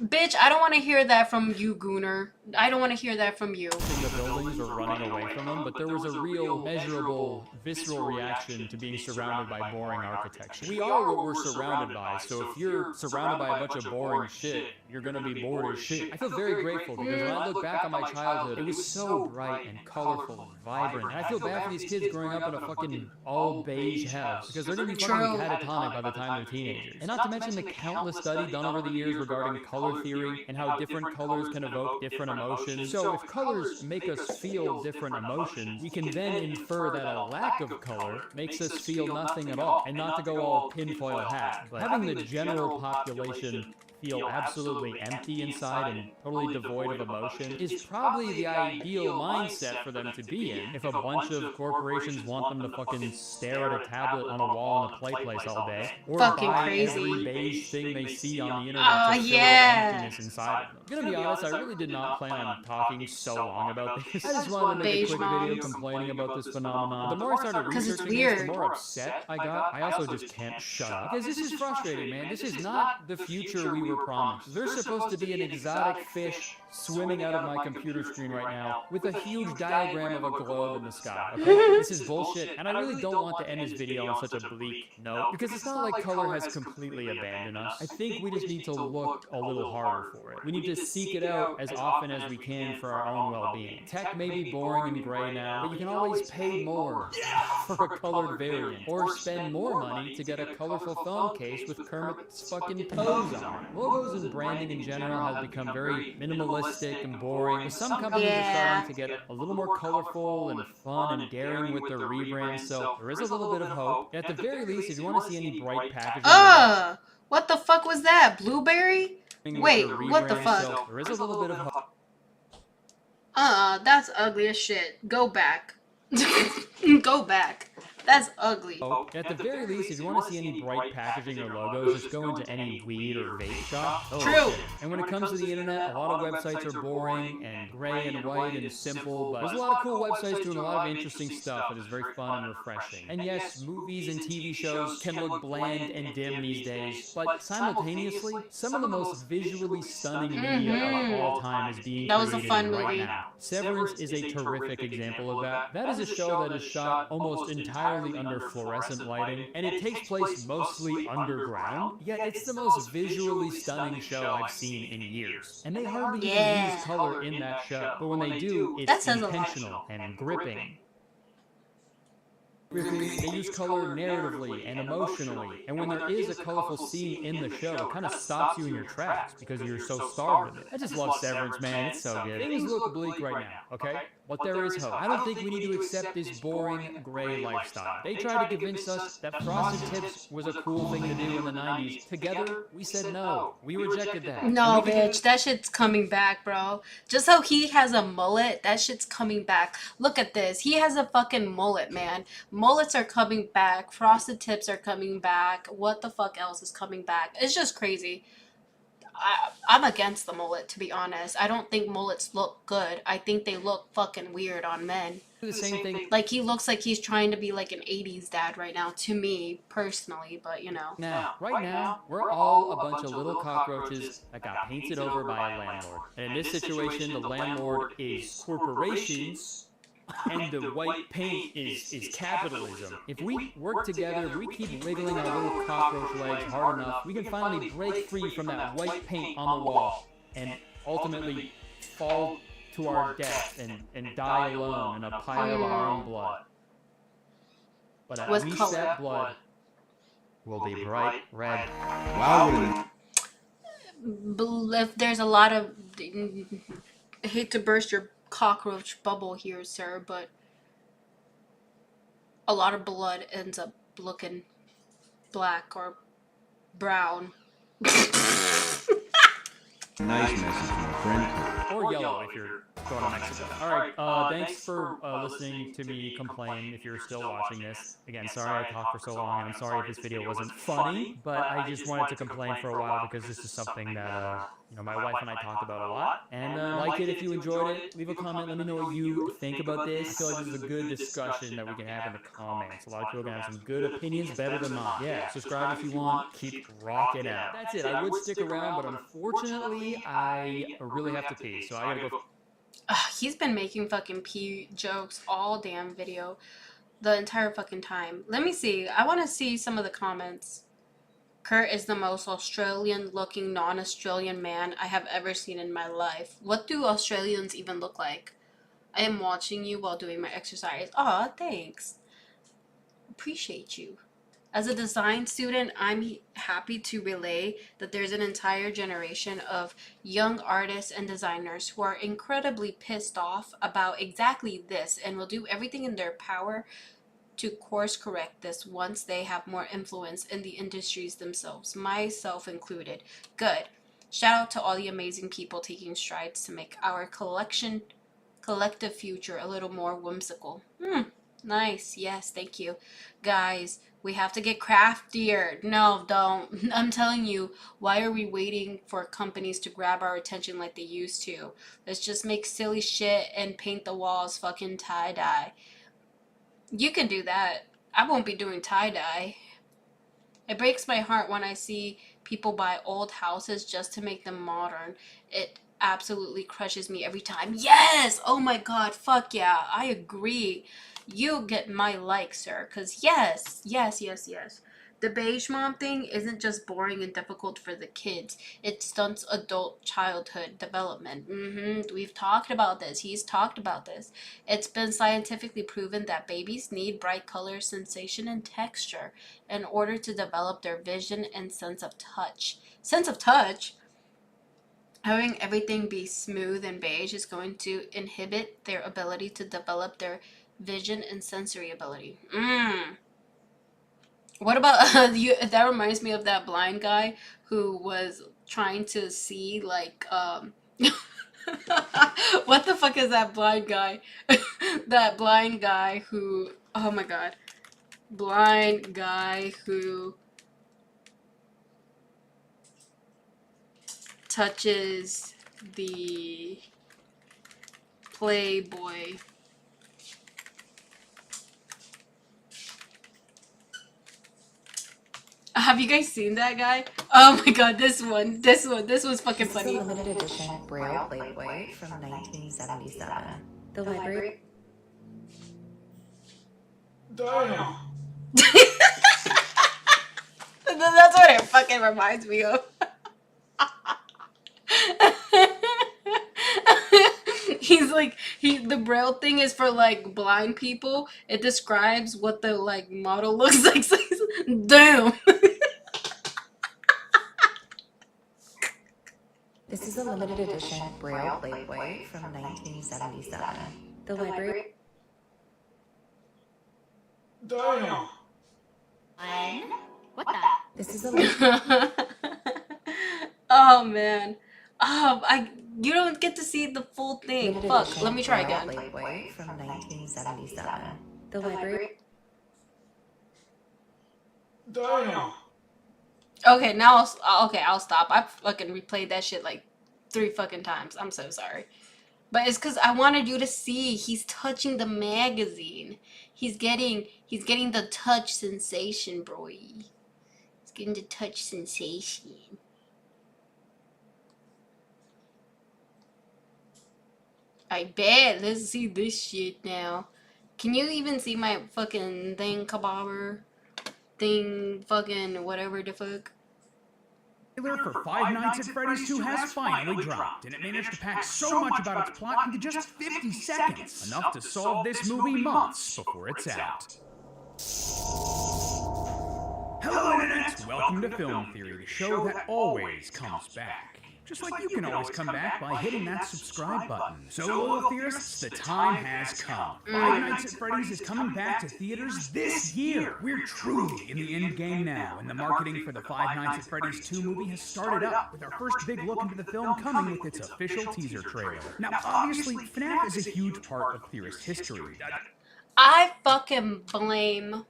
Bitch, I don't want to hear that from you, Gooner. I don't want to hear that from you. In the buildings or running away from them, but there was a real, measurable, visceral reaction to being surrounded by boring architecture. We are what we're surrounded by, so if you're surrounded by a bunch of boring shit, you're gonna be bored as shit. I feel very grateful because when I look back on my childhood, it was so bright and colorful and vibrant. And I feel bad for these kids growing up in a fucking all beige house because they're gonna be fucking catatonic by the time they're teenagers. And not to mention the countless studies done over the years regarding color theory and how different colors can evoke different emotions. So if colors make us feel different emotions, we can then infer that a lack of color makes us feel nothing at all. And not to go all tinfoil hat, but having the general population feel absolutely empty inside and totally devoid of emotion is probably the ideal mindset for them to be in if a bunch of corporations want them to fucking stare at a tablet on a wall in a play place all day or buy every beige thing they see on the internet to fill the emptiness inside of them. I'm gonna be honest, I really did not plan on talking so long about this. I just wanted to make a quick video complaining about this phenomenon. The more I started researching this, the more upset I got. I also just can't shut up because this is frustrating, man. This is not the future we were promised. There's supposed to be an exotic fish swimming out of my computer screen right now with a huge diagram of a globe in the sky. Okay? This is bullshit, and I really don't want to end this video on such a bleak note because it's not like color has completely abandoned us. I think we just need to look a little harder for it. We need to seek it out as often as we can for our own well-being. Tech may be boring and gray now, but you can always pay more for a colored variant or spend more money to get a colorful phone case with Kermit's fucking toes on it. Logos and branding in general have become very minimalistic and boring. Some companies are starting to get a little more colorful and fun and daring with their rebrands, so there is a little bit of hope. At the very least, if you want to see any bright packaging... What the fuck was that? Blueberry? Wait, what the fuck? So there is a little bit of hope. That's ugly as shit. Go back. Go back. That's ugly. At the very least, if you want to see any bright packaging or logos, just go into any weed or vape shop. True. And when it comes to the internet, a lot of websites are boring and gray and white and simple, but there's a lot of cool websites doing a lot of interesting stuff that is very fun and refreshing. And yes, movies and TV shows can look bland and dim these days, but simultaneously, some of the most visually stunning media of all time is being That was a created fun right movie. now. Severance is a terrific example of that. That is a show that is shot almost entirely under fluorescent lighting, and it takes place mostly underground, yet it's the most visually stunning show I've seen in years. And they hardly even use color in that show, but when they do, it's intentional and gripping. They use color narratively and emotionally, and when there is a colorful scene in the show, it kind of stops you in your tracks because you're so starved of it. I just love Severance, man. It's so good. Things look bleak right now, okay? But there is hope. I don't think we need to accept this boring, gray lifestyle. They tried to convince us that frosted tips was a cool thing to do in the 90s. Together, we said no. We rejected that. No, bitch, that shit's coming back, bro. Just how he has a mullet, that shit's coming back. Look at this. He has a fucking mullet, man. Mullets are coming back. Frosted tips are coming back. What the fuck else is coming back? It's just crazy. I'm against the mullet, to be honest. I don't think mullets look good. I think they look fucking weird on men. The same thing. Like, he looks like he's trying to be like an 80s dad right now, to me, personally, but you know. Right now, we're all a bunch of little cockroaches that got painted over by a landlord. And in this situation, the landlord is corporations, and the white paint is capitalism. If we work together, if we keep wiggling our little cockroach legs hard enough, we can finally break free from that white paint on the wall and ultimately fall to our death and die alone in a pile of our own blood. But at least that blood will be bright red. Wow. If there's a lot of... I hate to burst your cockroach bubble here, sir, but a lot of blood ends up looking black or brown. Nice message from a friend. Or yellow if you're going to Mexico. Alright, thanks for listening to me complain if you're still watching this. Again, sorry I talked for so long, and I'm sorry if this video wasn't funny, but I just wanted to complain for a while because this is something that, you know, my wife and I talked about a lot. And like it if you enjoyed it. Leave a comment, let me know what you think about this. I feel like this is a good discussion that we can have in the comments. A lot of people are going to have some good opinions, better than mine. Yeah, subscribe if you want. Keep rocking out. That's it. I would stick around, but unfortunately, I really have to pee, so I gotta go. He's been making fucking pee jokes all damn video. The entire fucking time. Let me see. I want to see some of the comments. Kurt is the most Australian-looking non-Australian man I have ever seen in my life. What do Australians even look like? I am watching you while doing my exercise. Aw, thanks. Appreciate you. As a design student, I'm happy to relay that there's an entire generation of young artists and designers who are incredibly pissed off about exactly this and will do everything in their power to course correct this once they have more influence in the industries themselves, myself included. Good. Shout out to all the amazing people taking strides to make our collective future a little more whimsical. Nice. Yes, thank you. Guys, we have to get craftier. No, don't. I'm telling you, why are we waiting for companies to grab our attention like they used to? Let's just make silly shit and paint the walls fucking tie-dye. You can do that. I won't be doing tie-dye. It breaks my heart when I see people buy old houses just to make them modern. It absolutely crushes me every time. Yes! Oh my god, fuck yeah. I agree. You get my like, sir. Because yes. The beige mom thing isn't just boring and difficult for the kids. It stunts adult childhood development. We've talked about this. He's talked about this. It's been scientifically proven that babies need bright color, sensation, and texture in order to develop their vision and sense of touch. Sense of touch? Having everything be smooth and beige is going to inhibit their ability to develop their vision and sensory ability. What about you? That reminds me of that blind guy who was trying to see, like, what the fuck is that blind guy? That blind guy who, oh my god. Blind guy who touches the Playboy. Have you guys seen that guy? Oh my god, this was fucking funny. This is a limited edition Braille Playboy from 1977. The library. Damn. That's what it fucking reminds me of. He's like, the Braille thing is for like blind people. It describes what the like model looks like. Damn. This is a limited edition Braille Playboy from 1977. The library. Damn. What the? This is a Oh man. You don't get to see the full thing. limited Fuck. edition Let me try Braille again. Playboy from 1977. The library. Damn. Okay, now I'll stop. I fucking replayed that shit like 3 fucking times. I'm so sorry. But it's cuz I wanted you to see he's touching the magazine. He's getting the touch sensation, bro. He's getting the touch sensation. I bet. Let's see this shit now. Can you even see my fucking thing, kabobber? Thing, fucking whatever the fuck. trailer for Five Nights at Freddy's 2 has finally dropped, and it managed to pack so much about its plot into just 50 seconds, enough to solve this movie months before it's out. Hello, Internet! Welcome to Film Theory, the show that always comes back. Just like you can always come back by hitting that subscribe button. So, loyal theorists, the time has come. Five Nights at Freddy's is coming back to theaters this year. We're truly in the end game now, and the marketing for the Five Nights at Freddy's 2 movie has started up, with our first big look into the film coming with its official teaser trailer. Now, obviously, FNAF is a huge part of theorist history. I fucking blame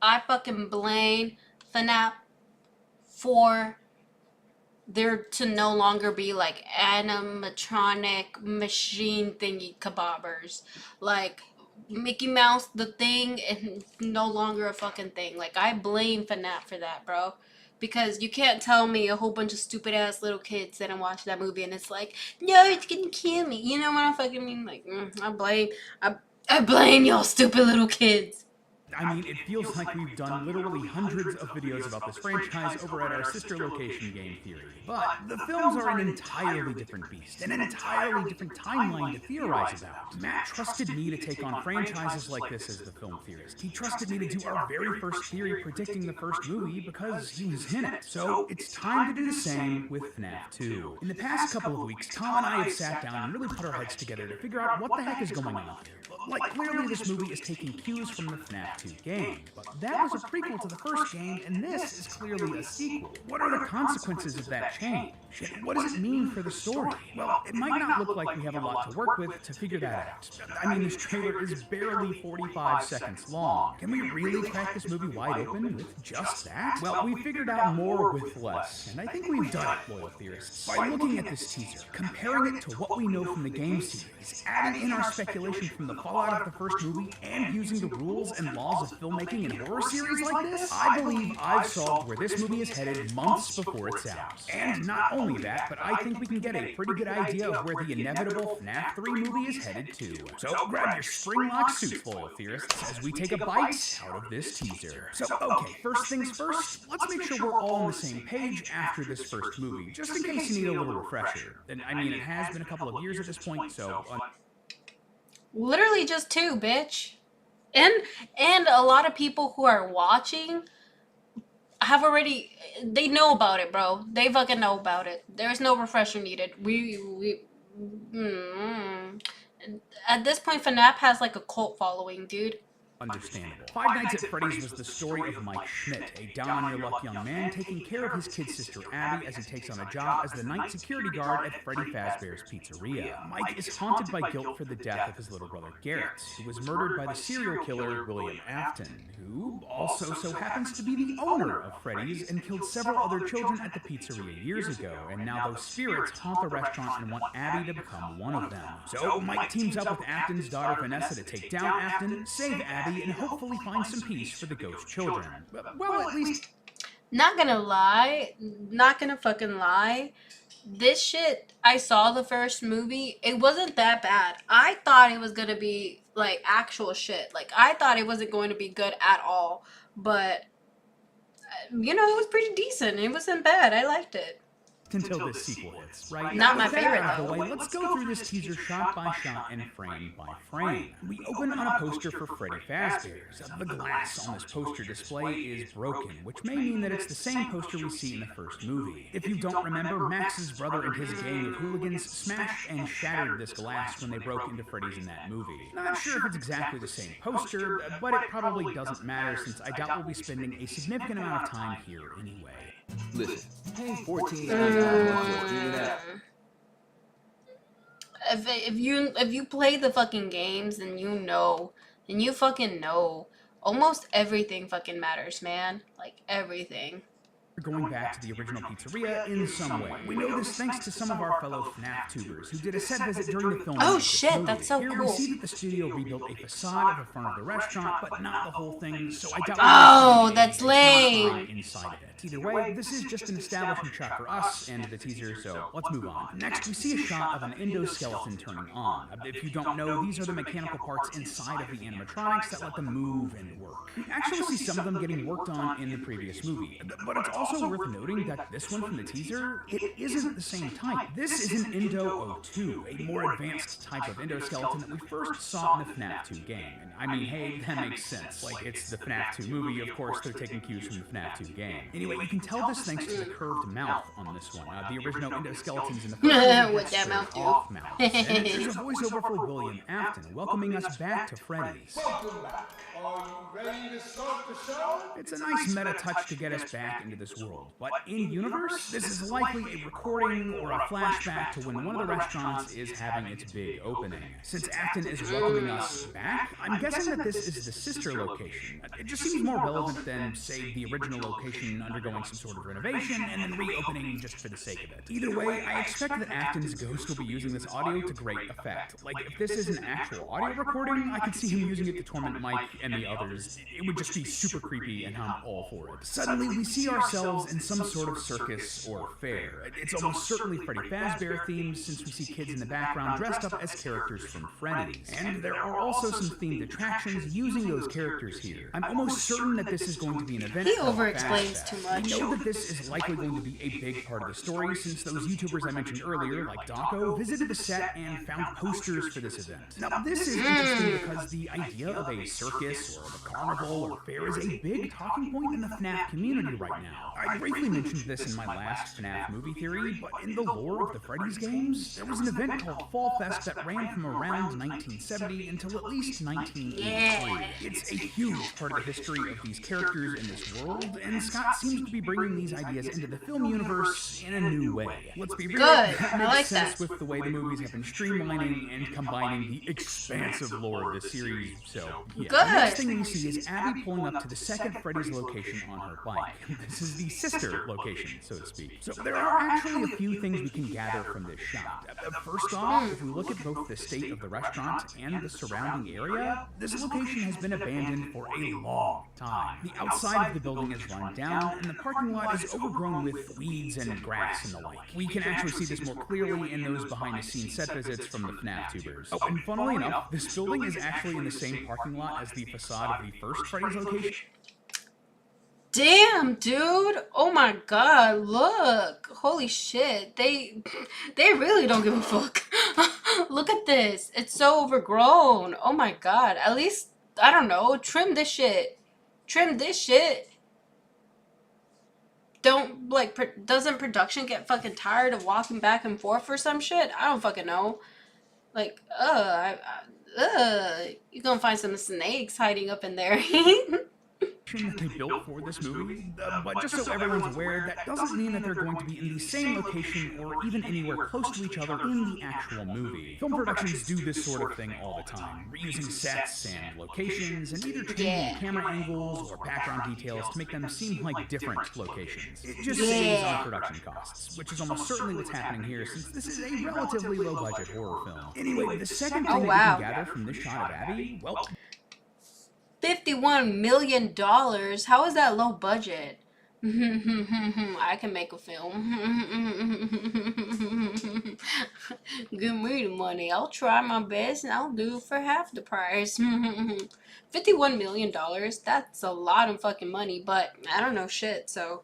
FNAF for there to no longer be like animatronic machine thingy kebabbers. Like Mickey Mouse the thing and no longer a fucking thing. Like I blame FNAF for that, bro. Because you can't tell me a whole bunch of stupid ass little kids sit and watch that movie and it's like, no, it's gonna kill me. You know what I fucking mean? Like, I blame y'all stupid little kids. I mean, it feels like we've done literally hundreds of videos about this franchise over at our sister location, Game Theory. But the films are an entirely different beast, and an entirely different timeline to theorize about. Matt trusted me to take on franchises like this as the film theorist. He trusted me to do our very first theory predicting the first movie because he was in it. So it's time to do the same with FNAF 2. In the past couple of weeks, Tom and I have sat down and really put our heads together to figure out what the heck is going on here. Like, clearly this movie is taking cues from the FNAF 2 game, but that was a prequel to the first game, and this is clearly a sequel. What are the consequences of that change? What does it mean for the story? Well, it might not look like we have a lot to work with to figure that out. I mean, this trailer is barely 45 seconds long. Can we really crack this movie wide open with just that? Well, we figured out more with less, and I think we've done it, loyal theorists. By looking at this teaser, comparing it to what we know from the game series, adding in our speculation from the fallout of the first movie, and using the rules and laws of filmmaking in horror series like this, I believe I've solved where this movie is headed months before it's out. And not only that, but I think we can get a pretty good idea of where the inevitable FNAF 3 movie is headed to. So grab your spring-lock suits, loyal theorists, as we take a bite out of this teaser. So, okay, first things first, let's make sure we're all on the same page after this first movie, just in case you need a little refresher. And I mean, it has been a couple of years at this point, so... Literally just 2, bitch. And a lot of people who are watching have already, they know about it, bro. They fucking know about it. There's no refresher needed. At this point, FNAF has like a cult following, dude. Understandable. Five Nights at Freddy's was the story of Mike Schmidt, a down-on-your-luck young man taking care of his kid sister Abby as he takes on a job as the night security guard at Freddy Fazbear's Pizzeria. Mike is haunted by guilt for the death of his little brother Garrett, who was murdered by the serial killer William Afton, who also so happens to be the owner of Freddy's and killed several other children at the pizzeria years ago, and now those spirits haunt the restaurant and want Abby to become one of them. So Mike teams up with Afton's daughter Vanessa to take down Afton, save Abby, and hopefully find some peace for the ghost children. Well, at least... Not gonna lie, not gonna fucking lie, this shit, I saw the first movie, it wasn't that bad. I thought it was gonna be, like, actual shit. Like, I thought it wasn't going to be good at all. But, you know, it was pretty decent. It wasn't bad. I liked it. Until this sequel hits, right? Not my With that favorite, out of the though. way, let's go through this teaser shot by shot and frame by frame. We open on a poster for Freddy Fazbear's. The glass on this poster display is broken, which may mean that it's the same poster we see in the first movie. If you don't remember, Max's brother and his gang of hooligans smashed and shattered this glass when they broke into Freddy's in that movie. Not sure if it's exactly the same poster, but it probably doesn't matter since I doubt we'll be spending a significant amount of time here anyway. Listen, paying $14.99 If you play the fucking games, then you fucking know. Almost everything fucking matters, man. Like, everything. Going back to the original pizzeria in some way. We know this thanks to some of our fellow FNAF tubers who did a set visit during the filming. Oh of this shit, movie. that's so Here cool. we see that the studio rebuilt a facade of the front of the restaurant, but not the whole thing, so I doubt Oh, we'll that's see a lame. ton inside of it. Either way, this is just an establishment shot for us and the teaser, so let's move on. Next, we see a shot of an endoskeleton turning on. If you don't know, these are the mechanical parts inside of the animatronics that let them move and work. We actually see some of them getting worked on in the previous movie, but it's also worth noting that this one from the teaser, it isn't the same type. This is an Endo 02, a more advanced type of endoskeleton that we first saw in the FNAF 2 game. And I mean, hey, that makes sense. Like, it's the FNAF 2 movie, of course they're taking cues from the FNAF 2 game. Anyway, you can tell this thanks to the curved mouth on this one. The original endoskeletons in the first What that mouth do? off mouth. And there's a voiceover for William Afton, welcoming us back to Freddy's. Welcome back. Are you ready to start the show? It's a nice meta touch to get us back into this world, but in-universe, this is likely a recording or a flashback to when one of the restaurants is having its big opening. Since Afton is welcoming us back, I'm guessing that this is the sister location. It just seems more relevant than, say, the original location undergoing some sort of renovation and then reopening just for the sake of it. Either way, I expect that Afton's ghost will be using this audio to great effect. Like, if this is an actual audio recording, I could see him using it to torment Mike and the others. It would just be super creepy, and I'm all for it. Suddenly, we see ourselves in some sort of circus or fair. It's almost certainly Freddy Fazbear themed, since we see kids in the background dressed up as characters from Freddy's. And there are also some themed attractions using those characters here. I'm almost certain that this is going to be an event. He over-explains too much. We know that this is likely going to be a big part of the story, since those YouTubers I mentioned earlier, like Dako, visited the set and found posters for this event. Now, this is interesting because the idea of a circus or of a carnival or fair is a big talking point in the FNAF community right now. I briefly mentioned this in my last FNAF movie theory, but in the lore of the Freddy's games, there was an event called Fall Fest that ran from around 1970 until at least 1983. It's a huge part of the history of these characters in this world, and Scott seems to be bringing these ideas into the film universe in a new way. Let's be real, that makes sense with the way the movies have been streamlining and combining the expansive lore of the series, so yeah. The next thing we see is Abby pulling up to the second Freddy's location on her bike. This is the sister location, so to speak. So there are actually a few things we can gather from this shot. First off, if we look at both the state of the restaurant and the surrounding area, this location has been abandoned for a long time. The outside of the building is run down, and the parking lot is overgrown with weeds and grass and the like. We can actually see this more clearly in those behind-the-scenes set visits from the FNAF tubers. Oh, and funnily enough, this building is actually in the same parking lot as the facade of the first Freddy's location. Damn, dude. Oh my god, look. Holy shit. They really don't give a fuck. Look at this. It's so overgrown. Oh my god. At least, I don't know, trim this shit. Trim this shit. Don't, like, doesn't production get fucking tired of walking back and forth for some shit? I don't fucking know. Like, You're gonna find some snakes hiding up in there. that they built for this movie, but just so everyone's aware, that doesn't mean that they're going to be in the same location or even anywhere close to each other in the actual movie. Film productions do this sort of thing all the time, reusing sets and locations and either changing camera angles or background details to make them seem like different locations. It just saves on production costs, which is almost certainly what's happening here since this is a relatively low-budget horror film. Anyway, the second thing that we can gather from this shot of Abby, well, $51 million. How is that low budget? I can make a film. Give me the money. I'll try my best and I'll do it for half the price. $51 million. That's a lot of fucking money, but I don't know shit, so.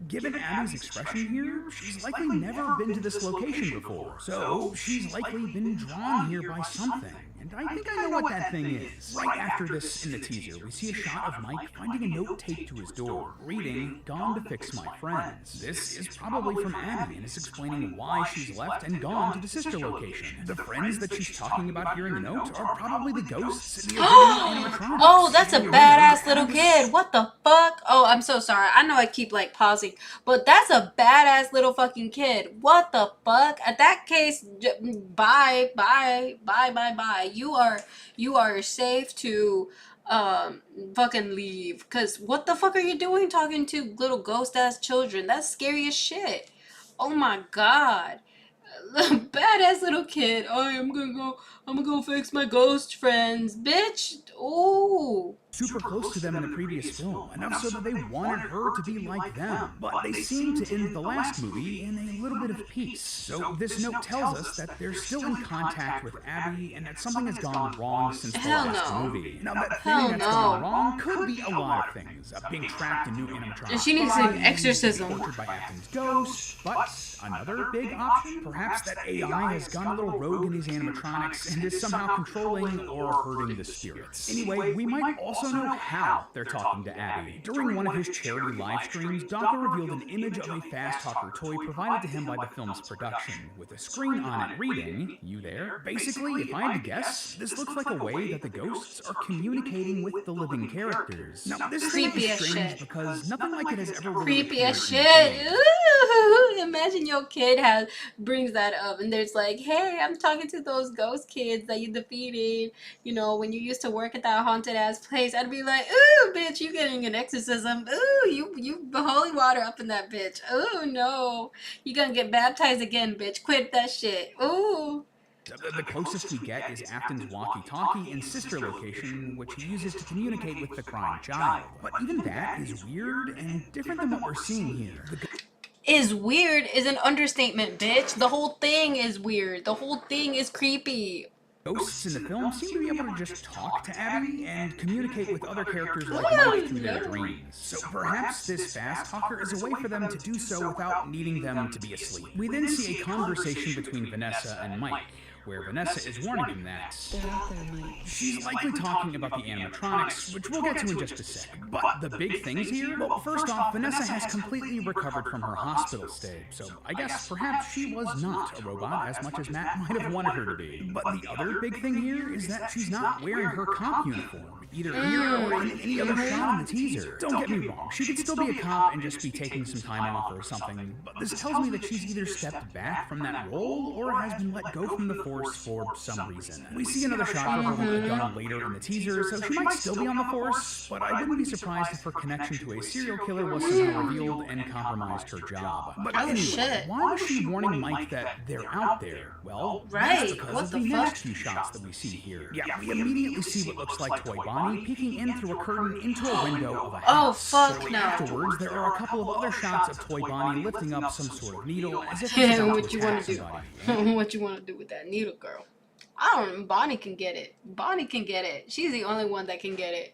Given Abby's expression here, she's likely never been to this location before, so she's likely been drawn here by something. And I think I know what that thing is. Right after this in the teaser, we see a shot of Mike finding a note taped to his door, reading, "Gone to fix my friends." This is probably from Abby, and it's explaining why she's left and gone to the sister location. The friends that she's talking about here in the note are probably the ghosts in the original animatronics. Oh, that's a badass little kid. What the fuck? Oh, I'm so sorry. I know I keep like pausing, but that's a badass little fucking kid. What the fuck? At that case, bye. You are safe to fucking leave. Cause what the fuck are you doing talking to little ghost ass children? That's scary as shit. Oh my god. Badass little kid. Oh, I'm gonna go fix my ghost friends, bitch. Ooh. Super close to them in the previous film, enough so that they wanted her to be like them. But they seem to end the last movie in a little bit of peace. So this note tells us that they're still in contact with Abby and that something has gone wrong since the last movie. Now that thing that's gone wrong could be a lot of things. Being trapped in new animatronics. And she needs an exorcism. Tortured by Afton's ghost. But another big option, perhaps that AI has gone a little rogue in these animatronics and is somehow controlling or hurting the spirits. Anyway, we might also know how they're talking to Abby. During one of his charity live streams, Daka revealed an image of a fast talker toy provided to him by the film's production, with a screen on it reading, "You there?" Basically, if I had to guess, this looks like a way that the ghosts are communicating with the living characters. Now, this thing is strange because nothing like it has ever really creepy as shit. Ooh, imagine your kid brings that up and there's like, hey, I'm talking to those ghost kids that you defeated, you know, when you used to work at that haunted ass place. I'd be like, ooh, bitch, you getting an exorcism. Ooh, you holy water up in that bitch. Ooh, no. You gonna get baptized again, bitch. Quit that shit. Ooh. The closest we get is Afton's walkie-talkie and sister location, which he uses to communicate with the crying child. But even that is weird and different than what we're seeing here. Is weird is an understatement, bitch. The whole thing is weird. The whole thing is creepy. Ghosts in the film seem to be able to just talk to Abby and communicate with other characters like Mike through their dreams. So perhaps this fast talker is a way for them to do so without needing them to be asleep. We then see a conversation between Vanessa and Mike, where Vanessa is warning him that she's likely talking about the animatronics, which we'll get to in just a sec. But the big things here? Well, first off, Vanessa has completely recovered from her hospital stay, so I guess perhaps she was not a robot as much as Matt might have wanted her to be. But the other big thing here is that she's not wearing her cop uniform, either here or in any other shot in the teaser. Don't get me wrong, she could still be a cop and just be taking some time off or something, but this tells me that she's either stepped back from that role or has been let go from the force for some reason. We see another shot of her with a gun later in the teaser, so she might still be on the force, but I wouldn't be surprised if her connection to a serial killer was somehow revealed and compromised her job. But anyway, why was she warning Mike that they're out there? Well, that's because of the next few shots that we see here. Yeah, we immediately see what looks like Toy Bonnie peeking in through a curtain into a window of a house. Oh, fuck no. Afterwards, there are a couple of other shots of Toy Bonnie lifting up some sort of needle as if what you want to do? What you want to do with that needle, girl? I don't know. Bonnie can get it. Bonnie can get it. She's the only one that can get it.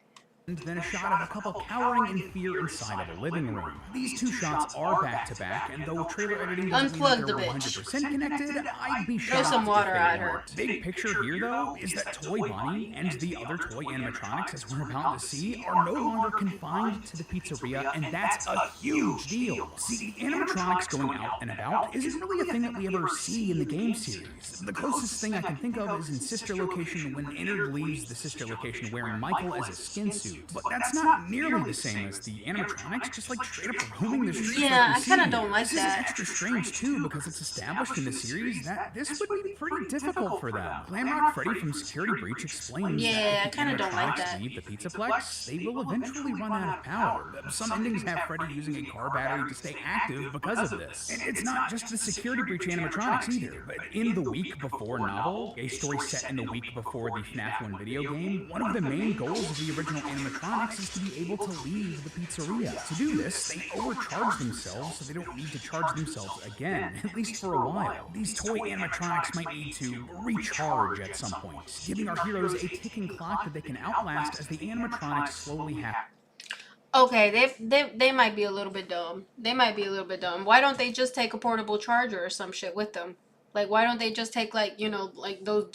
and then a shot of a couple cowering in fear inside of a living room. These two shots are back-to-back, and though trailer editing doesn't mean Unplug that the they're bitch. 100% connected, I'd be Throw shocked some water if they at her. weren't. Big picture here, though, is that Toy Bonnie and the other toy animatronics, as we're about to see, are no longer confined to the pizzeria, and that's a huge deal. See, the animatronics going out and about isn't really a thing that we ever see in the game series. The closest thing I can think of is in Sister Location when Innard leaves the Sister Location wearing Michael as a skin suit. But that's not nearly the same as the animatronics just like straight up roaming the streets. Yeah, like I kind of see. don't like This that. is extra strange too because it's established in the series that this would be pretty difficult for them. Glamrock Freddy from Security Breach explains Yeah, that I if the kinda don't like animatronics that. leave the Pizzaplex, they will eventually run out of power. Some endings have Freddy using a car battery to stay active because of this. And it's not just the Security Breach animatronics either, but in the week before novel, a story set in the week before the FNAF 1 video game, one of the main goals of the original animatronics is to be able to leave the pizzeria. To do this, they overcharge themselves so they don't need to charge themselves again, at least for a while. These toy animatronics might need to recharge at some point, giving our heroes a ticking clock that they can outlast as the animatronics slowly happen. Okay, they might be a little bit dumb. They might be a little bit dumb. Why don't they just take a portable charger or some shit with them? Like, why don't they just take, like, you know, like those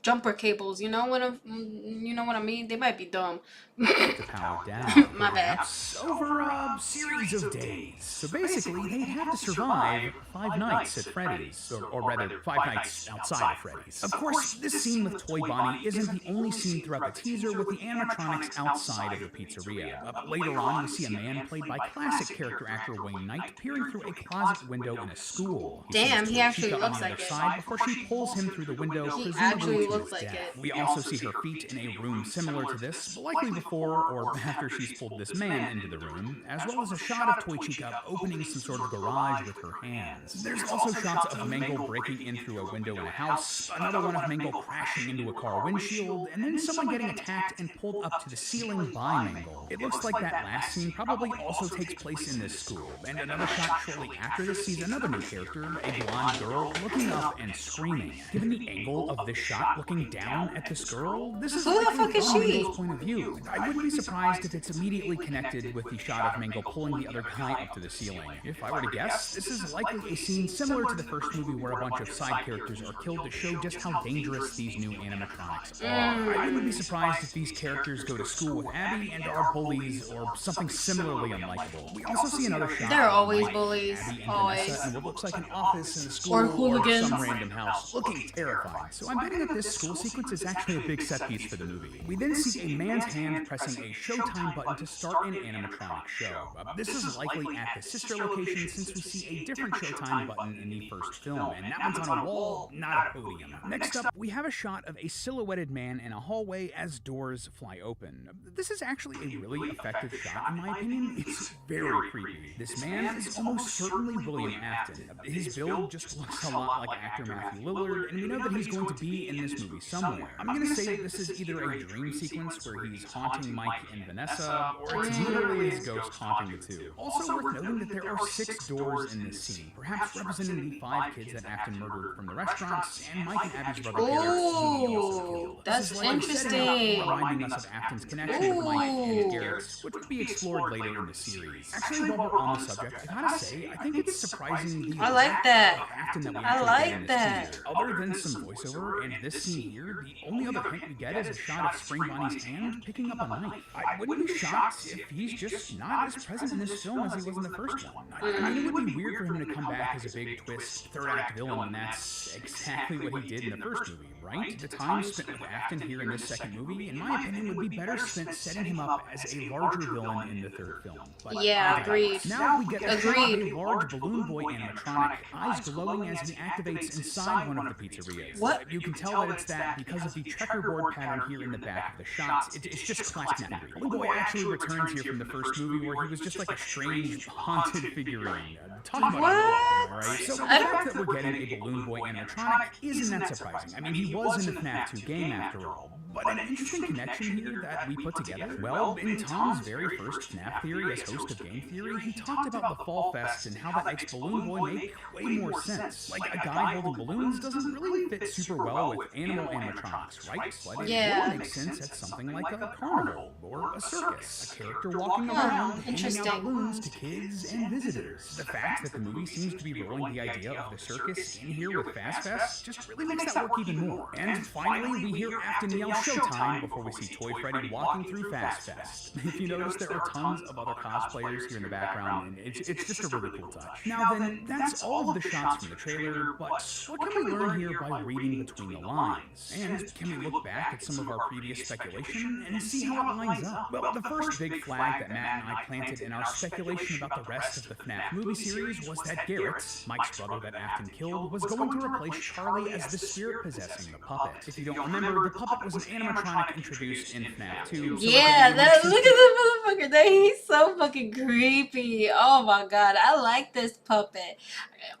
jumper cables? You know what I mean? They might be dumb. To power down. My bad. Over a series of days. So basically, they'd have to survive 5 nights at Freddy's, or rather, 5 nights outside of Freddy's. Of course, this scene with Toy Bonnie isn't the only scene throughout the teaser with the animatronics outside of the pizzeria. Later on, we see a man played by classic character actor Wayne Knight peering through a closet window in a school. Damn, he actually Chica looks on the like other it. side before she pulls him through the window, He presumably actually to looks his like death. it. We also see her feet in a room similar to this, but likely before or after she's pulled this man into the room, as well as a shot of Toy Chica opening some sort of garage with her hands. There's also shots of Mangle breaking in through a window in a house, another one of Mangle crashing into a car windshield, and then someone getting attacked and pulled up to the ceiling by Mangle. It looks like that last scene probably also takes place in this school, and another shot shortly after this sees another new character, a blonde girl, looking up and screaming. Given the angle of this shot looking down at this girl, this is Who the likely fuck is from she? Mangle's point of view. I wouldn't be surprised if it's immediately connected with the shot of Mangle pulling the other guy up to the ceiling. If I were to guess, this is likely a scene similar to the first movie where a bunch of side characters are killed to show just how dangerous these new animatronics are. I wouldn't be surprised if these characters go to school with Abby and are bullies or something similarly unlikable. We also see another shot They're of always Mike, bullies. Abby, and Always. Vanessa in what looks like an office in a school Or or hooligans. some random house, looking terrifying. So I'm betting that this school sequence is actually a big set piece for the movie. We then see a man's hand pressing a Showtime button to start an animatronic show. This is likely at the sister location since we see a different Showtime button in the first film, and that one's on a wall, not a podium. Next up, we have a shot of a silhouetted man in a hallway as doors fly open. This is actually a really effective shot, in my opinion. It's very creepy. This man is almost certainly William Afton. His build just looks a lot like actor Matthew Lillard, and we know that he's going to be in this movie somewhere. I'm going to say that this is either a dream sequence where he's haunting Mike and Vanessa, or it's literally his ghost haunting the two. Also worth noting that there are 6 doors in this scene, perhaps representing the 5 kids that Afton murdered from the restaurants, and Mike and Abby's brother Garrett, who he also killed. That's This is likely setting interesting. up, reminding us of Afton's connection with Mike and Garrett, which would be explored later in the series. Actually, while we're on the subject, I gotta say, I think it's surprising the I like that. of Afton that we I actually like get in this that. teaser. Other than some voiceover and this scene here, the only other hint we get is a shot of Spring Bonnie's hand picking up a knife. I wouldn't be shocked if he's just not as present in this film as he was in the first one. I mean, it would be weird for him to come back as a big twist, third act villain when that's exactly what he did in the first movie, right? The time spent with Afton here in this second movie, in my opinion, would be better spent setting him up as a larger villain in the third film. But Yeah, agreed. now we get a shot of Agreed. a large balloon boy animatronic, eyes glowing as he activates inside one of the pizzerias. What? You can tell that it's that because of the checkerboard pattern here in the back of the shot. It's just classic memory. Balloon Boy actually returns here from the first movie where he was just like a strange haunted figurine. Talk about it, right? So the fact that we're getting a Balloon Boy animatronic isn't that surprising. I mean, he was in the FNAF 2 game after all. But an interesting connection here that we put together, well, in Tom's very first FNAF theory as host of Game Theory, he talked about the Fall Fest and how that makes Balloon Boy make way more sense. Like, a guy holding balloons doesn't really fit super well with animal animatronics, right? But Yeah. it would make sense at something like a carnival or a circus. A character walking Huh, around handing interesting. out balloons to kids and visitors. The fact that the movie seems to be rolling the idea of the circus in here with Fast Fest just really makes that work even more. And finally, we hear Afton yell showtime before we see Toy Freddy walking through Fast Fest. If you notice, there are tons of other cosplayers here in the background, and it's just a really cool touch. Now then, that's all of the shots from the trailer, but what can we learn here by reading between the lines? And can we look back at some of our previous speculation and see how it lines up? Well, the first big flag that Matt and I planted in our speculation about the rest of the FNAF movie series was that Garrett, Mike's brother that Afton killed, was going to replace Charlie as the spirit possessing the puppet. If you don't remember, the puppet was an animatronic introduced in FNAF 2. Yeah, look at the motherfucker there. He's so fucking creepy. Oh my god, I like this puppet.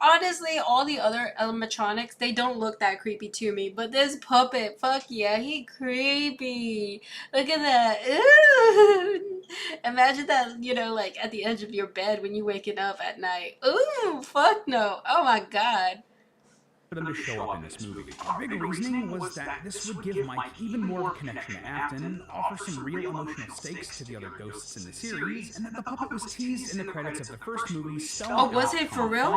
Honestly, all the other animatronics, they don't look that creepy to me. But this puppet, fuck yeah, he creepy. Look at that. Ooh. Imagine that, you know, like at the edge of your bed when you're waking up at night. Ooh, fuck no. Oh my god. For them to show up in this movie. Our big reasoning was that this would give Mike even more of a connection to Afton, offer some real emotional stakes to the other ghosts in the series, and that the puppet was teased in the credits of the first movie. Oh, was it for real?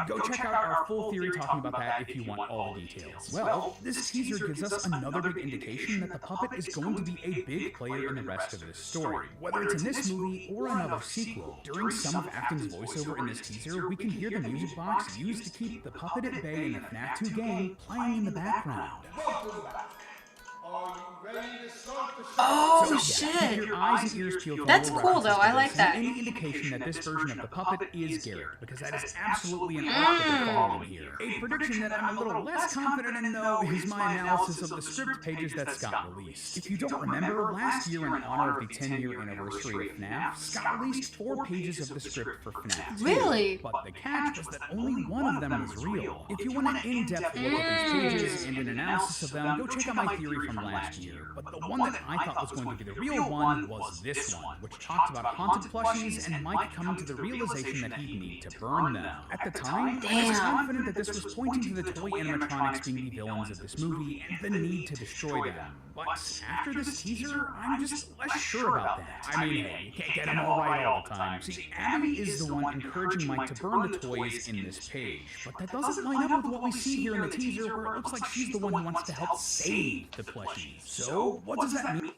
Go check out our full theory talking about that if you want all the details. Well, this teaser gives us another big indication that the puppet is going to be a big player in the rest of this story. Whether it's in this movie or another sequel, during some of Afton's voiceover in this teaser, we can hear the music box used to keep the puppet at bay in the FNAF 2 game playing in the background. Oh So, shit! keep your eyes and ears peeled for That's more cool though. references I to like this that. and any indication that this version of the puppet is Garrett, because that is absolutely an arc that we're following here. A prediction that I'm a little less confident in, though, is my analysis of the script pages that Scott released. If you don't remember, last year in honor of the 10-year anniversary of FNAF, Scott released 4 pages of the script for FNAF 2. Really? But the catch was that only one of them was real. If you want an in-depth look at these pages and an analysis of them, go check out my theory from last year. But the one that I thought was going to be the real one was this one, which talked about haunted plushies and Mike coming to the realization that he'd need to burn them. At the time, I was confident that this was pointing to the toy animatronics being the villains of this movie and the need to destroy them. But after this teaser, I'm just less sure about that. I mean, hey, you can't get them all right all the time. See, Abby is the one encouraging Mike to burn the toys in this page, but that doesn't line up with what we see here in the teaser, where it looks like she's the one who wants to help save the plushies. So, what does that mean?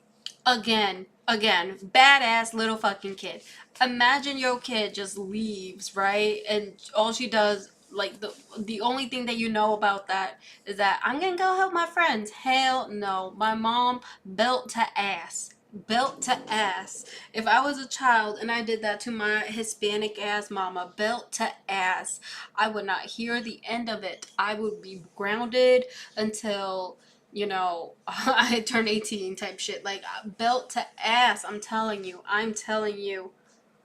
Again, badass little fucking kid. Imagine your kid just leaves, right? And all she does, like, the only thing that you know about that is that I'm gonna go help my friends. Hell no. My mom built to ass. Belt to ass. If I was a child and I did that to my Hispanic ass mama, belt to ass, I would not hear the end of it. I would be grounded until, you know, I turn 18 type shit. Like, belt to ass. I'm telling you.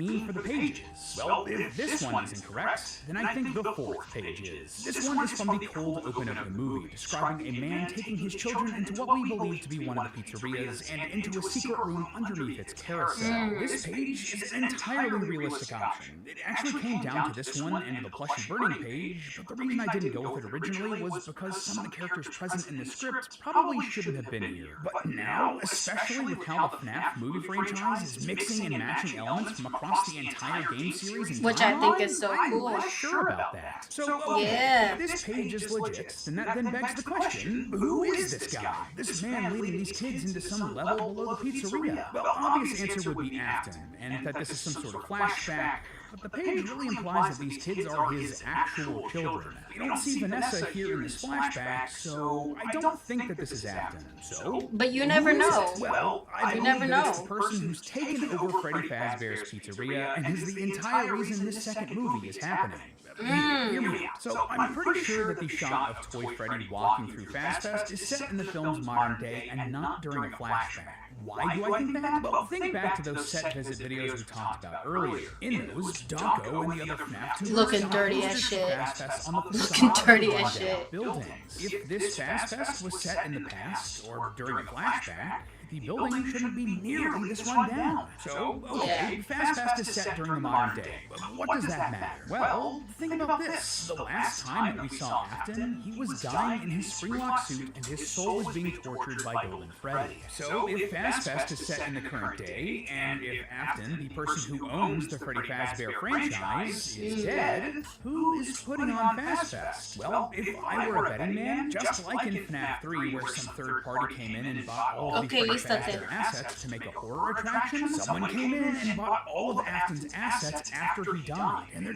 Mean for the pages? Well, if this one is incorrect, then I think the 4th page is. This one is from the cold open of the movie, describing a man taking his children into what we believe to be one of the pizzerias and into a secret room underneath its carousel. This page is an entirely realistic option. It actually came down to this one and the plushie burning page, but the reason I didn't go with it originally was because some of the characters present in the script probably shouldn't have been here. But now, especially with how the FNAF movie franchise is mixing and matching elements from across the entire game series, Which I think is so cool. I'm not sure about that. So, okay, Yeah. if this page is legit, then that begs the question, who is this guy? This man leading these kids into some level below the pizzeria? Well, the obvious answer would be Afton, and that this is some sort of flashback. But the page really implies that these kids are his actual children. We don't see Vanessa here in this flashback, so I don't think that this is Afton. So, But you never who is know. it? Well, I You believe never that it's know. the person who's taken over Freddy Fazbear's Pizzeria and is the entire reason this second movie is happening. Hear me out. So I'm pretty sure that the shot of Toy Freddy walking through Fast Fest is set in the film's modern day and not during a flashback. Why do I think that? Well, think back to those set visit videos we talked about earlier. In those, Donko and the other FNAF 2 Looking dirty as shit. Fast Fest on the Looking facade dirty of as shit. buildings. If this Fast Fest was set in the past or during a flashback, the building shouldn't be nearly this run down. So, okay, Fast Fast is set during the modern day, but what does that matter? Well, think about this. The last time that we saw Afton, he was dying in his Springlock suit and his soul was being tortured by Golden Freddy. So, if Fast Fast is set in the current day, and if Afton, the person who owns the Freddy Fazbear franchise, is dead, who is putting on Fast Fast? Well, if I were a betting man, just like in FNAF 3 where some third party came in and bought all of the Freddy Fazbear assets to make a horror attraction, someone came in and bought all of Afton's assets after he died, and they're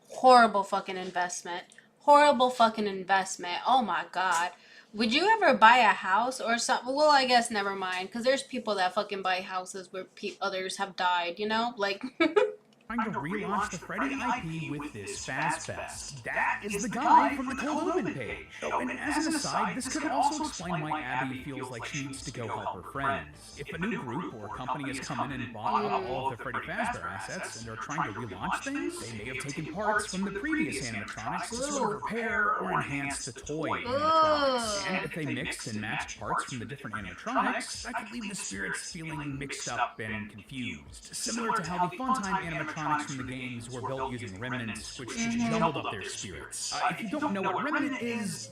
Horrible fucking investment. Horrible fucking investment. Oh my god. Would you ever buy a house or something? Well, I guess never mind, because there's people that fucking buy houses where others have died, you know? Like... trying to relaunch the Freddy IP with this Fazfest. That is the guy from the Cold Open page. Oh, and as an aside, this could also explain why Abby feels like she needs to go help her friends. If a new group or company has come in and bought up all of the Freddy Fazbear assets and are trying to relaunch things, they may have taken parts from the previous animatronics to sort of repair or enhance the toy animatronics. And if they mixed and matched parts from the different animatronics, that could leave the spirits feeling mixed up and confused. Similar to how the Funtime animatronics from the games were built using remnants, which jumbled up their spirits. If you don't know what remnant is,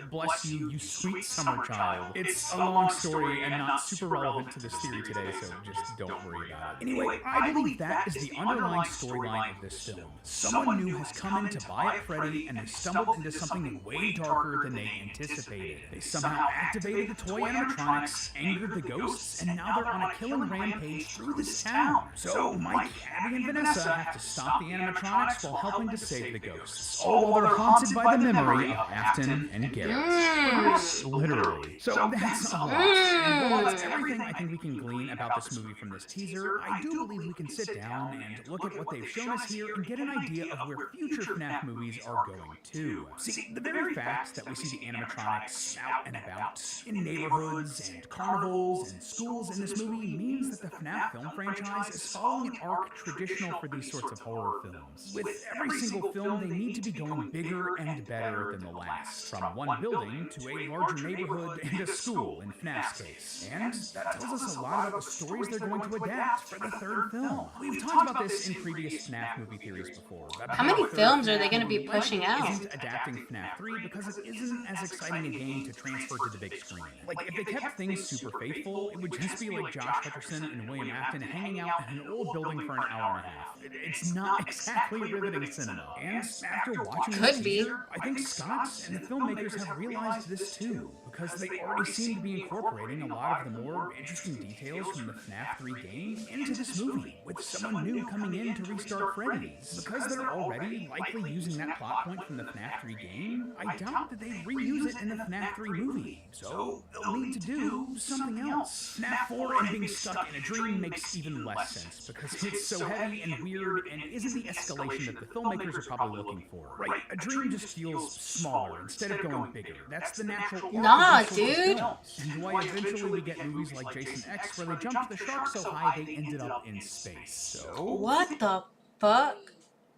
bless you, you sweet summer child. It's a long story and not super relevant to this theory today, so just don't worry about it. Anyway, I believe that is the underlying storyline of this film. Someone new has come in to buy up Freddy, and they stumbled into something way darker than they anticipated. They somehow activated the toy animatronics, angered the ghosts, and now they're on a killing rampage through this town. So Mike, Abby, and Vanessa have to stop the animatronics while helping to save the ghosts, all while they're haunted by the memory of Afton and Garrett. Literally. So that's a lot. And while that's everything I think we can glean about this movie from this teaser, I do believe we can sit down and look at what they've shown us here and get an idea of where future FNAF movies are going to. See, the very fact that we see the animatronics out and about in neighborhoods and carnivals and schools in this movie means that the FNAF film franchise is following an arc traditional for these sorts of horror films. With every single film, they need to be going bigger and better than the last, from one building to a larger neighborhood and a school in FNAF's case. And that tells us a lot about the stories they're going to adapt for the third film. We've talked about this in previous FNAF movie theories before. How many films are they going to be pushing out? Isn't adapting FNAF 3 because it isn't as exciting a game to transfer to the big screen. Like, if they kept things super faithful, it would just be like Josh Hutcherson and William Afton hanging out in an old building for an hour and a half. It's not exactly riveting cinema. And after watching this teaser, I think Scott and the filmmakers have realized this too, because they already seem to be incorporating a lot of the more interesting details from the FNAF 3 game into this movie, with someone new coming in to restart Freddy's. Because they're already likely using that plot point from the FNAF 3 game, I doubt that they reuse it in the FNAF 3 movie. So they'll need to do something else. FNAF 4 and being stuck in a dream makes even less sense, because it's so heavy and weird and isn't the escalation that the filmmakers are probably looking for. Right, a dream just feels smaller instead of going bigger. That's the natural. Nah, dude. And why eventually we get movies like Jason X where they jumped the shark so high they ended up in space. So what the fuck?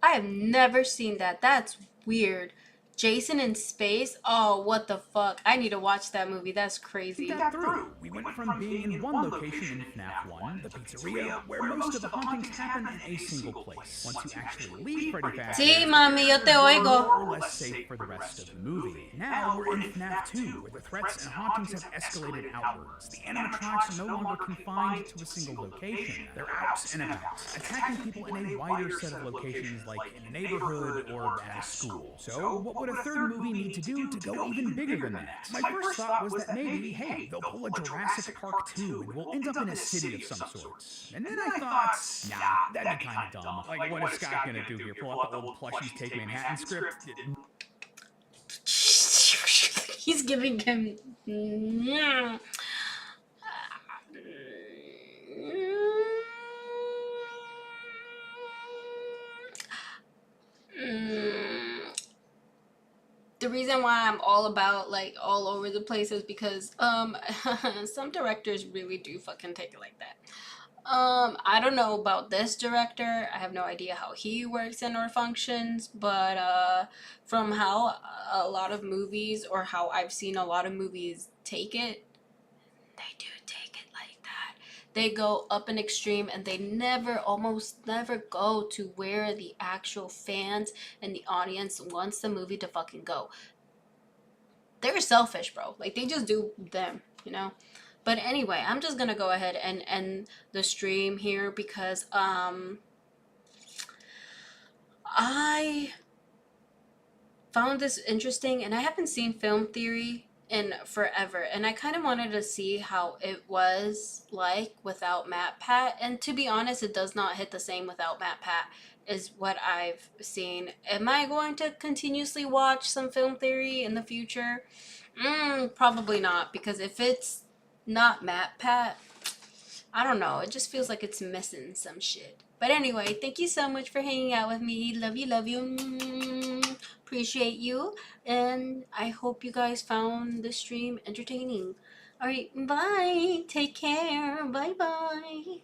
I have never seen that. That's weird. Jason in space? Oh, what the fuck? I need to watch that movie. That's crazy. That through. We went from being in one location in FNAF 1, the pizzeria, where most of the hauntings happen in a single place. Once you actually leave Freddy Fazbear, sí, mami, yo te oigo. More or less safe for the rest of the movie. Now we're in FNAF 2, where the threats and hauntings have escalated outwards. The animatronics are no longer confined to a single location. They're out and about, attacking people in a wider set of locations, like in a neighborhood or at a school. So what would a third movie need to do to go even bigger than that? My first thought was that maybe, hey, they'll pull a Jurassic Park 2 and we'll end up in a city of some sort. And then I thought, nah, that'd be kind of dumb. Like, what is Scott gonna do here? Pull out the old Plushies Take Manhattan script? He's giving him... The reason why I'm all about, like, all over the place is because, some directors really do fucking take it like that. I don't know about this director. I have no idea how he works and or functions, but, from how a lot of movies, or how I've seen a lot of movies take it, they do take it like that. They go up an extreme and they almost never go to where the actual fans and the audience wants the movie to fucking go. They're selfish, bro. Like, they just do them, you know? But anyway, I'm just gonna go ahead and end the stream here because I found this interesting, and I haven't seen film theory in forever, and I kind of wanted to see how it was like without MatPat, and to be honest, it does not hit the same without MatPat is what I've seen. Am I going to continuously watch some film theory in the future? Probably not, because if it's not MatPat, I don't know, it just feels like it's missing some shit. But anyway, thank you so much for hanging out with me. Love you. Appreciate you. And I hope you guys found the stream entertaining. Alright, bye. Take care. Bye-bye.